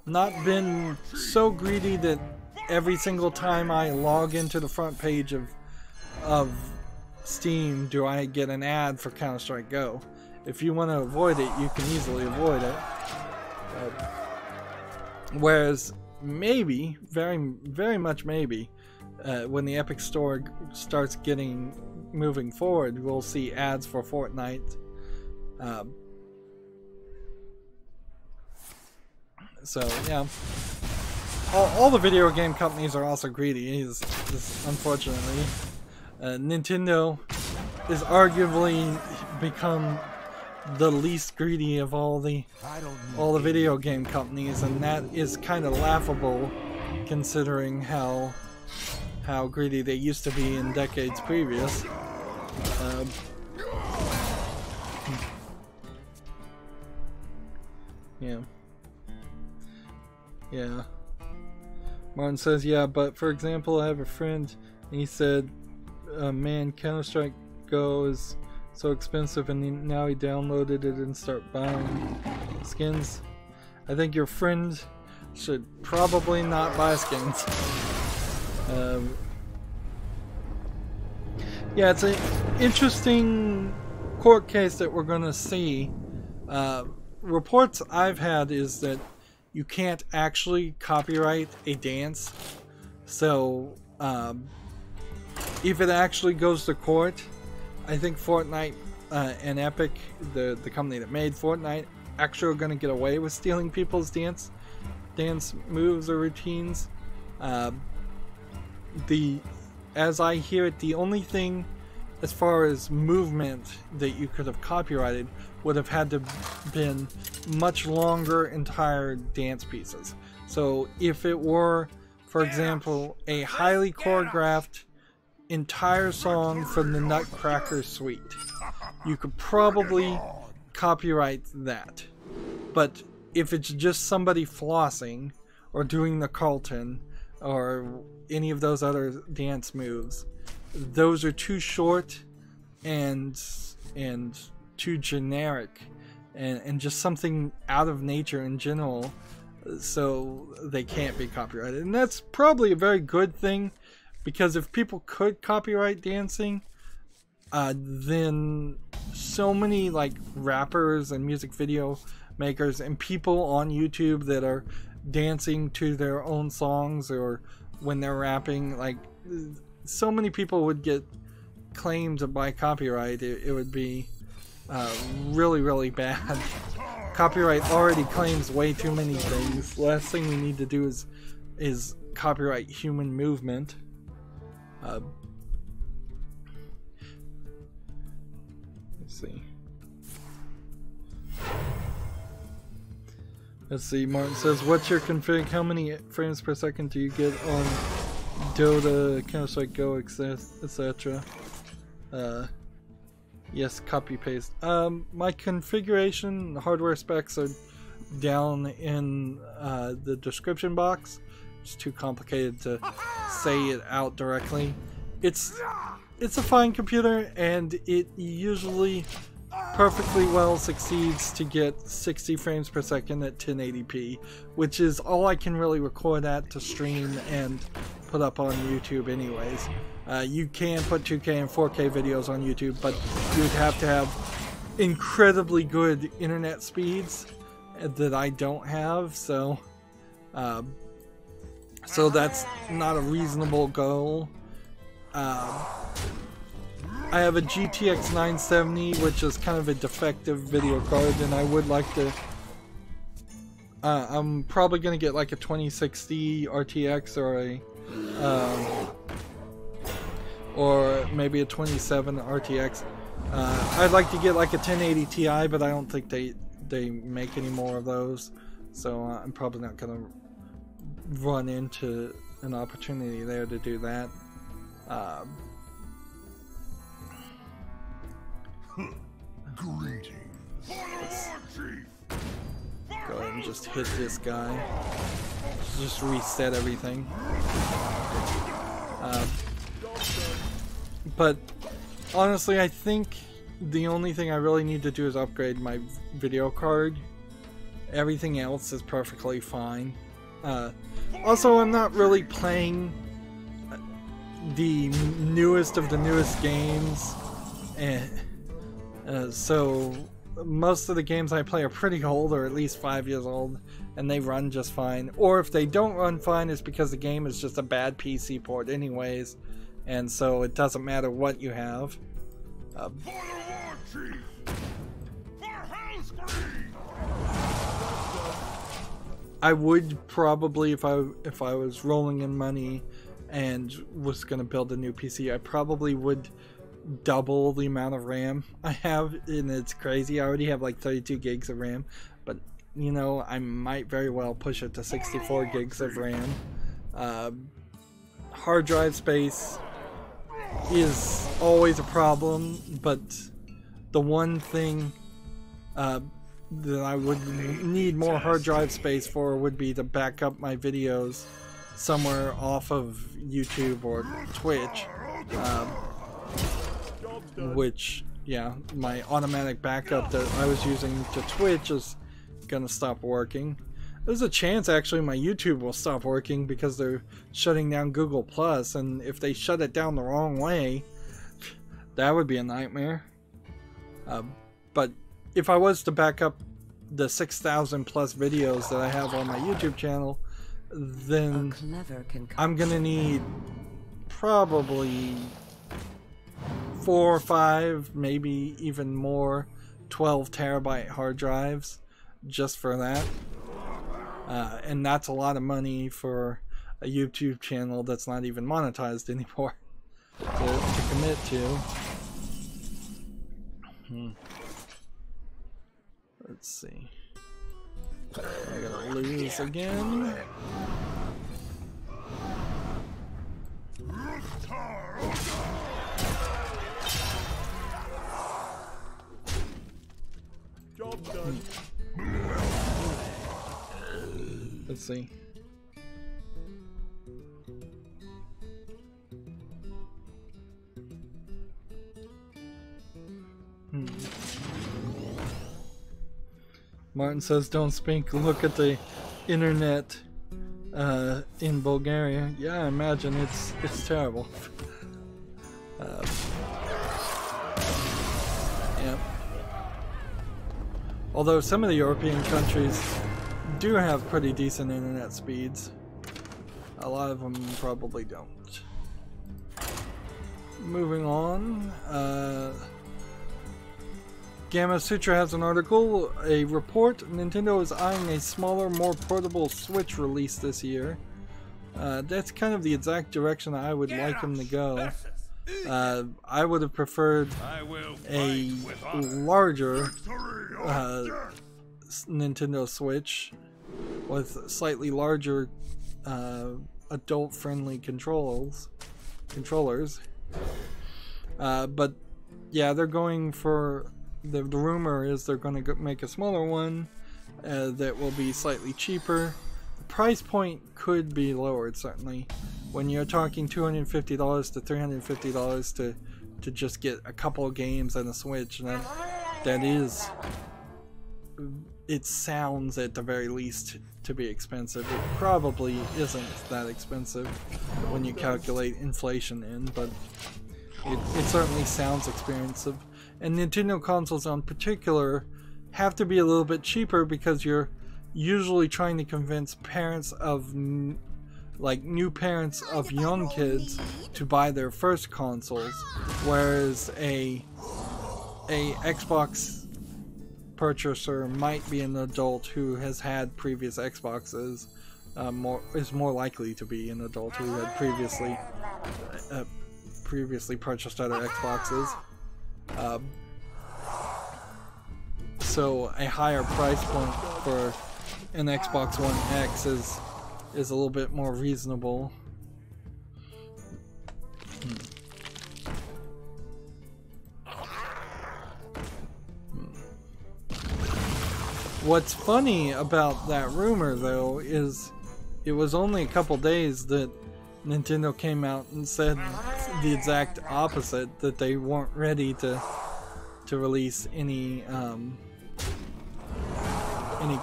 not been so greedy that every single time I log into the front page of Steam do I get an ad for Counter-Strike Go. If you want to avoid it, you can easily avoid it. Whereas maybe, very, very much maybe, when the Epic Store starts moving forward, we'll see ads for Fortnite. So yeah, all the video game companies are also greedy. Unfortunately, Nintendo is arguably become the least greedy of all the video game companies, and that is kind of laughable considering how greedy they used to be in decades previous. Yeah. Martin says, yeah, but for example, I have a friend and he said, man, Counter-Strike Go is so expensive, and now he downloaded it and start buying skins. I think your friend should probably not buy skins. Yeah, it's an interesting court case that we're gonna see. Reports I've had is that you can't actually copyright a dance. So if it actually goes to court, I think Fortnite and Epic, the company that made Fortnite, actually are going to get away with stealing people's dance moves or routines. As I hear it, the only thing as far as movement that you could have copyrighted would have had to been much longer entire dance pieces. So if it were, for example, a highly choreographed entire song from the Nutcracker Suite, you could probably copyright that. But if it's just somebody flossing or doing the Carlton or any of those other dance moves, those are too short and too generic and just something out of nature in general, so they can't be copyrighted. And that's probably a very good thing, because if people could copyright dancing, then so many like rappers and music video makers and people on YouTube that are dancing to their own songs or when they're rapping, like so many people would get claimed by copyright. It would be really, really bad. Copyright already claims way too many things. The last thing we need to do is copyright human movement. Let's see. Let's see. Martin says, "What's your config? How many frames per second do you get on Dota, Counter-Strike Go, etc.?" Yes, copy paste. My configuration hardware specs are down in the description box. It's too complicated to say it out directly. It's a fine computer, and it usually perfectly well succeeds to get 60 frames per second at 1080p, which is all I can really record at to stream and put up on YouTube anyways. You can put 2K and 4K videos on YouTube, but you'd have to have incredibly good internet speeds that I don't have, so that's not a reasonable goal. I have a GTX 970, which is kind of a defective video card, and I would like to... I'm probably going to get like a 2060 RTX or maybe a 27 RTX. I'd like to get like a 1080 Ti, but I don't think they make any more of those, so I'm probably not going to run into an opportunity there to do that. Greetings. Go ahead and just hit this guy. Just reset everything. But honestly, I think the only thing I really need to do is upgrade my video card. Everything else is perfectly fine. Also, I'm not really playing the newest of the newest games, and so most of the games I play are pretty old, or at least 5 years old, and they run just fine. Or if they don't run fine, it's because the game is just a bad PC port anyways, and so it doesn't matter what you have. I would probably, if I was rolling in money and was going to build a new PC, I probably would double the amount of RAM I have, and it's crazy. I already have like 32 gigs of RAM, but you know, I might very well push it to 64 gigs of RAM. Hard drive space is always a problem, but the one thing that I would need more hard drive space for would be to back up my videos somewhere off of YouTube or Twitch, which, yeah, my automatic backup that I was using to Twitch is gonna stop working. There's a chance actually my YouTube will stop working because they're shutting down Google Plus, and if they shut it down the wrong way, that would be a nightmare. But if I was to back up the 6,000 plus videos that I have on my YouTube channel, then I'm gonna need probably 4 or 5, maybe even more 12 terabyte hard drives just for that. And that's a lot of money for a YouTube channel that's not even monetized anymore to commit to. Let's see. I gotta lose again. Job done. Let's see. Martin says, "Don't speak. Look at the internet in Bulgaria." Yeah, I imagine it's terrible. Yeah. Although some of the European countries do have pretty decent internet speeds, a lot of them probably don't. Moving on. Gamma Sutra has an article, a report. Nintendo is eyeing a smaller, more portable Switch release this year. That's kind of the exact direction I would like them to go. I would have preferred a larger Nintendo Switch with slightly larger adult-friendly controllers. But yeah, they're going for the rumor is they're going to make a smaller one that will be slightly cheaper. The price point could be lowered, certainly. When you're talking $250 to $350 to just get a couple of games and a Switch, and that is, it sounds at the very least to be expensive. It probably isn't that expensive when you calculate inflation in, but it certainly sounds expensive. And Nintendo consoles in particular have to be a little bit cheaper because you're usually trying to convince parents of new parents of young kids to buy their first consoles, whereas a Xbox purchaser might be an adult who has had previous Xboxes. Is more likely to be an adult who had previously purchased other Xboxes. So a higher price point for an Xbox One X is a little bit more reasonable. What's funny about that rumor, though, is it was only a couple days that Nintendo came out and said the exact opposite, that they weren't ready to release any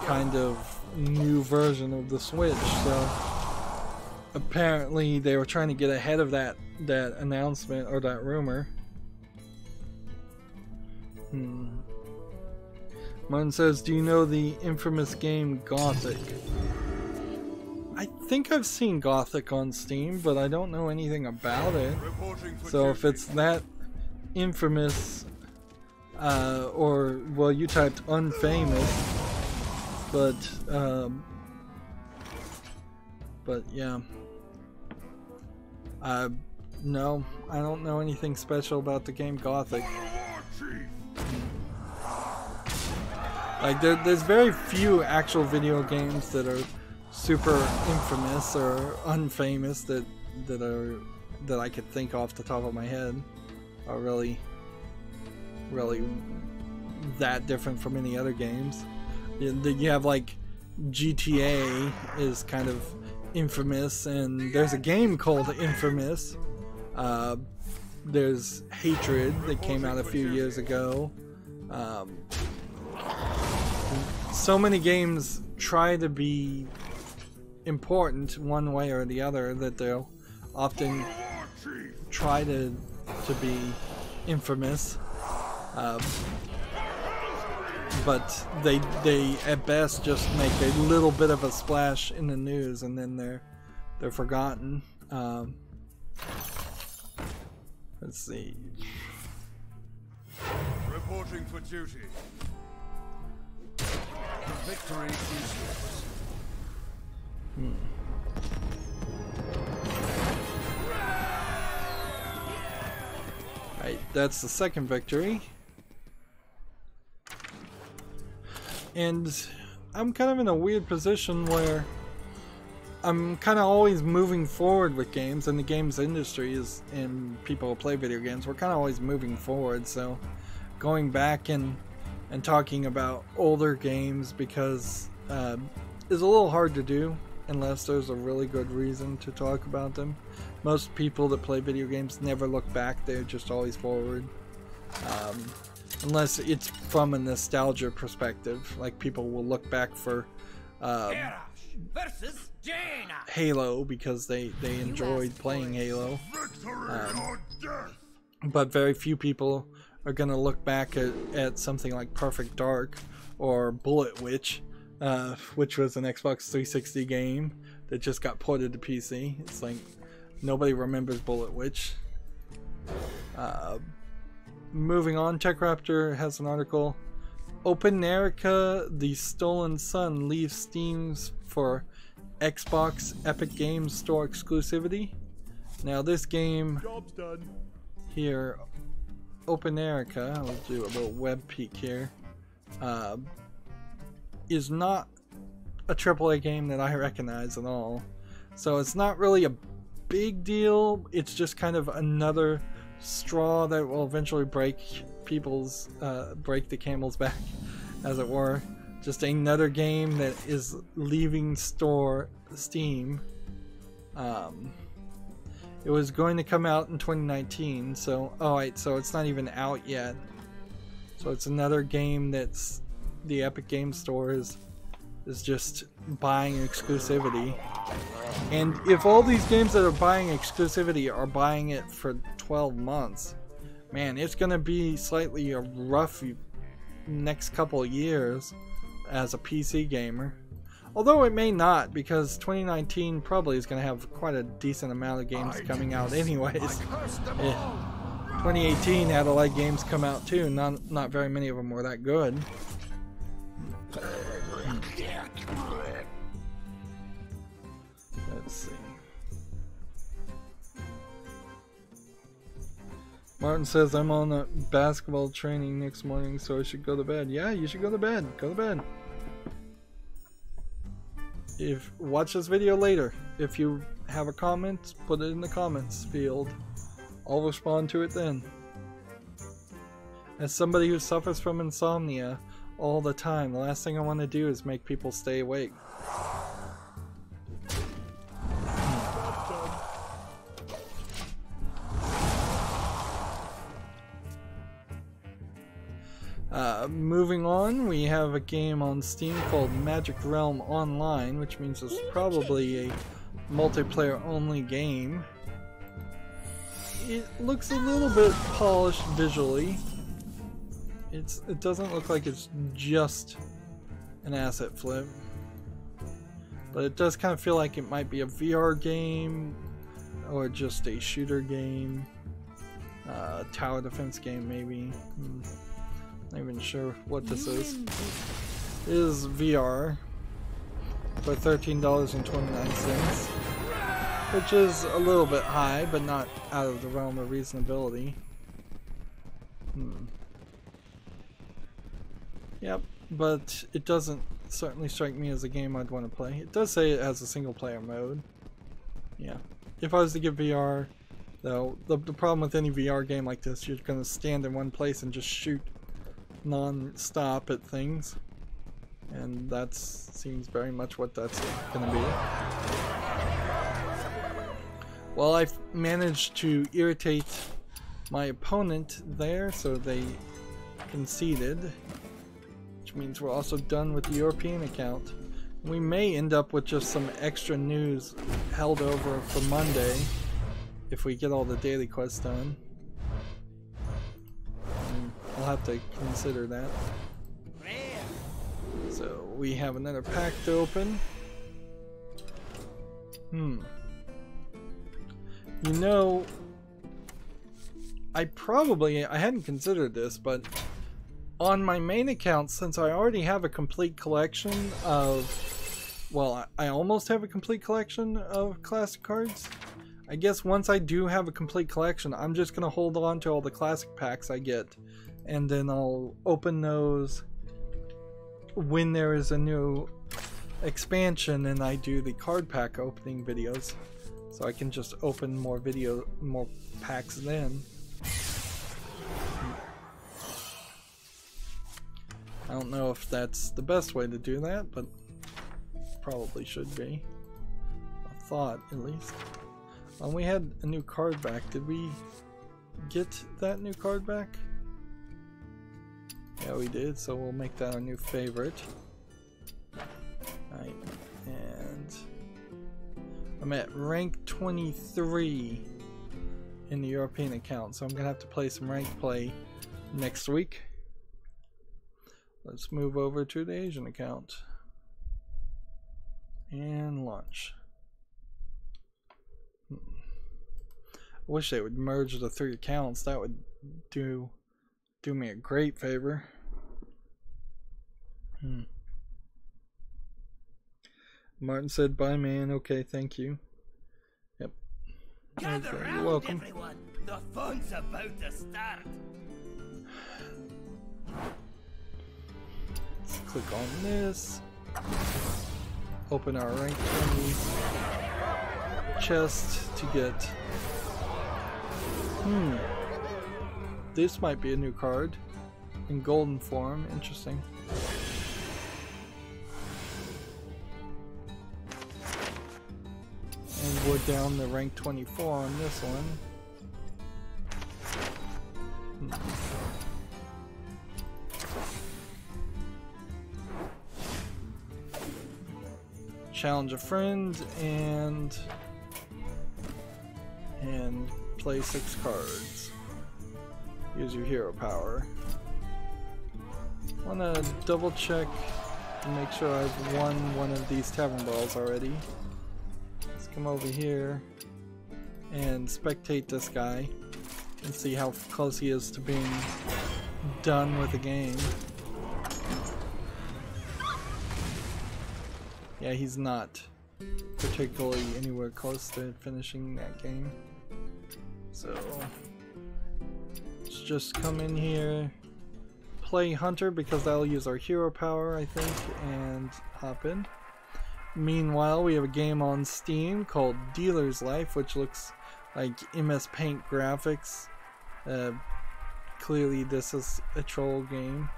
kind of new version of the Switch. So apparently they were trying to get ahead of that announcement or that rumor. Martin says, do you know the infamous game Gothic? I think I've seen Gothic on Steam, but I don't know anything about it. So if it's that infamous, or, well, you typed unfamous, but yeah. No, I don't know anything special about the game Gothic. Like, there's very few actual video games that are super infamous or unfamous that I could think off the top of my head are really that different from any other games. You have like GTA is kind of infamous, and there's a game called Infamous. There's Hatred that came out a few years ago. So many games try to be important one way or the other that they'll often try to be infamous, but they at best just make a little bit of a splash in the news and then they're forgotten. Let's see. Reporting for duty. Victory is yours. Right, that's the second victory. And I'm kind of in a weird position where I'm kind of always moving forward with games, and the games industry is, and people who play video games, we're kind of always moving forward. So going back and talking about older games because is a little hard to do unless there's a really good reason to talk about them. Most people that play video games never look back, they're just always forward. Unless it's from a nostalgia perspective, like people will look back for Halo because they enjoyed playing Halo. But very few people are going to look back at something like Perfect Dark or Bullet Witch, which was an Xbox 360 game that just got ported to PC. It's like nobody remembers Bullet Witch. Moving on, TechRaptor has an article. Open Erica, The Stolen Sun leaves Steam for Xbox Epic Games Store exclusivity. Now this game Job's done. here, Open Erica, I'll do a little web peek here, is not a AAA game that I recognize at all. So it's not really a big deal. It's just kind of another straw that will eventually break break the camel's back, as it were. Just another game that is leaving Steam. It was going to come out in 2019, so so it's not even out yet. So it's another game that's the Epic Games Store is just buying exclusivity. And if all these games that are buying exclusivity are buying it for 12 months, man, it's gonna be slightly a rough next couple of years as a PC gamer. Although it may not, because 2019 probably is going to have quite a decent amount of games coming out anyways. 2018 had a lot of games come out too, not very many of them were that good. Let's see. Martin says, I'm on a basketball training next morning, so I should go to bed. Yeah, you should go to bed. Go to bed. Watch this video later. If you have a comment, put it in the comments field. I'll respond to it then. As somebody who suffers from insomnia all the time, the last thing I want to do is make people stay awake. Moving on, we have a game on Steam called Magic Realm Online, which means it's probably a multiplayer only game. It looks a little bit polished visually. It doesn't look like it's just an asset flip, but it does kind of feel like it might be a VR game or just a shooter game, tower defense game maybe. Not even sure what this is. It is VR for $13.29, which is a little bit high, but not out of the realm of reasonability. Yep, but it doesn't certainly strike me as a game I'd want to play. It does say it has a single player mode. Yeah. If I was to get VR, though, the problem with any VR game like this, you're going to stand in one place and just shoot non-stop at things, and that seems very much what that's gonna be. Well, I've managed to irritate my opponent there, so they conceded, which means we're also done with the European account. We may end up with just some extra news held over for Monday if we get all the daily quests done. I'll have to consider that. So we have another pack to open. You know, I hadn't considered this, but on my main account, since I already have a complete collection of, well, I almost have a complete collection of classic cards. I guess once I do have a complete collection, I'm just going to hold on to all the classic packs I get. And then I'll open those when there is a new expansion and I do the card pack opening videos. So I can just open more packs then. I don't know if that's the best way to do that, but probably should be. A thought, at least. We had a new card back. Did we get that new card back? Yeah, we did, so we'll make that our new favorite. Right, and I'm at rank 23 in the European account, so I'm gonna have to play some ranked play next week. Let's move over to the Asian account and launch. I wish they would merge the 3 accounts. That would do me a great favor. Martin said, "Bye, man." Okay, thank you. Yep. Gather Okay, round, you're welcome. everyone. The fun's about to start. Let's click on this. Open our rank 20 chest to get. This might be a new card in golden form. Interesting. And we're down to rank 24 on this one. Challenge a friend and play 6 cards. Use your hero power. Wanna double check and make sure I've won one of these tavern brawls already. Let's come over here and spectate this guy and see how close he is to being done with the game. Yeah, he's not particularly anywhere close to finishing that game. So let's just come in here, play Hunter because that'll use our hero power, I think, and hop in. Meanwhile, we have a game on Steam called Dealer's Life, which looks like MS Paint graphics. Clearly this is a troll game.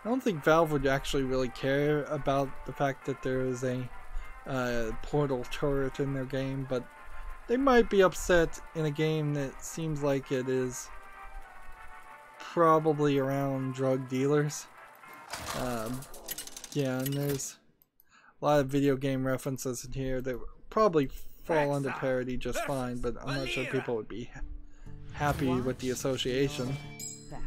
I don't think Valve would actually really care about the fact that there is a portal turret in their game, but they might be upset in a game that seems like it is probably around drug dealers. Yeah, and there's a lot of video game references in here that would probably fall under parody just fine, but I'm not sure people would be happy with the association.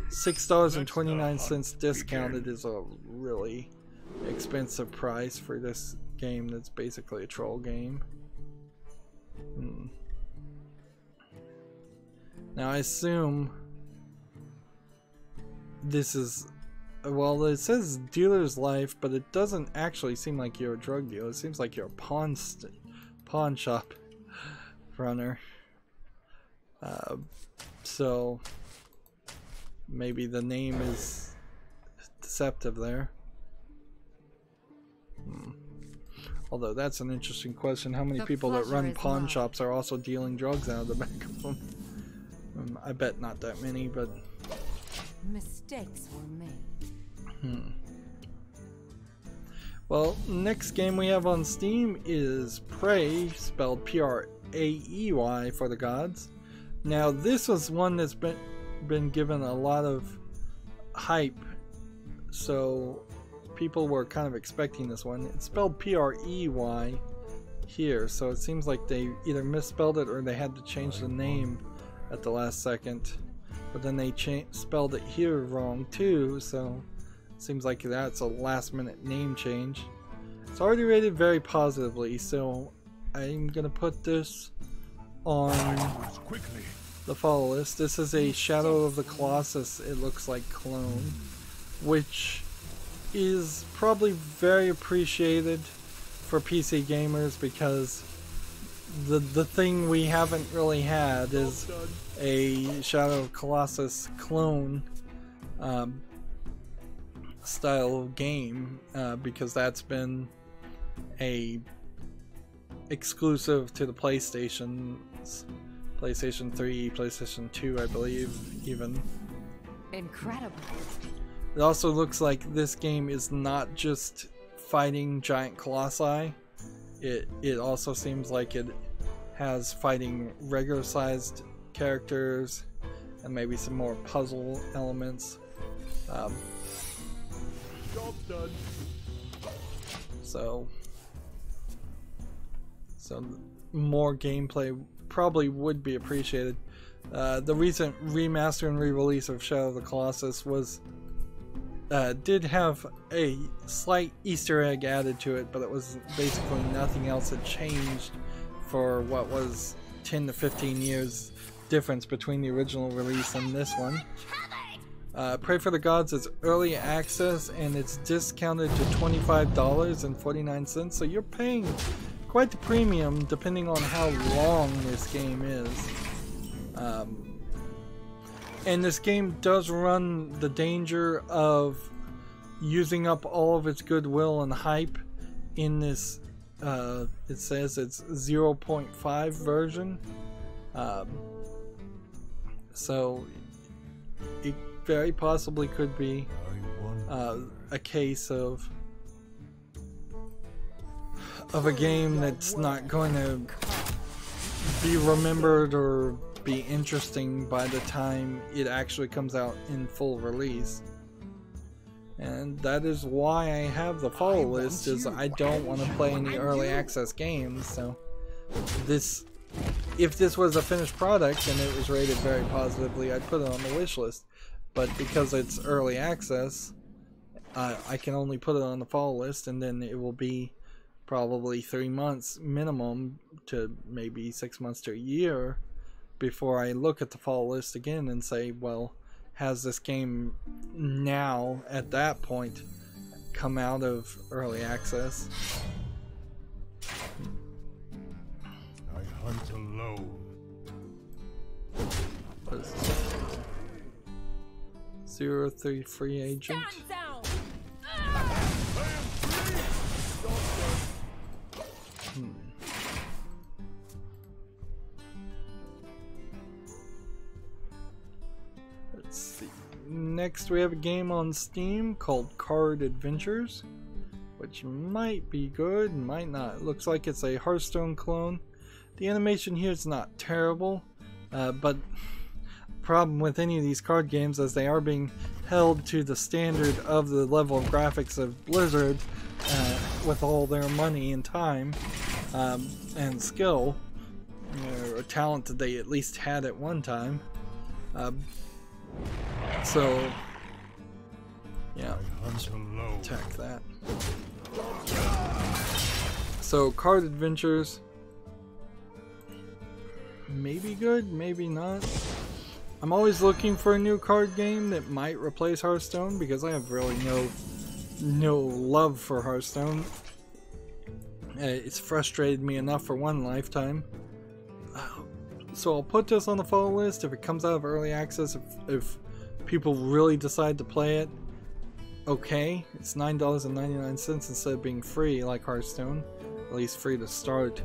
$6.29 discounted is a really expensive price for this game that's basically a troll game. Now I assume this is, well, it says Dealer's Life, but it doesn't actually seem like you're a drug dealer. It seems like you're a pawn shop runner. So maybe the name is deceptive there. Although that's an interesting question. How many people that run pawn shops are also dealing drugs out of the back of them? I bet not that many, but mistakes were made. Well, next game we have on Steam is Prey, spelled P-R-A-E-Y for the gods. Now this was one that's been given a lot of hype, so people were kind of expecting this one. It's spelled P-R-E-Y here, so it seems like they either misspelled it or they had to change the name at the last second, but then they spelled it here wrong too, so it seems like that's a last minute name change. It's already rated very positively, so I'm gonna put this on the follow list. This is a Shadow of the Colossus, it looks like, clone, which is probably very appreciated for PC gamers because the thing we haven't really had is a Shadow of Colossus clone style game, because that's been a exclusive to the PlayStation 3, PlayStation 2, I believe, even. Incredible. It also looks like this game is not just fighting giant colossi. It also seems like it has fighting regular sized characters and maybe some more puzzle elements. Job done. So more gameplay probably would be appreciated. The recent remaster and re-release of Shadow of the Colossus was did have a slight Easter egg added to it, but it was basically nothing else had changed for what was 10 to 15 years difference between the original release and this one. Pray for the Gods is early access and it's discounted to $25.49, so you're paying quite the premium depending on how long this game is. And this game does run the danger of using up all of its goodwill and hype in this, it says it's 0.5 version. So it very possibly could be a case of a game that's not going to be remembered or be interesting by the time it actually comes out in full release. And that is why I have the follow list, is I don't want to play any early access games. So this, if this was a finished product and it was rated very positively, I'd put it on the wish list. But because it's early access, I can only put it on the follow list, and then it will be probably 3 months minimum to maybe 6 months to a year before I look at the follow list again and say, well, has this game now at that point come out of early access? I hunt alone. What is this? 03 free agent. Let's see. Next we have a game on Steam called Card Adventures, which might be good, might not. It looks like it's a Hearthstone clone. The animation here is not terrible, but the problem with any of these card games is they are being held to the standard of the level of graphics of Blizzard with all their money and time and skill, or talent that they at least had at one time. So yeah, attack that. So Card Adventures, maybe good, maybe not. I'm always looking for a new card game that might replace Hearthstone, because I have really no love for Hearthstone. It's frustrated me enough for one lifetime. So I'll put this on the follow list if it comes out of early access, if people really decide to play it. Okay, it's $9.99 instead of being free like Hearthstone, at least free to start.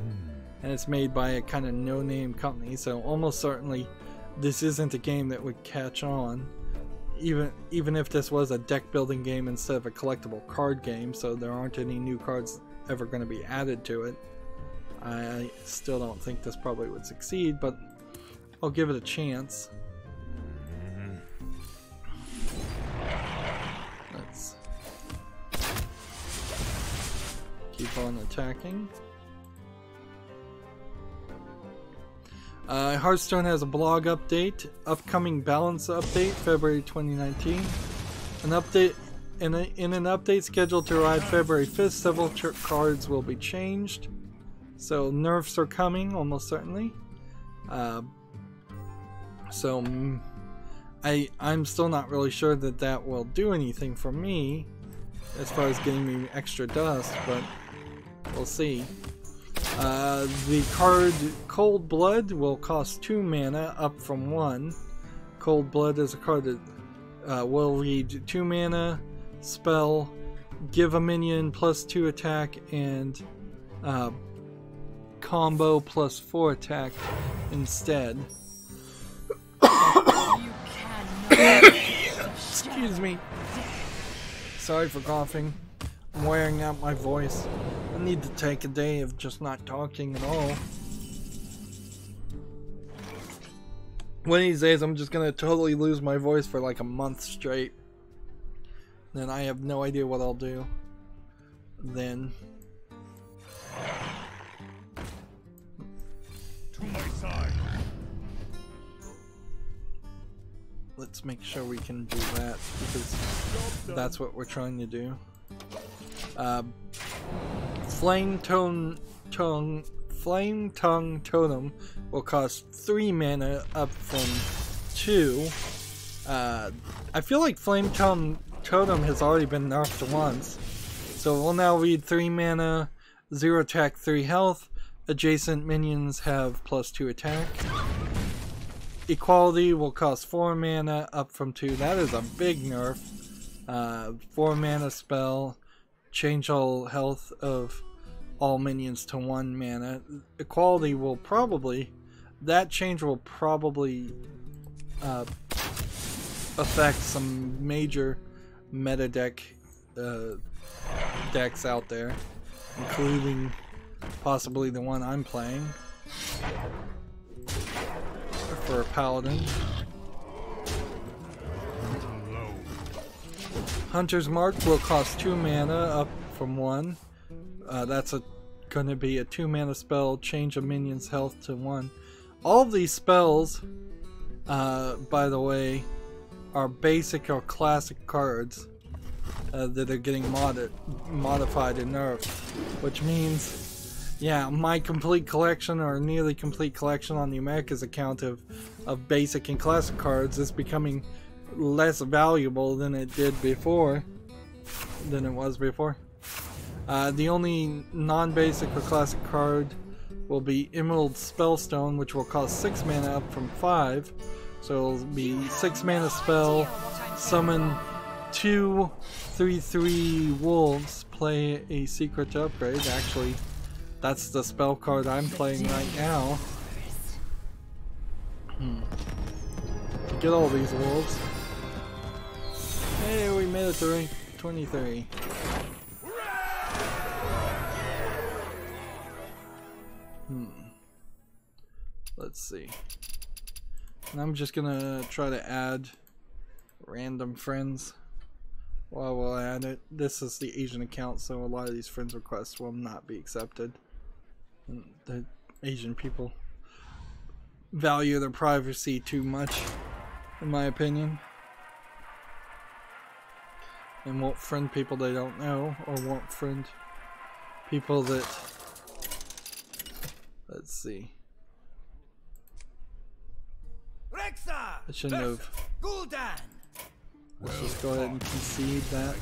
And it's made by a kind of no-name company, so almost certainly this isn't a game that would catch on, even if this was a deck building game instead of a collectible card game, so there aren't any new cards ever going to be added to it. I still don't think this probably would succeed, but I'll give it a chance. Let's keep on attacking. Hearthstone has a blog update, upcoming balance update, February 2019. In an update scheduled to arrive February 5th, several cards will be changed. So nerfs are coming, almost certainly. So I'm still not really sure that will do anything for me as far as getting me extra dust, but we'll see. The card Cold Blood will cost 2 mana, up from 1. Cold Blood is a card that will read 2 mana, spell, give a minion +2 attack, and combo +4 attack instead. Excuse me. Sorry for coughing. I'm wearing out my voice. I need to take a day of just not talking at all. One of these days I'm just gonna totally lose my voice for like a month straight. Then I have no idea what I'll do then. To my side. Let's make sure we can do that, because that's what we're trying to do. Flame Tongue Totem will cost 3 mana, up from 2. I feel like Flame Totem has already been nerfed once. So it will now read 3 mana, 0 attack, 3 health. Adjacent minions have +2 attack. Equality will cost 4 mana, up from 2. That is a big nerf. 4 mana spell. Change all health of all minions to 1 mana. Equality will probably... That change will probably affect some major meta decks out there, including possibly the one I'm playing for a paladin. Hunter's Mark will cost 2 mana, up from 1. That's going to be a 2 mana spell, change a minion's health to 1. All of these spells, by the way, are basic or classic cards that are getting modified and nerfed, which means, yeah, my complete collection or nearly complete collection on the Americas account of basic and classic cards is becoming less valuable than it was before. The only non-basic or classic card will be Emerald Spellstone, which will cost 6 mana up from 5. So it'll be 6 mana spell, summon 2 3/3 wolves, play a secret to upgrade. Actually, that's the spell card I'm playing right now. Get all these wolves. Hey, we made it to rank 23. Let's see. And I'm just gonna try to add random friends while we'll add it. This is the Asian account, so a lot of these friends requests will not be accepted. And the Asian people value their privacy too much, in my opinion, and won't friend people they don't know, or won't friend people that... Let's see. I shouldn't have. Let's just go ahead and concede that.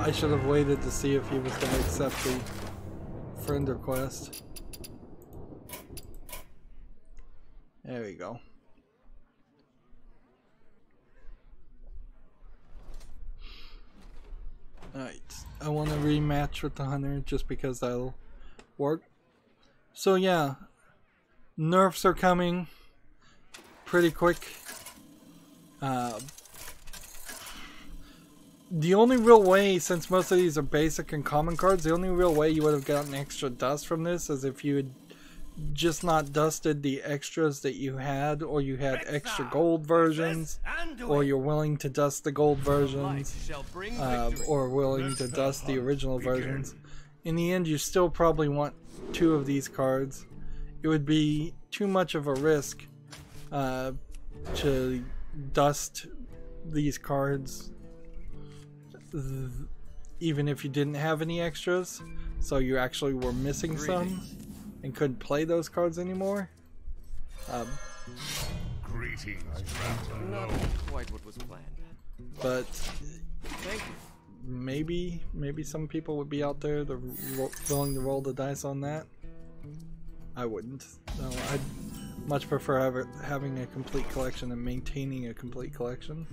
I should have waited to see if he was going to accept the friend request. There we go. Alright, I want to rematch with the hunter just because that'll work. So yeah, nerfs are coming pretty quick. The only real way, since most of these are basic and common cards, the only real way you would have gotten extra dust from this is if you had just not dusted the extras that you had, or you had extra gold versions, or you're willing to dust the gold versions, or willing to dust the original versions. In the end, you still probably want 2 of these cards. It would be too much of a risk to dust these cards even if you didn't have any extras, so you actually were missing some and couldn't play those cards anymore. Greetings, Not quite what was planned. But maybe some people would be out there willing to roll the dice on that. I wouldn't. No, I'd much prefer having a complete collection and maintaining a complete collection.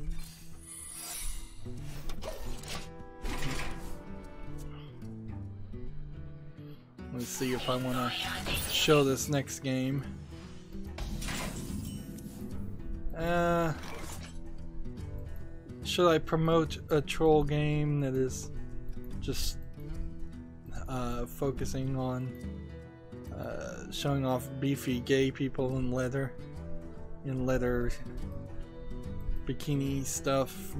Let's see if I want to show this next game. Should I promote a troll game that is just focusing on showing off beefy gay people in leather bikini stuff?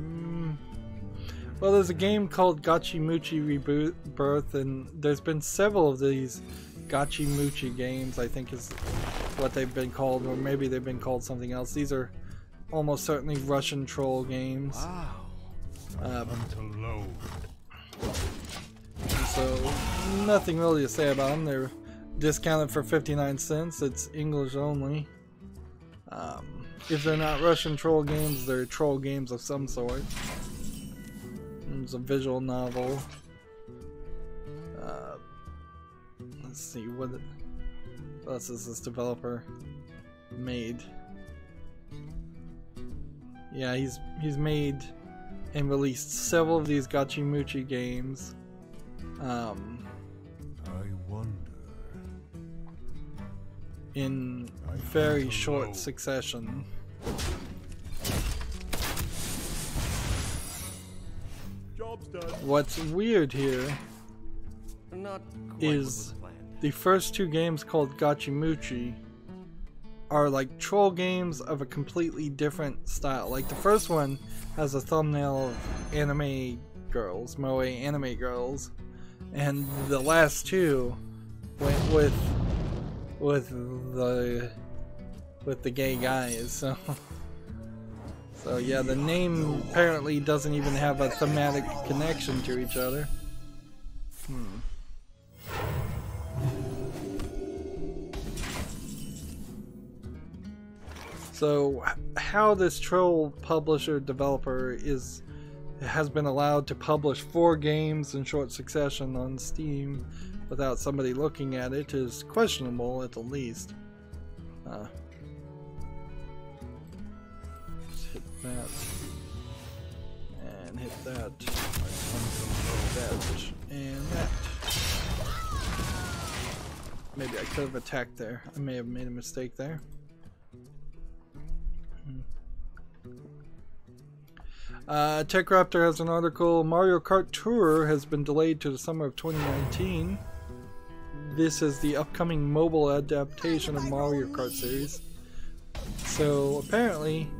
Well, there's a game called Gachi Muchi Rebirth, and there's been several of these Gachi Muchi games, I think is what they've been called, or maybe they've been called something else. These are almost certainly Russian troll games. Wow. So, nothing really to say about them. They're discounted for 59 cents. It's English only. If they're not Russian troll games, they're troll games of some sort. It's a visual novel. Let's see, what else is this developer made? Yeah, he's made and released several of these Gachi-Muchi games. I wonder. In very short succession. Job's done. What's weird here Not quite is what was planned. the first two games called Gachi-Muchi are like troll games of a completely different style. Like the first one has a thumbnail of anime girls, moe anime girls, and the last two went with the gay guys. So yeah, the name apparently doesn't even have a thematic connection to each other. So how this troll publisher developer has been allowed to publish 4 games in short succession on Steam without somebody looking at it is questionable, at the least. Just hit that and hit that, that and that. Maybe I could have attacked there. I may have made a mistake there. TechRaptor has an article. Mario Kart Tour has been delayed to the summer of 2019. This is the upcoming mobile adaptation of Mario Kart series. So apparently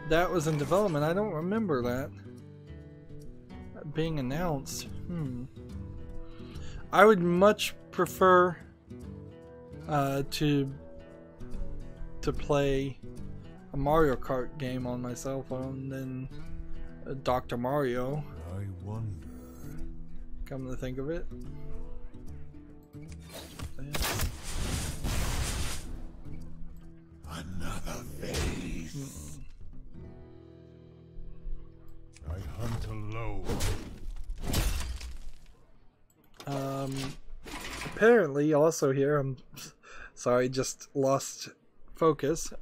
that was in development. I don't remember that being announced. I would much prefer to play a Mario Kart game on my cell phone than Dr. Mario. I wonder. Come to think of it. Another face. I hunt alone. Apparently, also here, I'm sorry, just lost focus.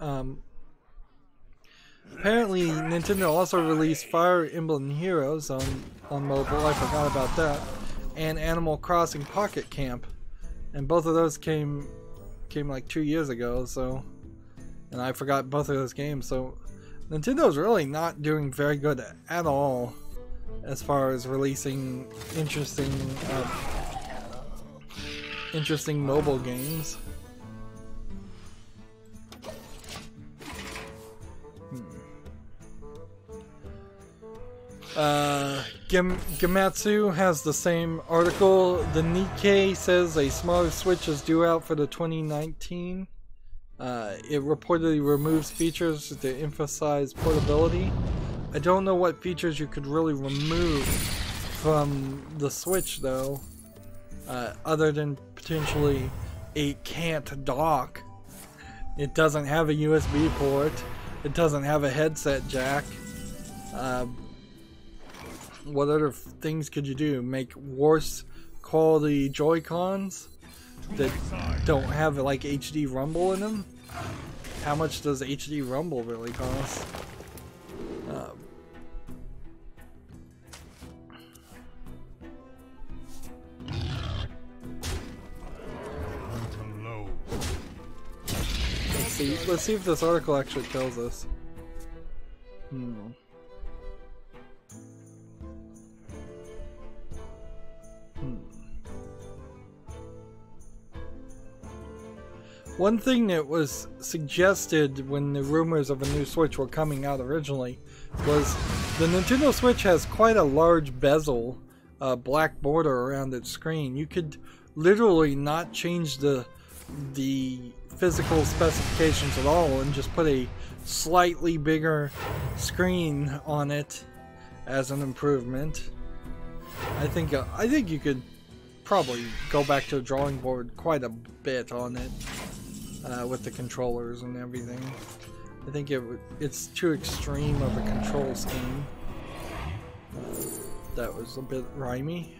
Apparently, Nintendo also released Fire Emblem Heroes on mobile. I forgot about that, and Animal Crossing Pocket Camp, and both of those came like 2 years ago. So, and I forgot both of those games. So, Nintendo's really not doing very good at all as far as releasing interesting mobile games. Gematsu has the same article. The Nikkei says a smaller Switch is due out for the 2019. It reportedly removes features to emphasize portability. I don't know what features you could really remove from the Switch though, other than potentially it can't dock. It doesn't have a USB port. It doesn't have a headset jack. What other things could you do? Make worse quality Joy-Cons that don't have like HD rumble in them? How much does HD rumble really cost? Let's see if this article actually tells us. One thing that was suggested when the rumors of a new Switch were coming out originally was the Nintendo Switch has quite a large bezel, black border around its screen. You could literally not change the physical specifications at all and just put a slightly bigger screen on it as an improvement. I think you could probably go back to the drawing board quite a bit on it. with the controllers and everything. I think it's too extreme of a control scheme. That was a bit rhymey.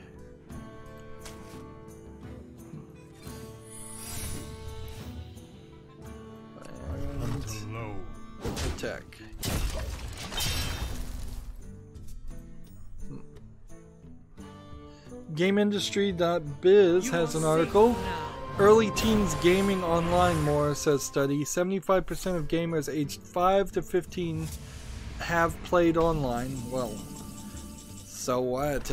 And attack. GameIndustry.biz has an article. Early teens gaming online more, says study. 75% of gamers aged 5 to 15 have played online. Well, so what?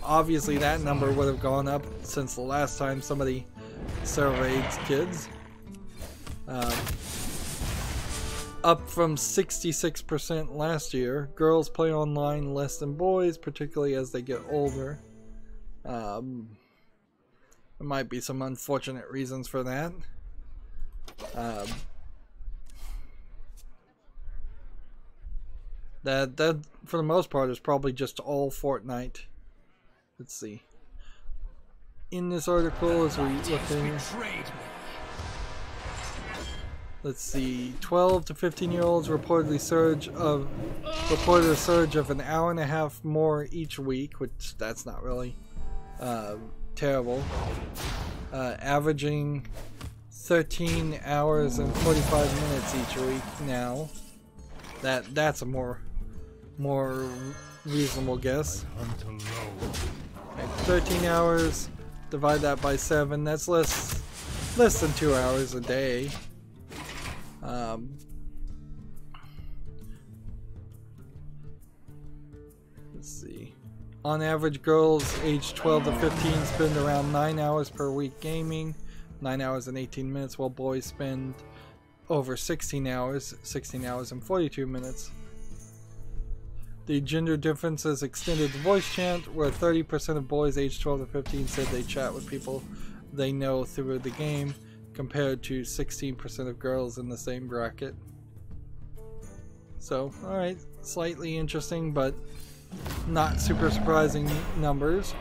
Obviously that number would have gone up since the last time somebody surveyed kids. Up from 66% last year. Girls play online less than boys, particularly as they get older. There might be some unfortunate reasons for that. That for the most part is probably just all Fortnite. Let's see. In this article, as we look in, let's see, 12 to 15-year-olds reported a surge of an hour and a half more each week, which that's not really terrible. Averaging 13 hours and 45 minutes each week now. That's a more reasonable guess. Okay, 13 hours, divide that by 7, that's less than 2 hours a day. Let's see. On average, girls aged 12 to 15 spend around 9 hours per week gaming, 9 hours and 18 minutes, while boys spend over 16 hours and 42 minutes. The gender differences extended to voice chat, where 30% of boys aged 12 to 15 said they chat with people they know through the game, compared to 16% of girls in the same bracket. So, alright, slightly interesting, but not super surprising numbers.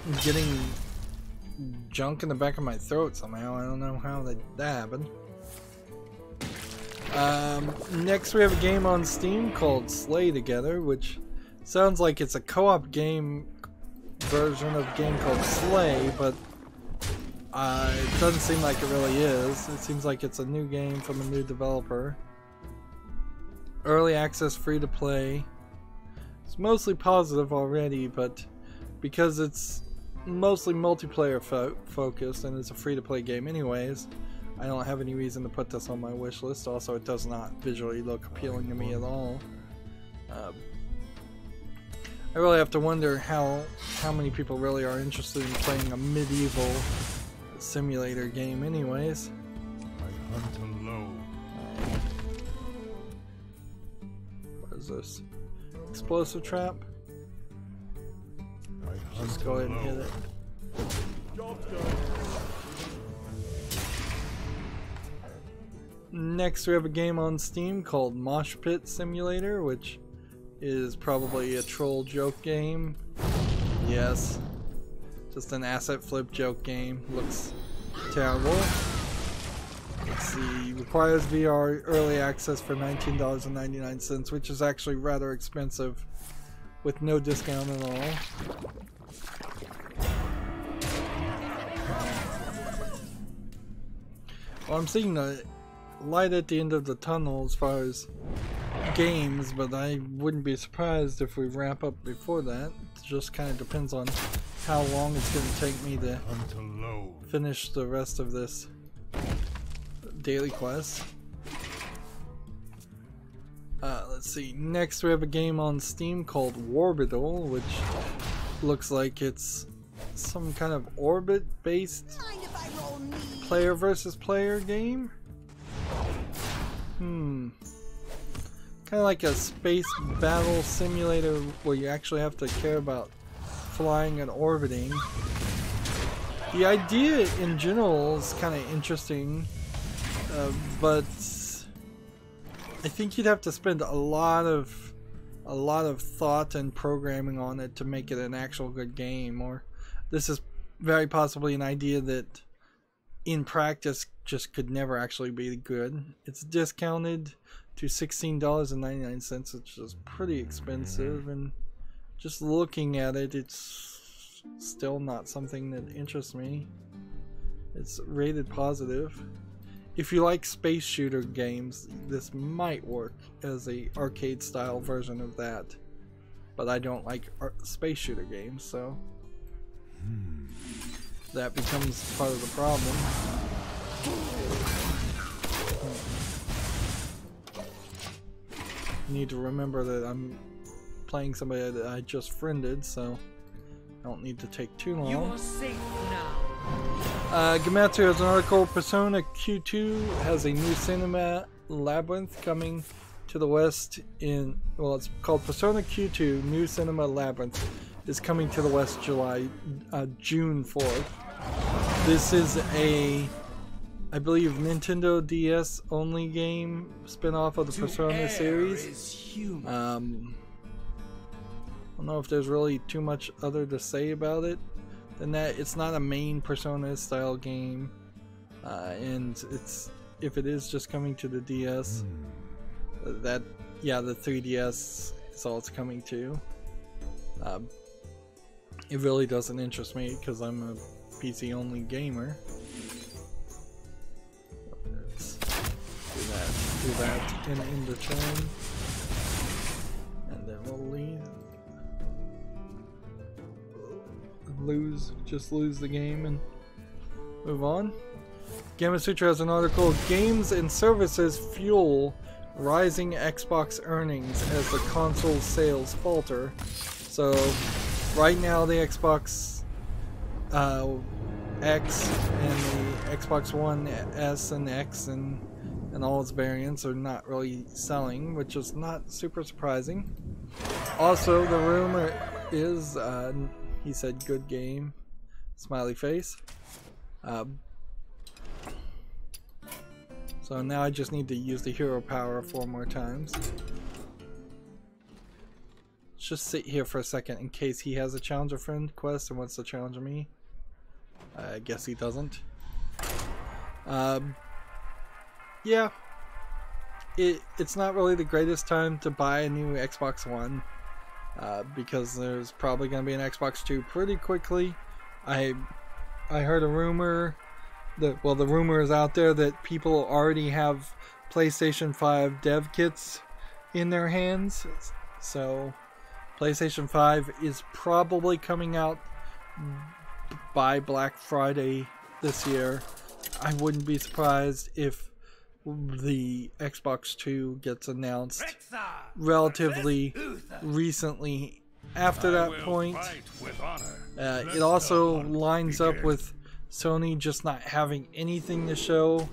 I'm getting junk in the back of my throat somehow. I don't know how that happened. Next we have a game on Steam called Slay Together, which sounds like it's a co-op game version of a game called Slay, but it doesn't seem like it really is. It seems like it's a new game from a new developer. Early access, free to play. It's mostly positive already, but because it's mostly multiplayer focused and it's a free to play game anyways, I don't have any reason to put this on my wish list. Also, it does not visually look appealing to me at all. I really have to wonder how many people really are interested in playing a medieval simulator game anyways. What is this? Explosive trap? Just go ahead and hit it. Next we have a game on Steam called Mosh Pit Simulator, which is probably a troll joke game. Yes. Just an asset flip joke game. Looks terrible. Let's see. Requires VR early access for $19.99, which is actually rather expensive with no discount at all. Well, I'm seeing the light at the end of the tunnel as far as games, but I wouldn't be surprised if we wrap up before that. It just kind of depends on how long it's going to take me to finish the rest of this daily quest. Let's see. Next we have a game on Steam called Warbital, which looks like it's some kind of orbit-based player versus player game. Kind kind of like a space battle simulator where you actually have to care about flying and orbiting. The idea in general is kind of interesting, but I think you'd have to spend a lot of thought and programming on it to make it an actual good game. Or this is very possibly an idea that in practice just could never actually be good. It's discounted to $16.99, which is pretty expensive, and just looking at it, it's still not something that interests me. It's rated positive. If you like space shooter games, this might work as a arcade style version of that, but I don't like space shooter games, so that becomes part of the problem. I need to remember that I'm playing somebody that I just friended, so I don't need to take too long. You are safe now. Gematsu has an article. Persona Q2 has a new cinema labyrinth coming to the West in, well, it's called Persona Q2 New Cinema Labyrinth is coming to the West June 4th. This is a, I believe, Nintendo DS only game spin-off of the Persona series. I don't know if there's really too much other to say about it than that. It's not a main Persona style game, and it's, if it is just coming to the DS, that, yeah, the 3DS is all it's coming to. It really doesn't interest me because I'm a PC only gamer. Let's do that and end the turn, and then we'll just lose the game and move on. Gamasutra has an article. Games and services fuel rising Xbox earnings as the console sales falter. So right now the Xbox X and the Xbox One S and X and all its variants are not really selling, which is not super surprising. Also, the rumor is, he said good game, smiley face. So now I just need to use the hero power 4 more times. Let's just sit here for a second in case he has a challenger friend quest and wants to challenge me. I guess he doesn't. Yeah, it's not really the greatest time to buy a new Xbox One, because there's probably going to be an Xbox 2 pretty quickly. I heard a rumor that, well, the rumor is out there that people already have PlayStation 5 dev kits in their hands. So PlayStation 5 is probably coming out by Black Friday this year. I wouldn't be surprised if the Xbox 2 gets announced relatively recently after that point. It also lines up with Sony just not having anything to show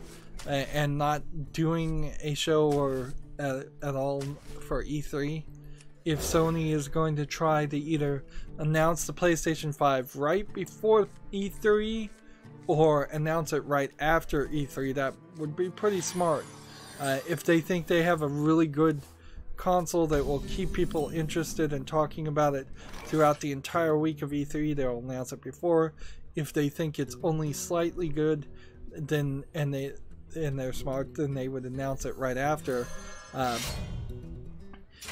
and not doing a show or at all for E3. If Sony is going to try to either announce the PlayStation 5 right before E3 or announce it right after E3, that would be pretty smart. If they think they have a really good console that will keep people interested in talking about it throughout the entire week of E3, they'll announce it before. If they think it's only slightly good, then and they're smart, then they would announce it right after.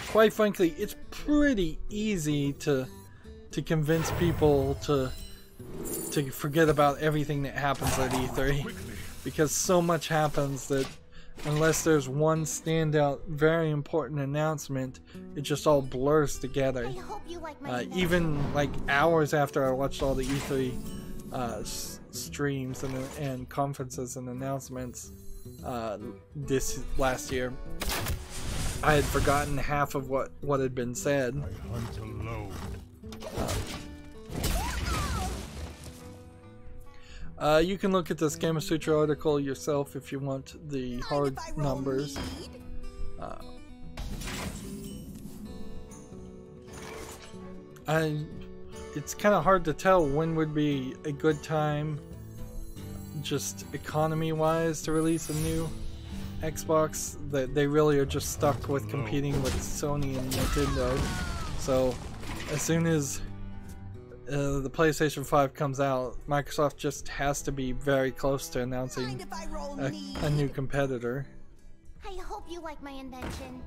Quite frankly, it's pretty easy to convince people to forget about everything that happens at E3, because so much happens that unless there's one standout, very important announcement, it just all blurs together. Even like hours after I watched all the E3 streams and conferences and announcements this last year, I had forgotten half of what had been said. You can look at this Gamasutra article yourself if you want the hard numbers. it's kind of hard to tell when would be a good time, just economy-wise, to release a new Xbox. That they really are just stuck with competing with Sony and Nintendo. So as soon as the PlayStation 5 comes out, Microsoft just has to be very close to announcing a new competitor. I hope you like my invention.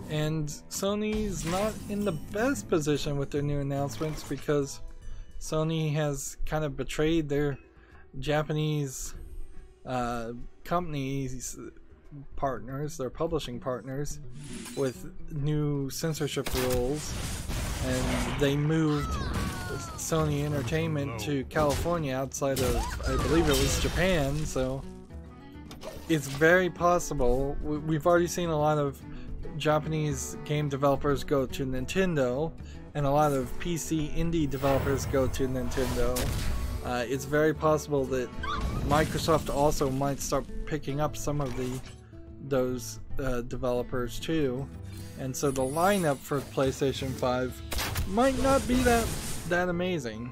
And Sony's not in the best position with their new announcements because Sony has kind of betrayed their Japanese companies, partners, their publishing partners, with new censorship rules, and they moved Sony Entertainment to California outside of, I believe it was Japan, so it's very possible. We've already seen a lot of Japanese game developers go to Nintendo, and a lot of PC indie developers go to Nintendo. It's very possible that Microsoft also might start picking up some of those developers too, and so the lineup for PlayStation 5 might not be that amazing.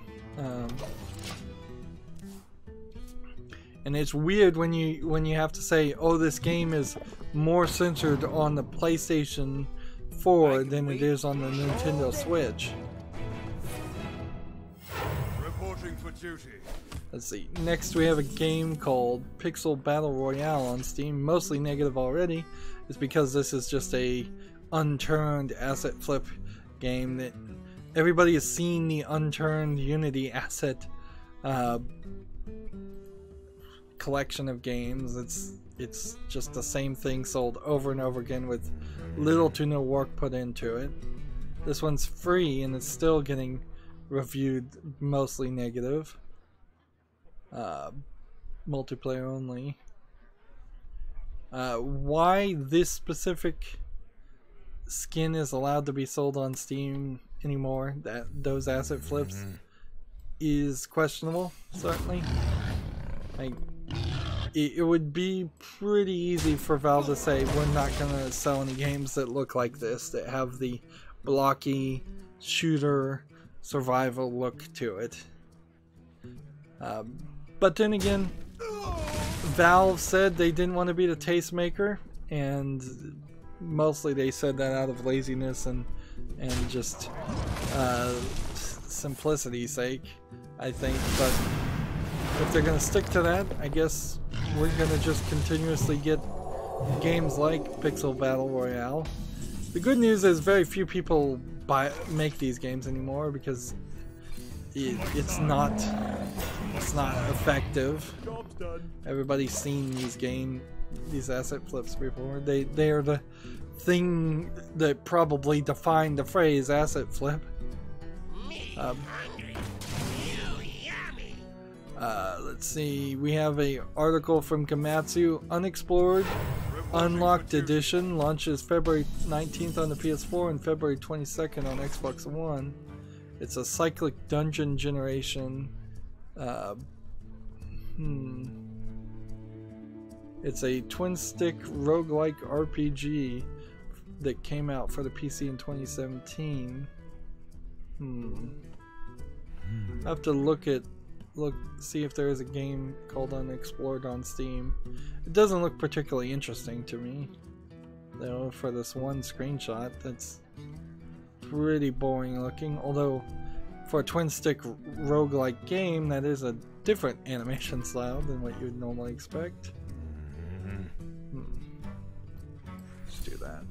And it's weird when you have to say, oh, this game is more centered on the PlayStation 4 than it is on the Nintendo Switch. Reporting for duty. Let's see. Next we have a game called Pixel Battle Royale on Steam. Mostly negative already. It's because this is just a unturned asset flip game that everybody has seen the unturned Unity asset collection of games. It's just the same thing sold over and over again with little to no work put into it. This one's free and it's still getting reviewed mostly negative. Multiplayer only. Why this specific skin is allowed to be sold on Steam anymore, those asset flips, is questionable, certainly. Like, it would be pretty easy for Valve to say, we're not gonna sell any games that look like this, that have the blocky shooter survival look to it. But then again, Valve said they didn't want to be the tastemaker, and mostly they said that out of laziness and just simplicity's sake, I think. But if they're gonna stick to that, I guess we're gonna just continuously get games like Pixel Battle Royale. The good news is very few people make these games anymore because it's not effective. Everybody's seen these asset flips before. They are the thing that probably defined the phrase asset flip. Let's see, we have a article from Gamatsu. Unexplored Unlocked Edition launches February 19th on the PS4 and February 22nd on Xbox One. It's a cyclic dungeon generation. It's a twin-stick roguelike RPG that came out for the PC in 2017. I have to see if there is a game called Unexplored on Steam. It doesn't look particularly interesting to me, though, for this one screenshot. That's pretty boring looking, although for a twin-stick roguelike game, that is a different animation style than what you would normally expect. Let's do that.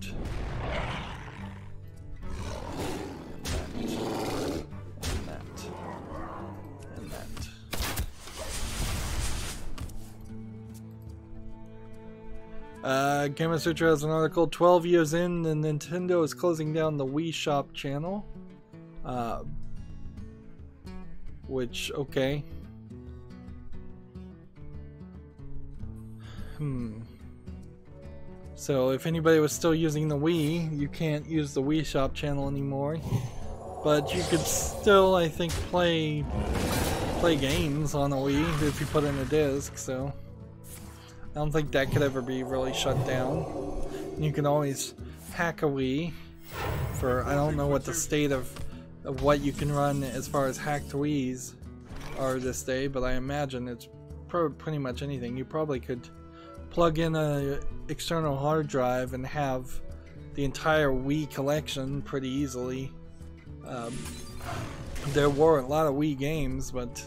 Gamma Sutra has an article, 12 years in, and Nintendo is closing down the Wii Shop channel. Which, okay. So if anybody was still using the Wii, you can't use the Wii Shop channel anymore. But you could still, I think, play games on the Wii if you put in a disc, so I don't think that could ever be really shut down. You can always hack a Wii for, I don't know what the state of of what you can run as far as hacked Wii's are this day, but I imagine it's pretty much anything. You probably could plug in a external hard drive and have the entire Wii collection pretty easily. There were a lot of Wii games, but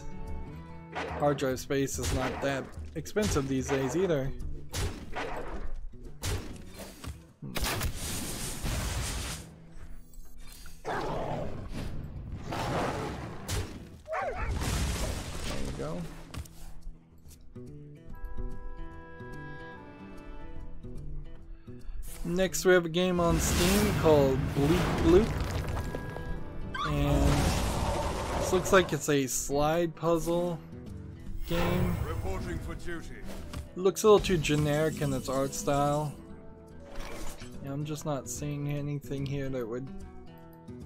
hard drive space is not that expensive these days either. There you go. Next we have a game on Steam called Bleep Bloop, and this looks like it's a slide puzzle game. Reporting for duty. It looks a little too generic in its art style. Yeah, I'm just not seeing anything here that would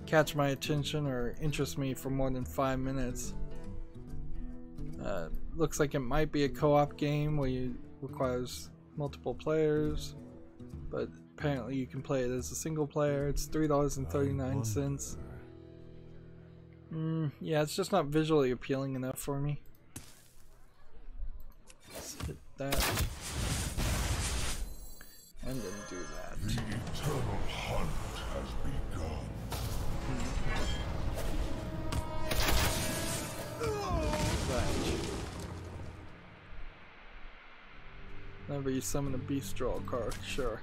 catch my attention or interest me for more than 5 minutes. Looks like it might be a co-op game where it requires multiple players, but apparently you can play it as a single player. It's $3.39. Yeah, it's just not visually appealing enough for me. Let's hit that. And then do that. The eternal hunt has begun. Whenever you summon a beast, draw a card. Sure.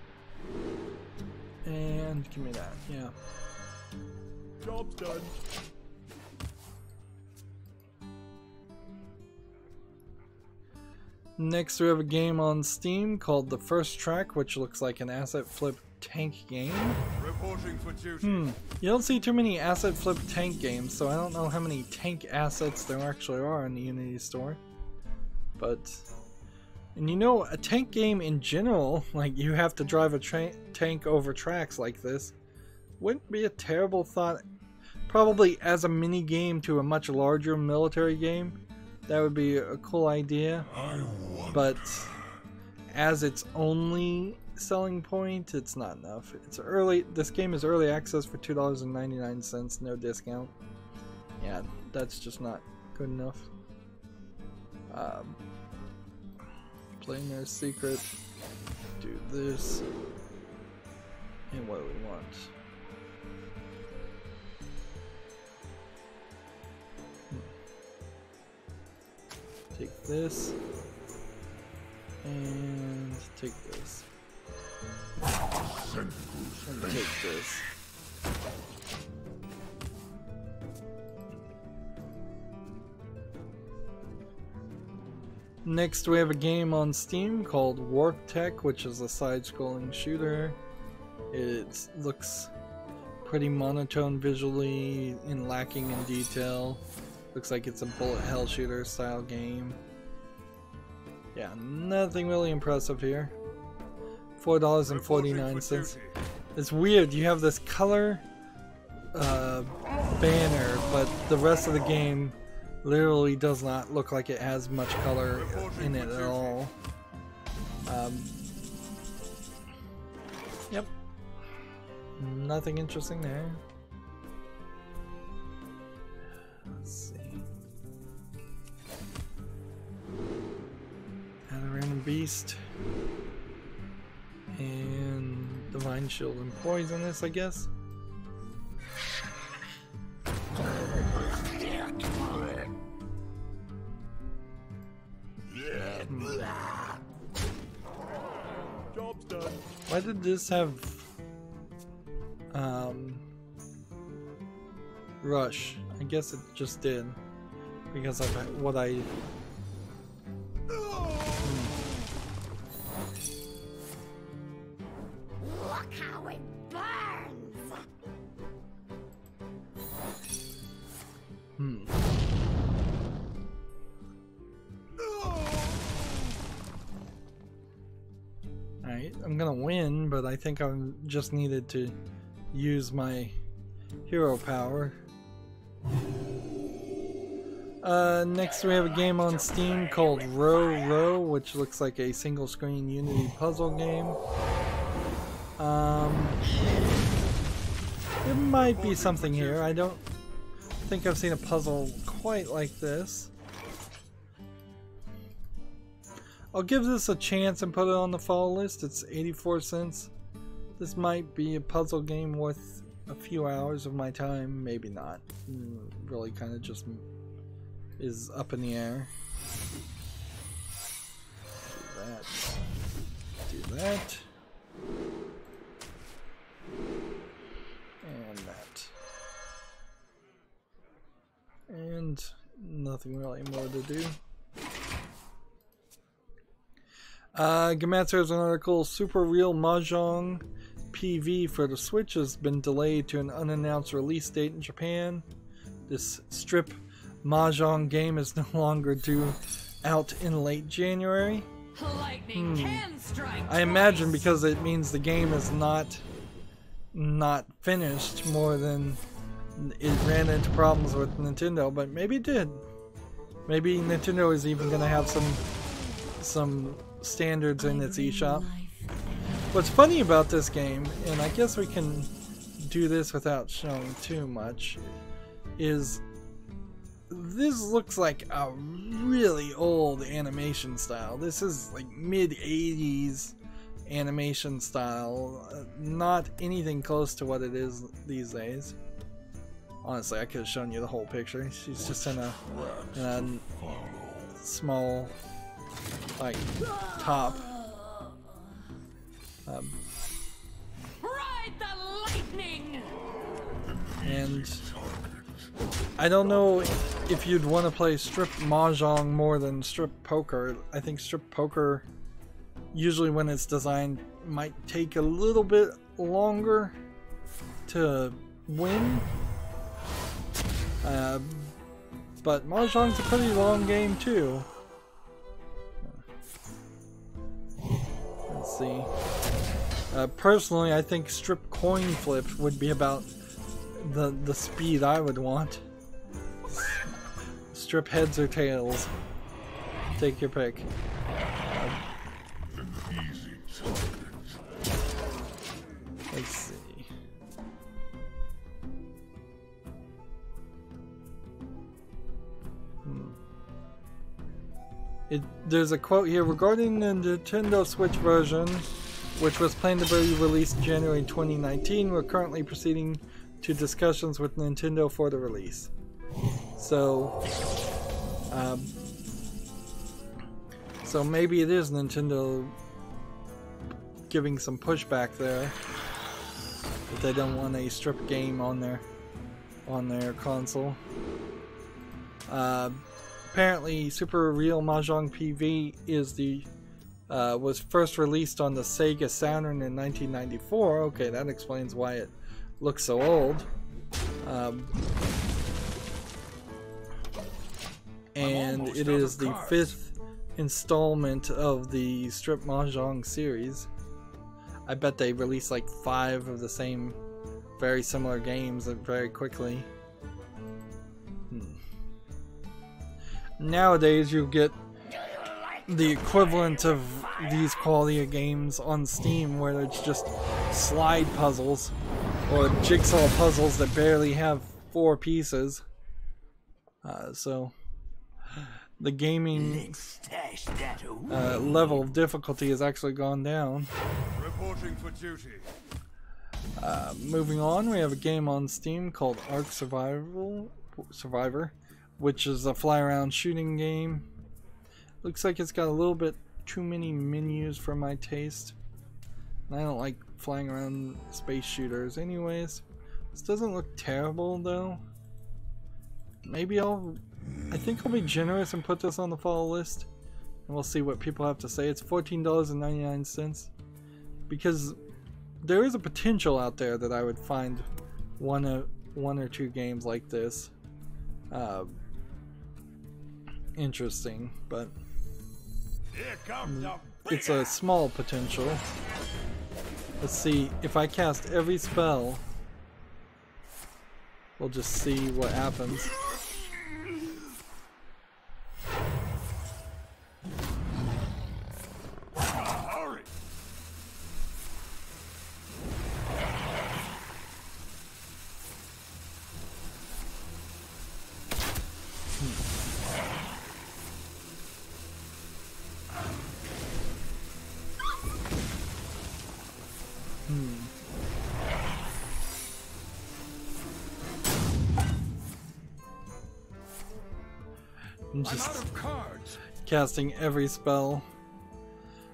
And give me that. Yeah. Job's done. Next we have a game on Steam called The First Track, which looks like an asset flip tank game. Reporting for duty. You don't see too many asset flip tank games, so I don't know how many tank assets there actually are in the Unity store. But, and you know, a tank game in general, like you have to drive a tank over tracks like this, wouldn't be a terrible thought. Probably as a mini game to a much larger military game, that would be a cool idea. But as its only selling point, it's not enough. It's early. This game is early access for $2.99, no discount. Yeah, that's just not good enough. Playing their secret. Do this. And what do we want? Take this. And take this. And take this. Next we have a game on Steam called Warcraft, which is a side-scrolling shooter. It looks pretty monotone visually and lacking in detail. Looks like it's a bullet hell shooter style game. Yeah, nothing really impressive here. $4.49. It's weird, you have this color banner, but the rest of the game literally does not look like it has much color in it at all. Yep. Nothing interesting there. Let's see. Add a random beast. And Divine Shield and Poisonous, I guess. Job's done. Why did this have Rush? I guess it just did because of what I Look how it burns! Alright, I'm gonna win, but I think I just needed to use my hero power. Next we have a game on Steam called Row, which looks like a single screen Unity puzzle game. There might be something here. I don't think I've seen a puzzle quite like this. I'll give this a chance and put it on the fall list. It's 84 cents. This might be a puzzle game worth a few hours of my time, maybe not. Really kind of just is up in the air. Do that. Do that. And that. And nothing really more to do. Gamatsu has an article, Super Real Mahjong PV for the Switch has been delayed to an unannounced release date in Japan. This strip Mahjong game is no longer due out in late January. Lightning can strike I imagine because it means the game is not finished more than it ran into problems with Nintendo, but maybe it did. Maybe Nintendo is even going to have some standards in its eShop. What's funny about this game, and I guess we can do this without showing too much, is this looks like a really old animation style. This is like mid-80s animation style, not anything close to what it is these days. Honestly, I could have shown you the whole picture. She's just in a small, like, top. Ride the lightning! And I don't know if you'd want to play strip mahjong more than strip poker. I think strip poker, usually when it's designed, might take a little bit longer to win. But mahjong's a pretty long game too. Let's see. Personally, I think strip coin flip would be about the speed I would want. Strip heads or tails. Take your pick. Let's see. There's a quote here regarding the Nintendo Switch version, which was planned to be released in January 2019. We're currently proceeding to discussions with Nintendo for the release. So, so maybe it is Nintendo giving some pushback there, but they don't want a strip game on their console. Apparently, Super Real Mahjong PV is was first released on the Sega Saturn in 1994. Okay, that explains why it looks so old. And it is the 5th installment of the Strip Mahjong series. I bet they released like 5 of the same very similar games very quickly. Nowadays you get the equivalent of these quality of games on Steam where it's just slide puzzles or jigsaw puzzles that barely have 4 pieces. So the gaming level of difficulty has actually gone down. Reporting for duty. Moving on, we have a game on Steam called Ark Survivor, which is a fly around shooting game. Looks like it's got a little bit too many menus for my taste. I don't like flying around space shooters anyways. This doesn't look terrible though. Maybe I think I'll be generous and put this on the fall list, and we'll see what people have to say. It's $14.99 because there is a potential out there that I would find one or two games like this interesting, but it's a small potential. Let's see, if I cast every spell, we'll just see what happens. out of cards. casting every spell.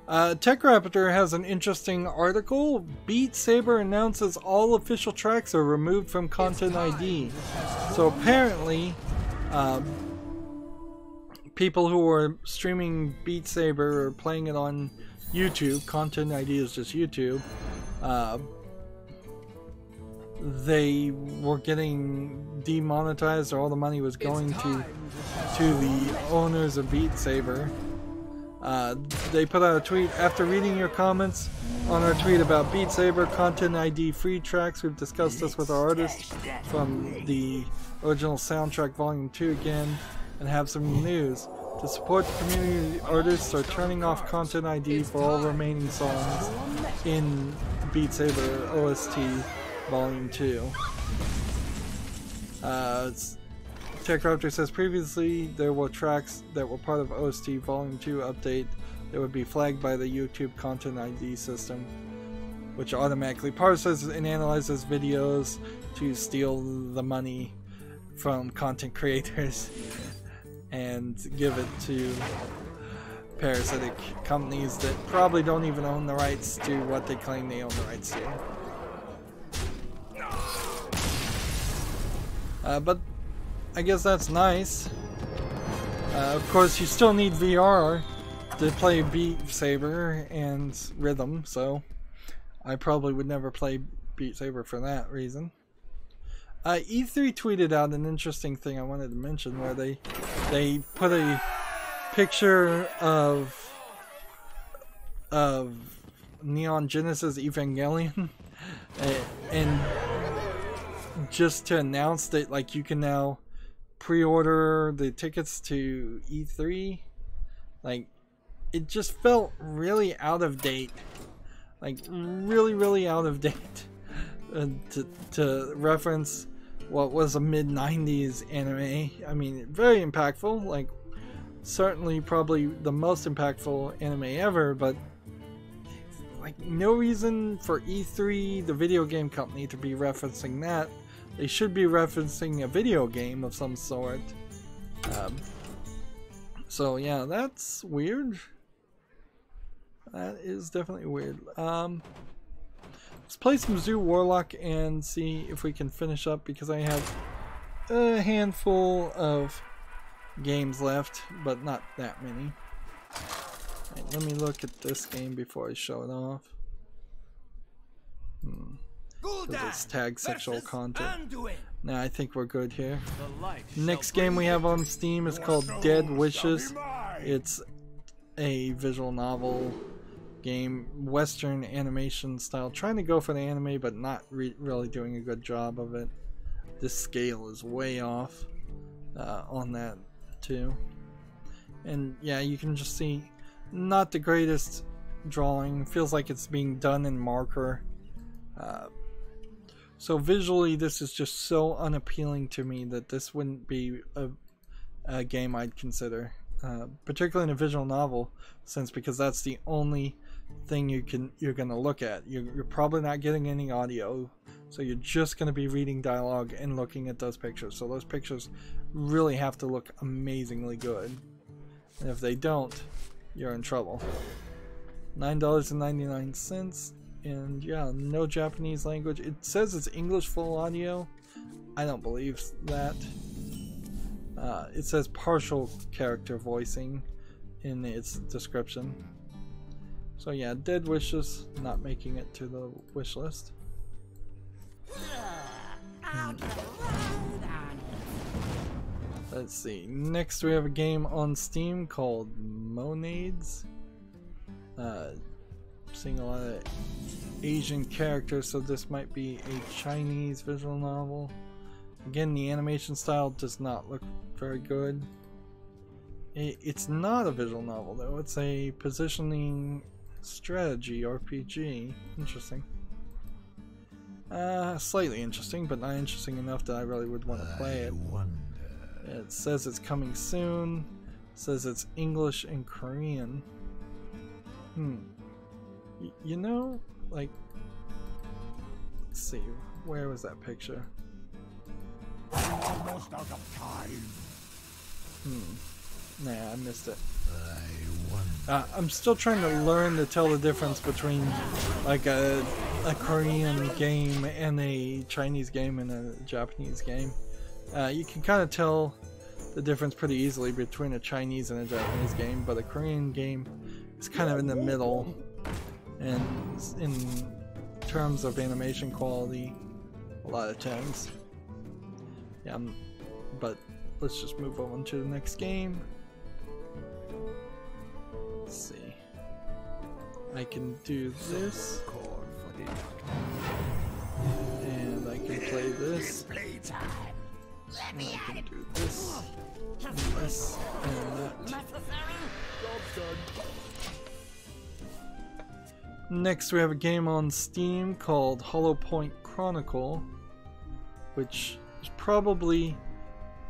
TechRaptor has an interesting article. Beat Saber announces all official tracks are removed from Content ID. So apparently, people who are streaming Beat Saber or playing it on YouTube, Content ID is just YouTube, they were getting demonetized, or all the money was going to the owners of Beat Saber. They put out a tweet: after reading your comments on our tweet about Beat Saber Content ID free tracks, we've discussed this with our artists from the original soundtrack Volume 2 again, and have some news. To support the community, artists are turning off Content ID for all remaining songs in Beat Saber OST Volume 2. TechRaptor says previously there were tracks that were part of OST Volume 2 update that would be flagged by the YouTube Content ID system, which automatically parses and analyzes videos to steal the money from content creators and give it to parasitic companies that probably don't even own the rights to what they claim they own the rights to. But I guess that's nice. Of course, you still need VR to play Beat Saber and Rhythm, so I probably would never play Beat Saber for that reason. E3 tweeted out an interesting thing I wanted to mention, where they put a picture of Neon Genesis Evangelion and just to announce that, like, you can now pre-order the tickets to E3. Like, it just felt really out of date, like really out of date, to reference what was a mid-90s anime. I mean, very impactful, like certainly probably the most impactful anime ever, but like no reason for E3, the video game company, to be referencing that. They should be referencing a video game of some sort. So yeah, that's weird. That is definitely weird. Let's play some Zoo Warlock and see if we can finish up, because I have a handful of games left, but not that many. Right, let me look at this game before I show it off. Because it's tagged sexual content. Nah, I think we're good here. Next game we have on Steam is called Dead Wishes. It's a visual novel game, Western animation style, trying to go for the anime but not really doing a good job of it. This scale is way off on that too, and yeah, you can just see not the greatest drawing. Feels like it's being done in marker, so visually this is just so unappealing to me that this wouldn't be a game I'd consider, particularly in a visual novel sense, because that's the only thing you're gonna look at. You're probably not getting any audio, so you're just gonna be reading dialogue and looking at those pictures. So those pictures really have to look amazingly good, and if they don't, you're in trouble. $9.99, and yeah, no Japanese language. It says it's English full audio. I don't believe that. It says partial character voicing in its description. So yeah, Dead Wishes, not making it to the wish list. Let's see. Next we have a game on Steam called Monades. Seeing a lot of Asian characters, so this might be a Chinese visual novel. Again, the animation style does not look very good. It's not a visual novel though, it's a positioning strategy RPG. Interesting. Slightly interesting, but not interesting enough that I really would want to play it. It says it's coming soon. It says it's English and Korean. You know, like, let's see, where was that picture? Almost out of time. Nah, I missed it. I'm still trying to learn to tell the difference between like a Korean game and a Chinese game and a Japanese game. You can kind of tell the difference pretty easily between a Chinese and a Japanese game, but a Korean game is kind of in the middle, and in terms of animation quality, a lot of times. Yeah, but let's just move on to the next game. Let's see. I can do this, and I can play this, and I can do this, and this, and that. Next we have a game on Steam called Hollow Point Chronicle, which is probably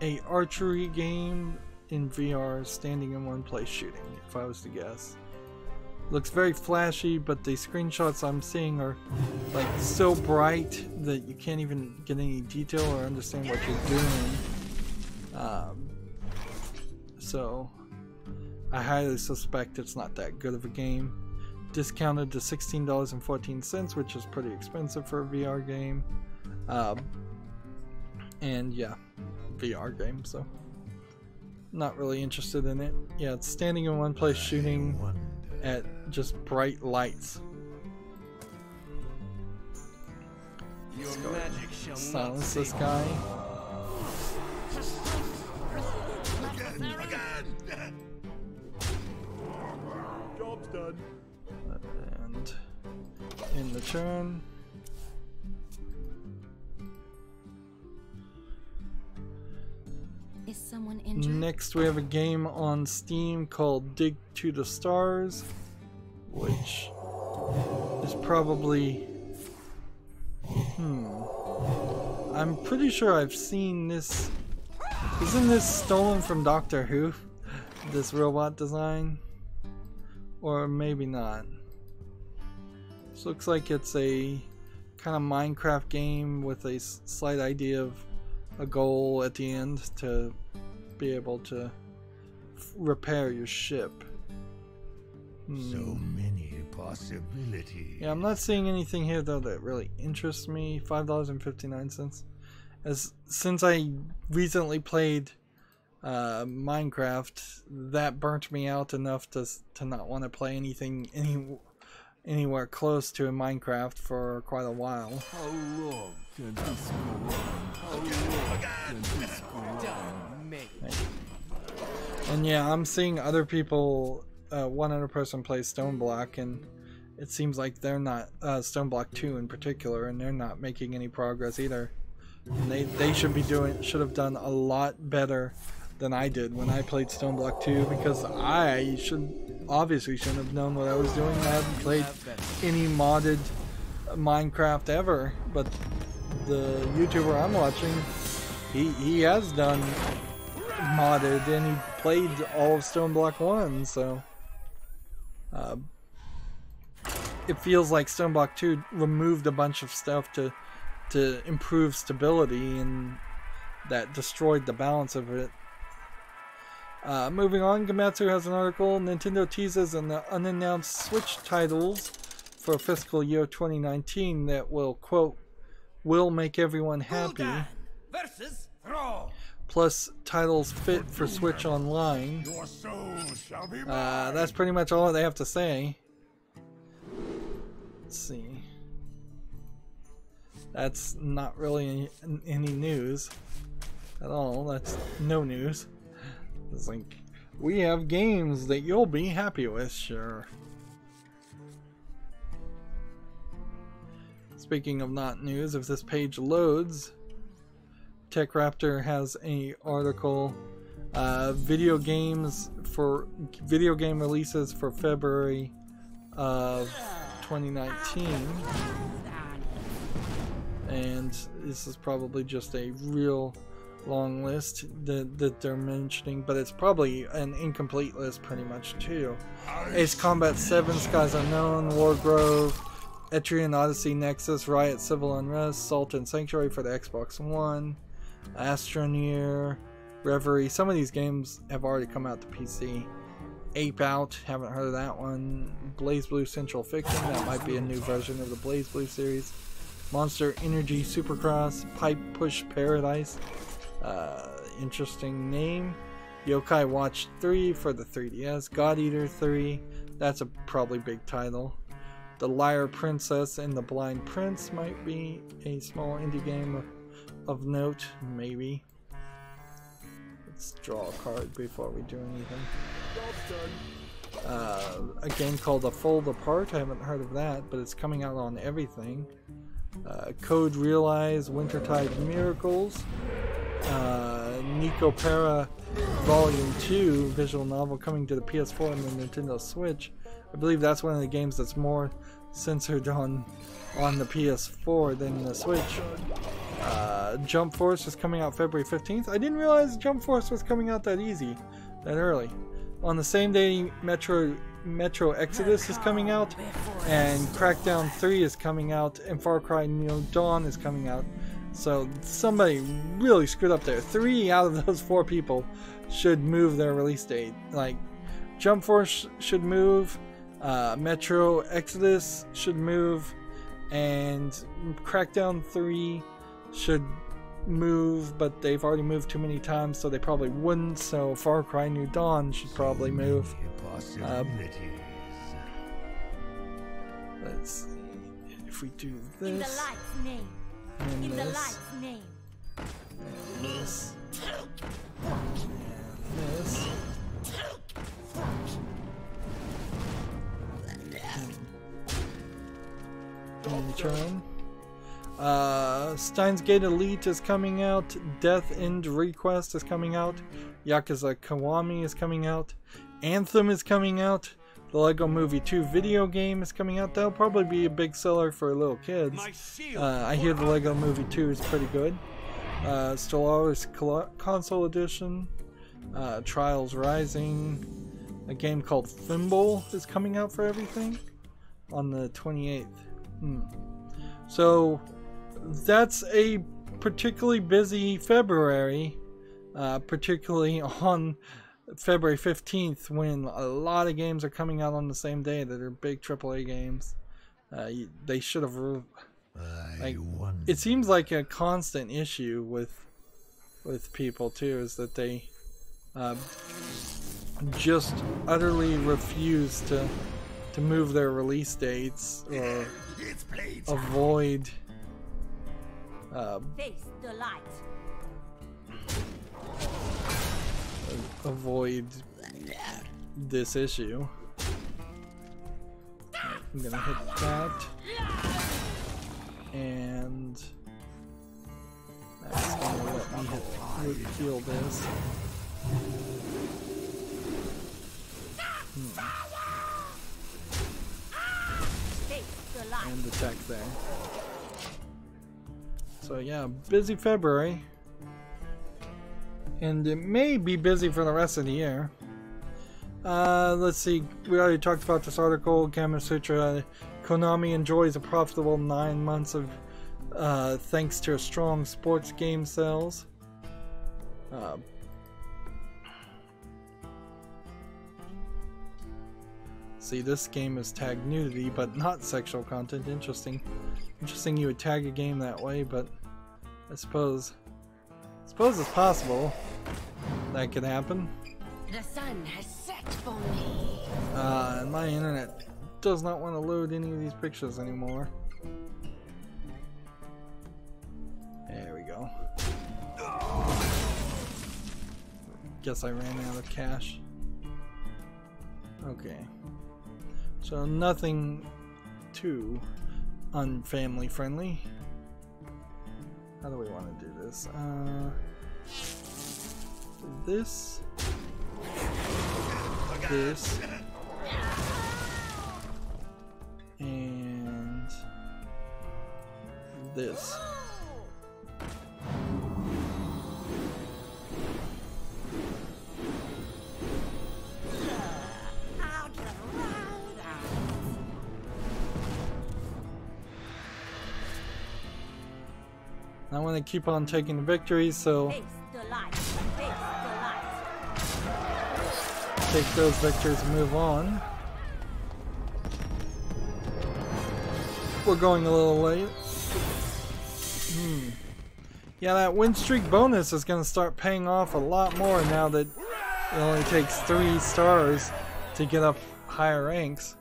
a archery game in VR, standing in one place shooting, if I was to guess. Looks very flashy, but the screenshots I'm seeing are like so bright that you can't even get any detail or understand what you're doing. So I highly suspect it's not that good of a game. Discounted to $16.14, which is pretty expensive for a VR game. And yeah, VR game, so not really interested in it. Yeah, it's standing in one place shooting at just bright lights. Let's go ahead and silence this guy. Job's done. And in the turn. Is someone injured? Next we have a game on Steam called Dig to the Stars, which is probably I'm pretty sure I've seen this. Isn't this stolen from Doctor Who? This robot design? Or maybe not. This looks like it's a kind of Minecraft game with a slight idea of a goal at the end to be able to repair your ship. So many possibilities. Yeah, I'm not seeing anything here though that really interests me. $5.59. Since I recently played Minecraft, that burnt me out enough to not want to play anything anywhere close to Minecraft for quite a while. How long can this go on? How long can this go on? And yeah, I'm seeing other people, 100% play Stoneblock, and it seems like they're not, Stoneblock 2 in particular, and they're not making any progress either. And they should have done a lot better than I did when I played Stoneblock 2, because I obviously shouldn't have known what I was doing. I haven't played any modded Minecraft ever, but the YouTuber I'm watching, he has done modded, and he played all of Stoneblock 1, so it feels like Stoneblock 2 removed a bunch of stuff to improve stability, and that destroyed the balance of it. Moving on, Gamatsu has an article. Nintendo teases an unannounced Switch titles for fiscal year 2019 that will, quote, will make everyone happy. Versus throw. Plus titles fit for Switch Online. Your soul shall be mine. That's pretty much all they have to say. Let's see. That's not really any news at all. That's no news. It's like, we have games that you'll be happy with, sure. Speaking of not news, if this page loads, TechRaptor has an article, video game releases for February of 2019. And this is probably just a real long list that they're mentioning, but it's probably an incomplete list pretty much too. Ace Combat 7, Skies Unknown, Wargrove, Etrian Odyssey, Nexus, Riot, Civil Unrest, Salt and Sanctuary for the Xbox One, Astroneer, Reverie. Some of these games have already come out to PC. Ape Out, haven't heard of that one. Blaze Blue Central Fiction, that might be a new version of the Blaze Blue series. Monster Energy Supercross, Pipe Push Paradise, interesting name. Yokai Watch 3 for the 3DS. God Eater 3, that's a probably big title. The Lyre Princess and the Blind Prince might be a small indie game of note, maybe. Let's draw a card before we do anything. A game called A Fold Apart, I haven't heard of that, but it's coming out on everything. Code Realize, Wintertide Miracles, Nicopera Volume 2 visual novel coming to the PS4 and the Nintendo Switch. I believe that's one of the games that's more censored on the PS4 than the Switch. Jump Force is coming out February 15th. I didn't realize Jump Force was coming out that early. On the same day, Metro Exodus is coming out, and Crackdown 3 is coming out, and Far Cry New Dawn is coming out. So somebody really screwed up there. 3 out of those 4 people should move their release date. Like, Jump Force should move, Metro Exodus should move, and Crackdown 3 should move, but they've already moved too many times, so they probably wouldn't. So Far Cry New Dawn should probably move. Let's see if we do this. In the light's name. And In this. the light's name. And this. And this. And turn. Steins Gate Elite is coming out. Death End Request is coming out. Yakuza Kiwami is coming out. Anthem is coming out. The Lego Movie 2 video game is coming out. That'll probably be a big seller for little kids. I hear the Lego Movie 2 is pretty good. Stellaris Console Edition. Trials Rising. A game called Thimble is coming out for everything on the 28th. So that's a particularly busy February, particularly on February 15th, when a lot of games are coming out on the same day that are big AAA games. They should have, like, it seems like a constant issue with people too, is that they just utterly refuse to move their release dates or avoid Face the light. avoid this issue. I'm gonna hit that, and that's gonna let me heal this. And attack there. So yeah, busy February. And it may be busy for the rest of the year. Let's see, we already talked about this article. Gamma Sutra. Konami enjoys a profitable 9 months of thanks to strong sports game sales. See, this game is tagged nudity, but not sexual content. Interesting you would tag a game that way, but I suppose it's possible that could happen. The sun has set for me. And my internet does not want to load any of these pictures anymore. There we go. Guess I ran out of cache. Okay. So nothing too unfamily friendly. How do we want to do this? This. And this. I want to keep on taking the victories, so Face the light. Face take those victories and move on. We're going a little late. Yeah, that win streak bonus is going to start paying off a lot more now that it only takes 3 stars to get up higher ranks.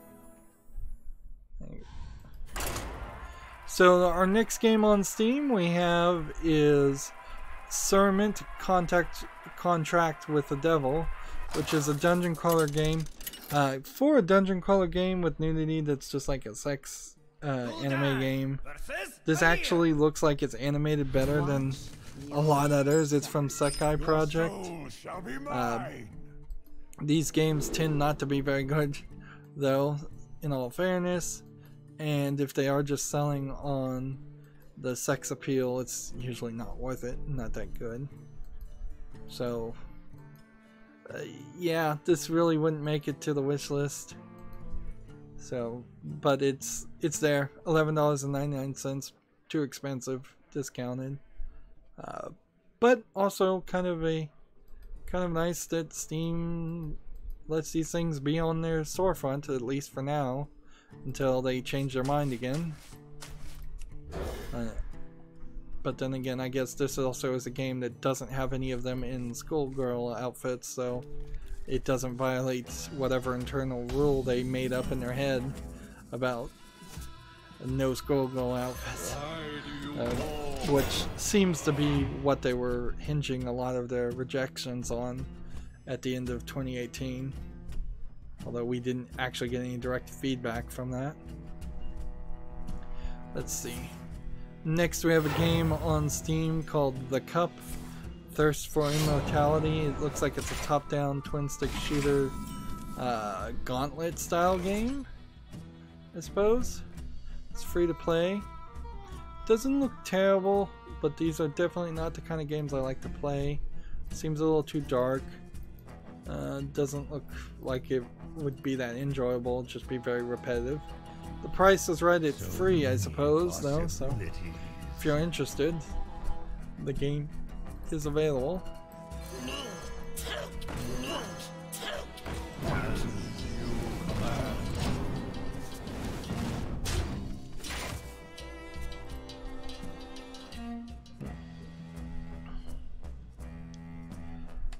So our next game on Steam we have is Serment Contract with the Devil, which is a dungeon crawler game. For a dungeon crawler game with nudity that's just like a sex anime game, this actually looks like it's animated better than a lot of others. It's from Sekai Project. These games tend not to be very good, though, in all fairness. And if they are just selling on the sex appeal, it's usually not worth it, not that good. So, yeah, this really wouldn't make it to the wish list. So, but it's there, $11.99, too expensive, discounted. But also kind of nice that Steam lets these things be on their storefront, at least for now, until they change their mind again. But then again, I guess this also is a game that doesn't have any of them in schoolgirl outfits, so it doesn't violate whatever internal rule they made up in their head about no schoolgirl outfits. Which seems to be what they were hinging a lot of their rejections on at the end of 2018. Although we didn't actually get any direct feedback from that. Let's see. Next we have a game on Steam called The Cup, Thirst for Immortality. It looks like it's a top-down twin-stick shooter gauntlet style game, I suppose. It's free to play. Doesn't look terrible, but these are definitely not the kind of games I like to play. Seems a little too dark. Doesn't look like it would be that enjoyable, just be very repetitive. The price is right at free, I suppose, though, so if you're interested, the game is available.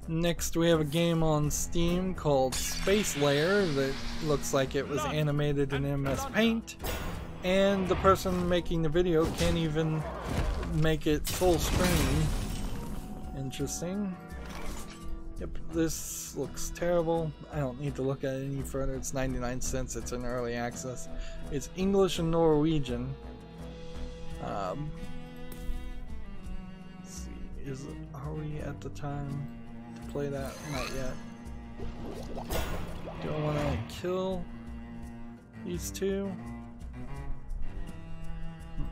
Next we have a game on Steam called Space Layer that looks like it was animated in MS Paint, and the person making the video can't even make it full screen. Interesting. Yep, this looks terrible. I don't need to look at it any further. It's 99 cents. It's in early access. It's English and Norwegian. Let's see, are we at the time to play that? Not yet. Do I want to kill these two?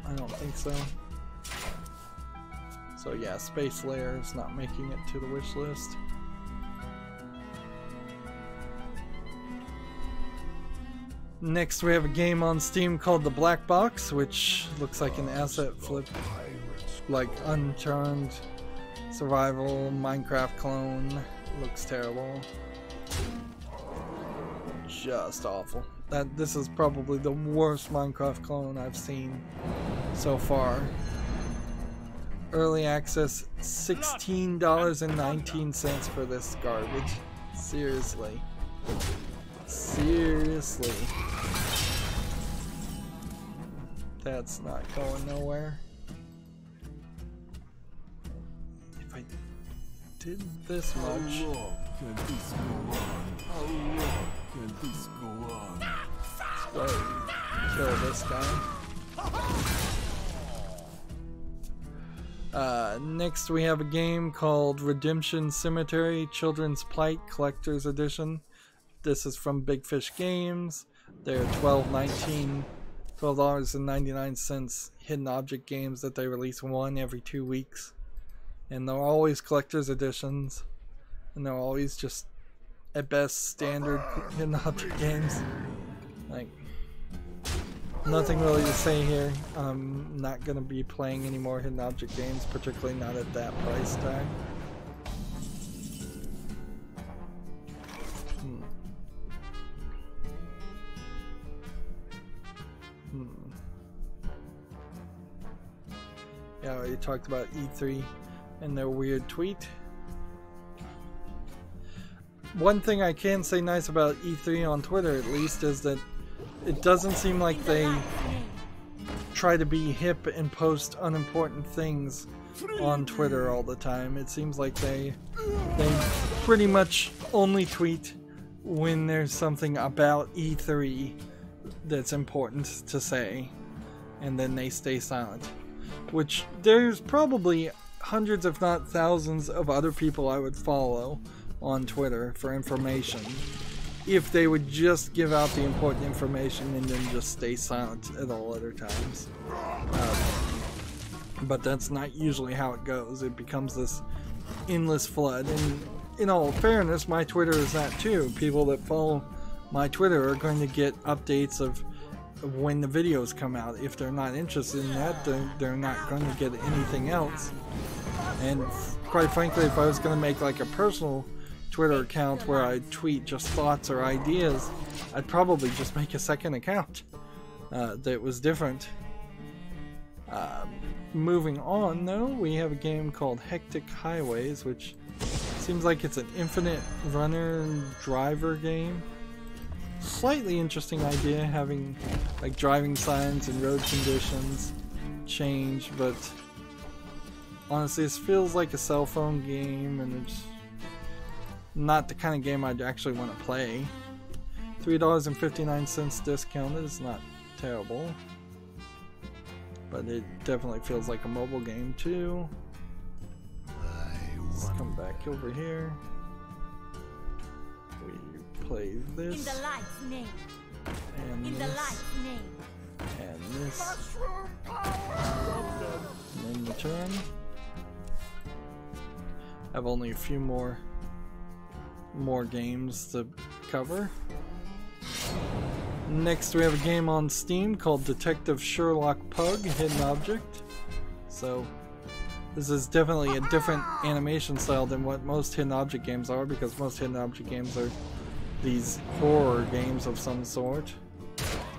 I don't think so. So yeah, Space Layer is not making it to the wish list. Next we have a game on Steam called The Black Box, which looks like an asset flip, like Unturned survival Minecraft clone. Looks terrible. Just awful. This is probably the worst Minecraft clone I've seen so far. Early access, $16.19 for this garbage. Seriously. Seriously. That's not going nowhere. If I did this much. How long can this go on? How long can this go on? Kill this guy. Next we have a game called Redemption Cemetery Children's Plight Collector's Edition. This is from Big Fish Games. They're $12.99 hidden object games that they release one every 2 weeks. And they're always collector's editions. And they're always just, at best, standard hidden object games. Like, nothing really to say here. I'm not going to be playing any more hidden object games, particularly not at that price tag. Yeah, I already talked about E3 and their weird tweet. One thing I can say nice about E3 on Twitter, at least, is that it doesn't seem like they try to be hip and post unimportant things on Twitter all the time. It seems like they pretty much only tweet when there's something about E3 that's important to say, and then they stay silent. Which there's probably hundreds if not thousands of other people I would follow on Twitter for information if they would just give out the important information and then just stay silent at all other times. But that's not usually how it goes. It becomes this endless flood, and in all fairness, my Twitter is that too. People that follow my Twitter are going to get updates of when the videos come out. If they're not interested in that, they're not going to get anything else. And quite frankly, if I was going to make like a personal Twitter account where I tweet just thoughts or ideas, I'd probably just make a second account that was different. Moving on though, we have a game called Hectic Highways, which seems like it's an infinite runner driver game. Slightly interesting idea, having like driving signs and road conditions change, but honestly this feels like a cell phone game and it's not the kind of game I'd actually want to play. $3.59 discounted is not terrible, but it definitely feels like a mobile game too. Let's come back over here. We play this. In the light's name. And In this. the light's name. And this. And then the turn. I have only a few more games to cover. Next we have a game on Steam called Detective Sherlock Pug Hidden Object. So this is definitely a different animation style than what most hidden object games are, because most hidden object games are these horror games of some sort.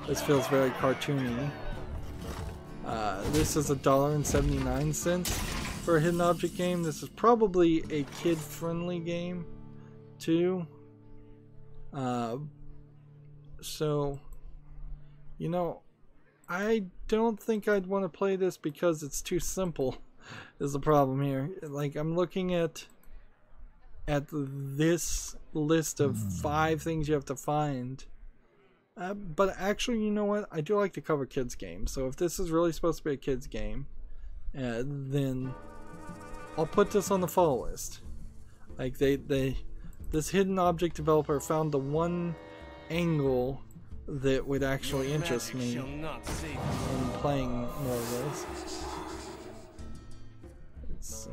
This feels very cartoony. This is $1.79 for a hidden object game. This is probably a kid-friendly game too. So, you know, I don't think I'd want to play this because it's too simple is the problem here. Like, I'm looking at this list of 5 things you have to find. But actually, you know what? I do like to cover kids games. So if this is really supposed to be a kids game, then I'll put this on the fall list. Like this hidden object developer found the one angle that would actually interest me in playing more of this. Let's see.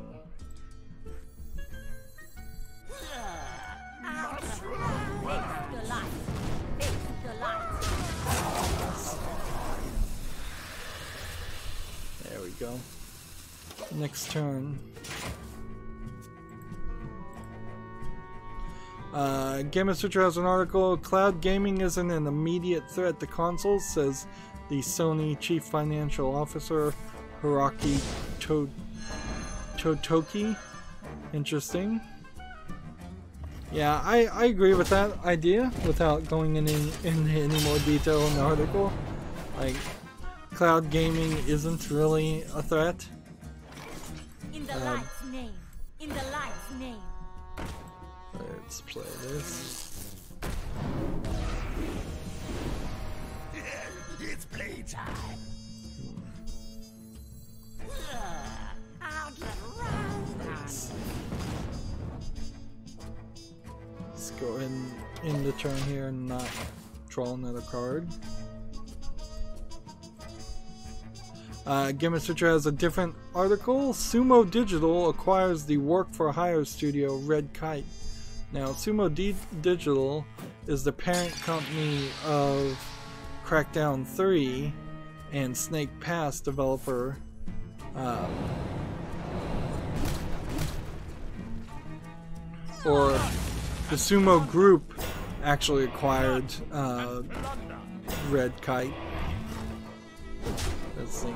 There we go. Next turn. Game Switcher has an article. Cloud gaming isn't an immediate threat to consoles, says the Sony Chief Financial Officer Hiroki Totoki. Interesting. Yeah, I agree with that idea without going into any more detail in the article. Like, cloud gaming isn't really a threat. In the light's name. In the light's name. Let's play this. It's playtime. Let's go in the turn here and not draw another card. Game Switcher has a different article. Sumo Digital acquires the work-for-hire studio Red Kite. Now, Sumo Digital is the parent company of Crackdown 3 and Snake Pass developer or the Sumo Group actually acquired Red Kite. Let's see.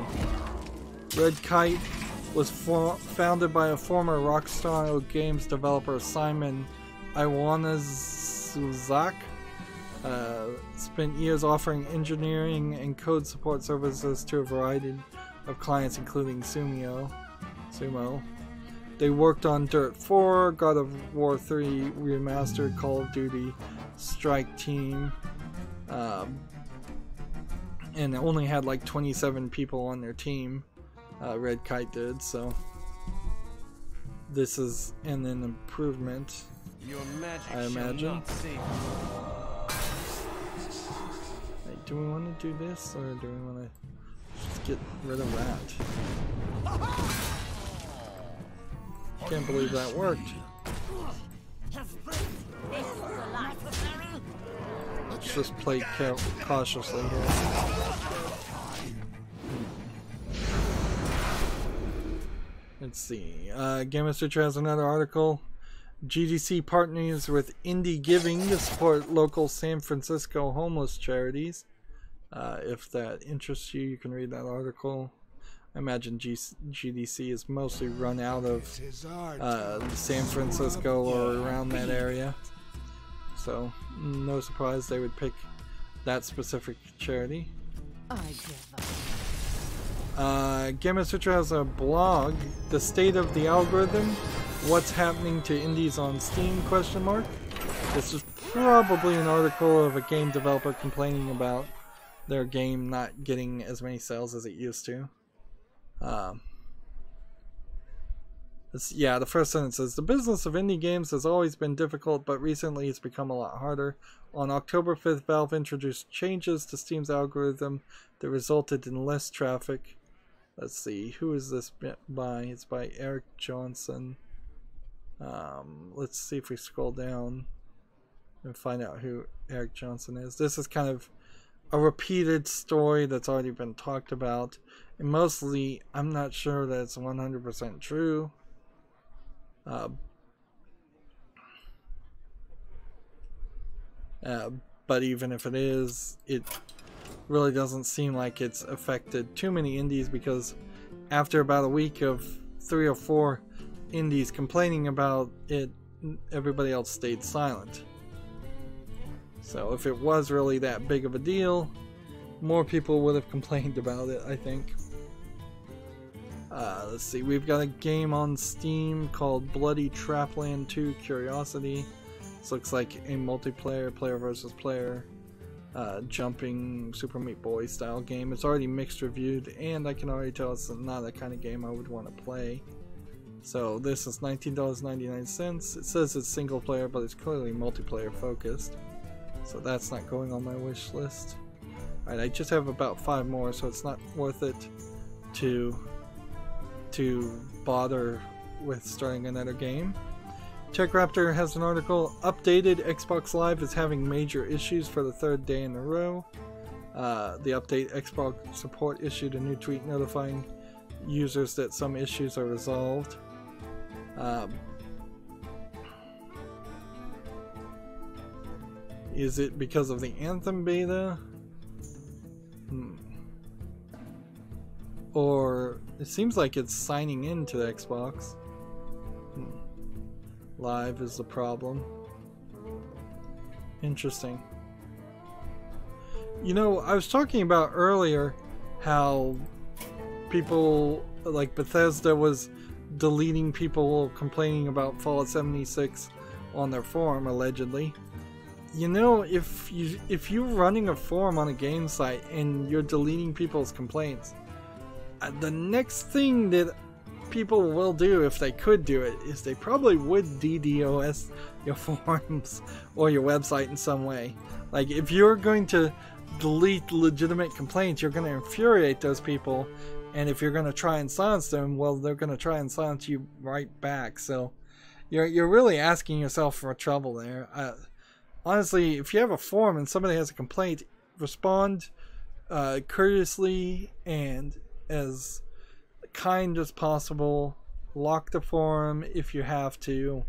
Red Kite was founded by a former Rockstar Games developer, Simon Iwanizuzak. Spent years offering engineering and code support services to a variety of clients, including Sumo. They worked on Dirt 4, God of War 3 Remastered, Call of Duty, Strike Team, and only had like 27 people on their team. Red Kite did, so this is an improvement, I imagine. Hey, do we want to do this, or do we want to just get rid of that? Can't believe that worked. Let's just play cautiously here. Let's see. Game Switcher has another article. GDC partners with Indie Giving to support local San Francisco homeless charities. If that interests you, you can read that article. I imagine GDC is mostly run out of San Francisco or around that area. So, no surprise they would pick that specific charity. I give up. Game Switcher has a blog, The State of the Algorithm, What's Happening to Indies on Steam, ? This is probably an article of a game developer complaining about their game not getting as many sales as it used to. Yeah, the first sentence says, the business of indie games has always been difficult, but recently it's become a lot harder. On October 5th, Valve introduced changes to Steam's algorithm that resulted in less traffic. Let's see, who is this by? It's by Eric Johnson. Let's see if we scroll down and find out who Eric Johnson is. This is kind of a repeated story that's already been talked about, and mostly I'm not sure that it's 100% true. But even if it is, it really doesn't seem like it's affected too many indies, because after about a week of 3 or 4 indies complaining about it, everybody else stayed silent. So if it was really that big of a deal, more people would have complained about it, I think. Let's see, we've got a game on Steam called Bloody Trapland 2 Curiosity. This looks like a multiplayer, player versus player, jumping Super Meat Boy style game. It's already mixed reviewed, and I can already tell it's not the kind of game I would want to play. So this is $19.99. It says it's single player, but it's clearly multiplayer focused. So that's not going on my wish list. Alright, I just have about 5 more, so it's not worth it to bother with starting another game. TechRaptor has an article, updated Xbox Live is having major issues for the 3rd day in a row. The update Xbox support issued a new tweet notifying users that some issues are resolved. Is it because of the Anthem beta? Or it seems like it's signing into the Xbox. Live is the problem. Interesting. You know, I was talking about earlier how people like Bethesda was deleting people complaining about Fallout 76 on their forum, allegedly. You know, if you're running a forum on a game site and you're deleting people's complaints, the next thing that people will do, if they could do it, is they probably would DDoS your forums or your website in some way. Like, if you're going to delete legitimate complaints, you're going to infuriate those people, and if you're going to try and silence them, well, they're going to try and silence you right back. So you're really asking yourself for trouble there. Honestly, if you have a forum and somebody has a complaint, respond courteously and as kind as possible. Lock the forum if you have to,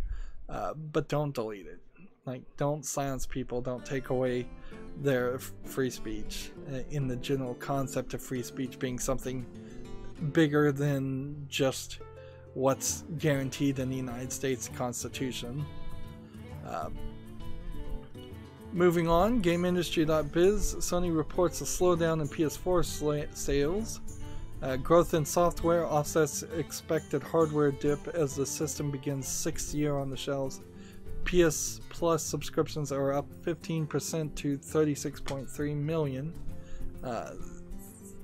but don't delete it. Like, don't silence people, don't take away their free speech, in the general concept of free speech being something bigger than just what's guaranteed in the United States Constitution. Moving on, GameIndustry.biz, Sony reports a slowdown in PS4 sales. Growth in software offsets expected hardware dip as the system begins 6th year on the shelves. PS Plus subscriptions are up 15% to 36.3 million.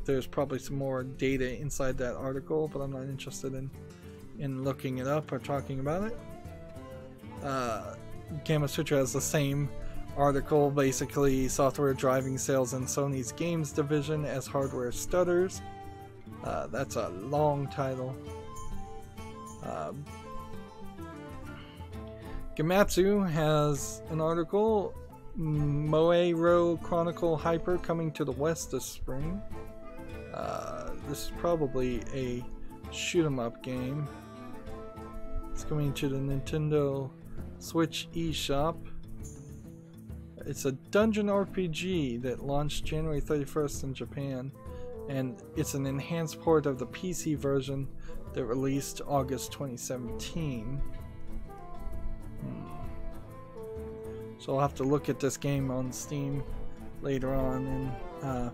There's probably some more data inside that article, but I'm not interested in looking it up or talking about it. Gamasutra has the same article, basically software driving sales in Sony's games division as hardware stutters. That's a long title. Gematsu has an article, Moe-ro Chronicle Hyper coming to the West this spring. This is probably a shoot 'em up game. It's coming to the Nintendo Switch eShop. It's a dungeon RPG that launched January 31st in Japan, and it's an enhanced port of the PC version that released August 2017. So I'll have to look at this game on Steam later on, and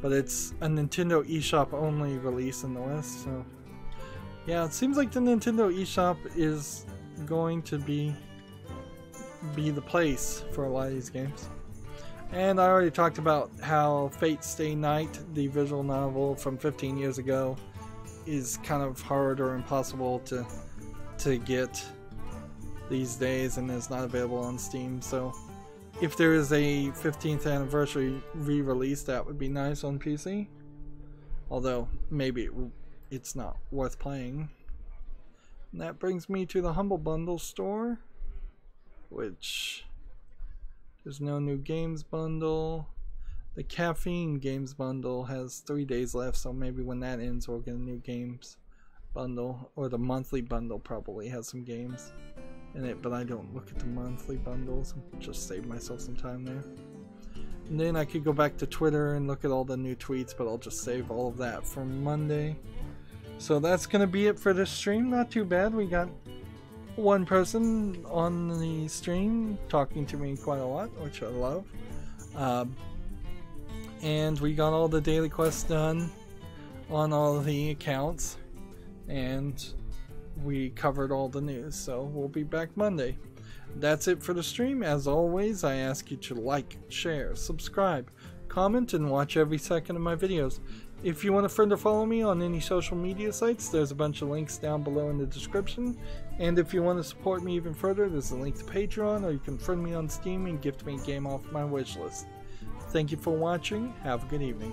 but it's a Nintendo eShop only release in the West. So yeah, it seems like the Nintendo eShop is going to be the place for a lot of these games. And I already talked about how Fate Stay Night, the visual novel from 15 years ago, is kind of hard or impossible to get these days and is not available on Steam. So if there is a 15th anniversary re-release, that would be nice on PC. Although maybe it's not worth playing. And that brings me to the Humble Bundle store, which there's no new games bundle. The Caffeine games bundle has 3 days left, so maybe when that ends we'll get a new games bundle, or the monthly bundle probably has some games in it, but I don't look at the monthly bundles. Just save myself some time there. And then I could go back to Twitter and look at all the new tweets, but I'll just save all of that for Monday. So that's gonna be it for this stream. Not too bad. We got one person on the stream talking to me quite a lot, which I love. And we got all the daily quests done on all of the accounts, and we covered all the news, so we'll be back Monday. That's it for the stream. As always, I ask you to like, share, subscribe, comment, and watch every second of my videos. If you want to further follow me on any social media sites, there's a bunch of links down below in the description. And if you want to support me even further, there's a link to Patreon, or you can friend me on Steam and gift me a game off my wishlist. Thank you for watching. Have a good evening.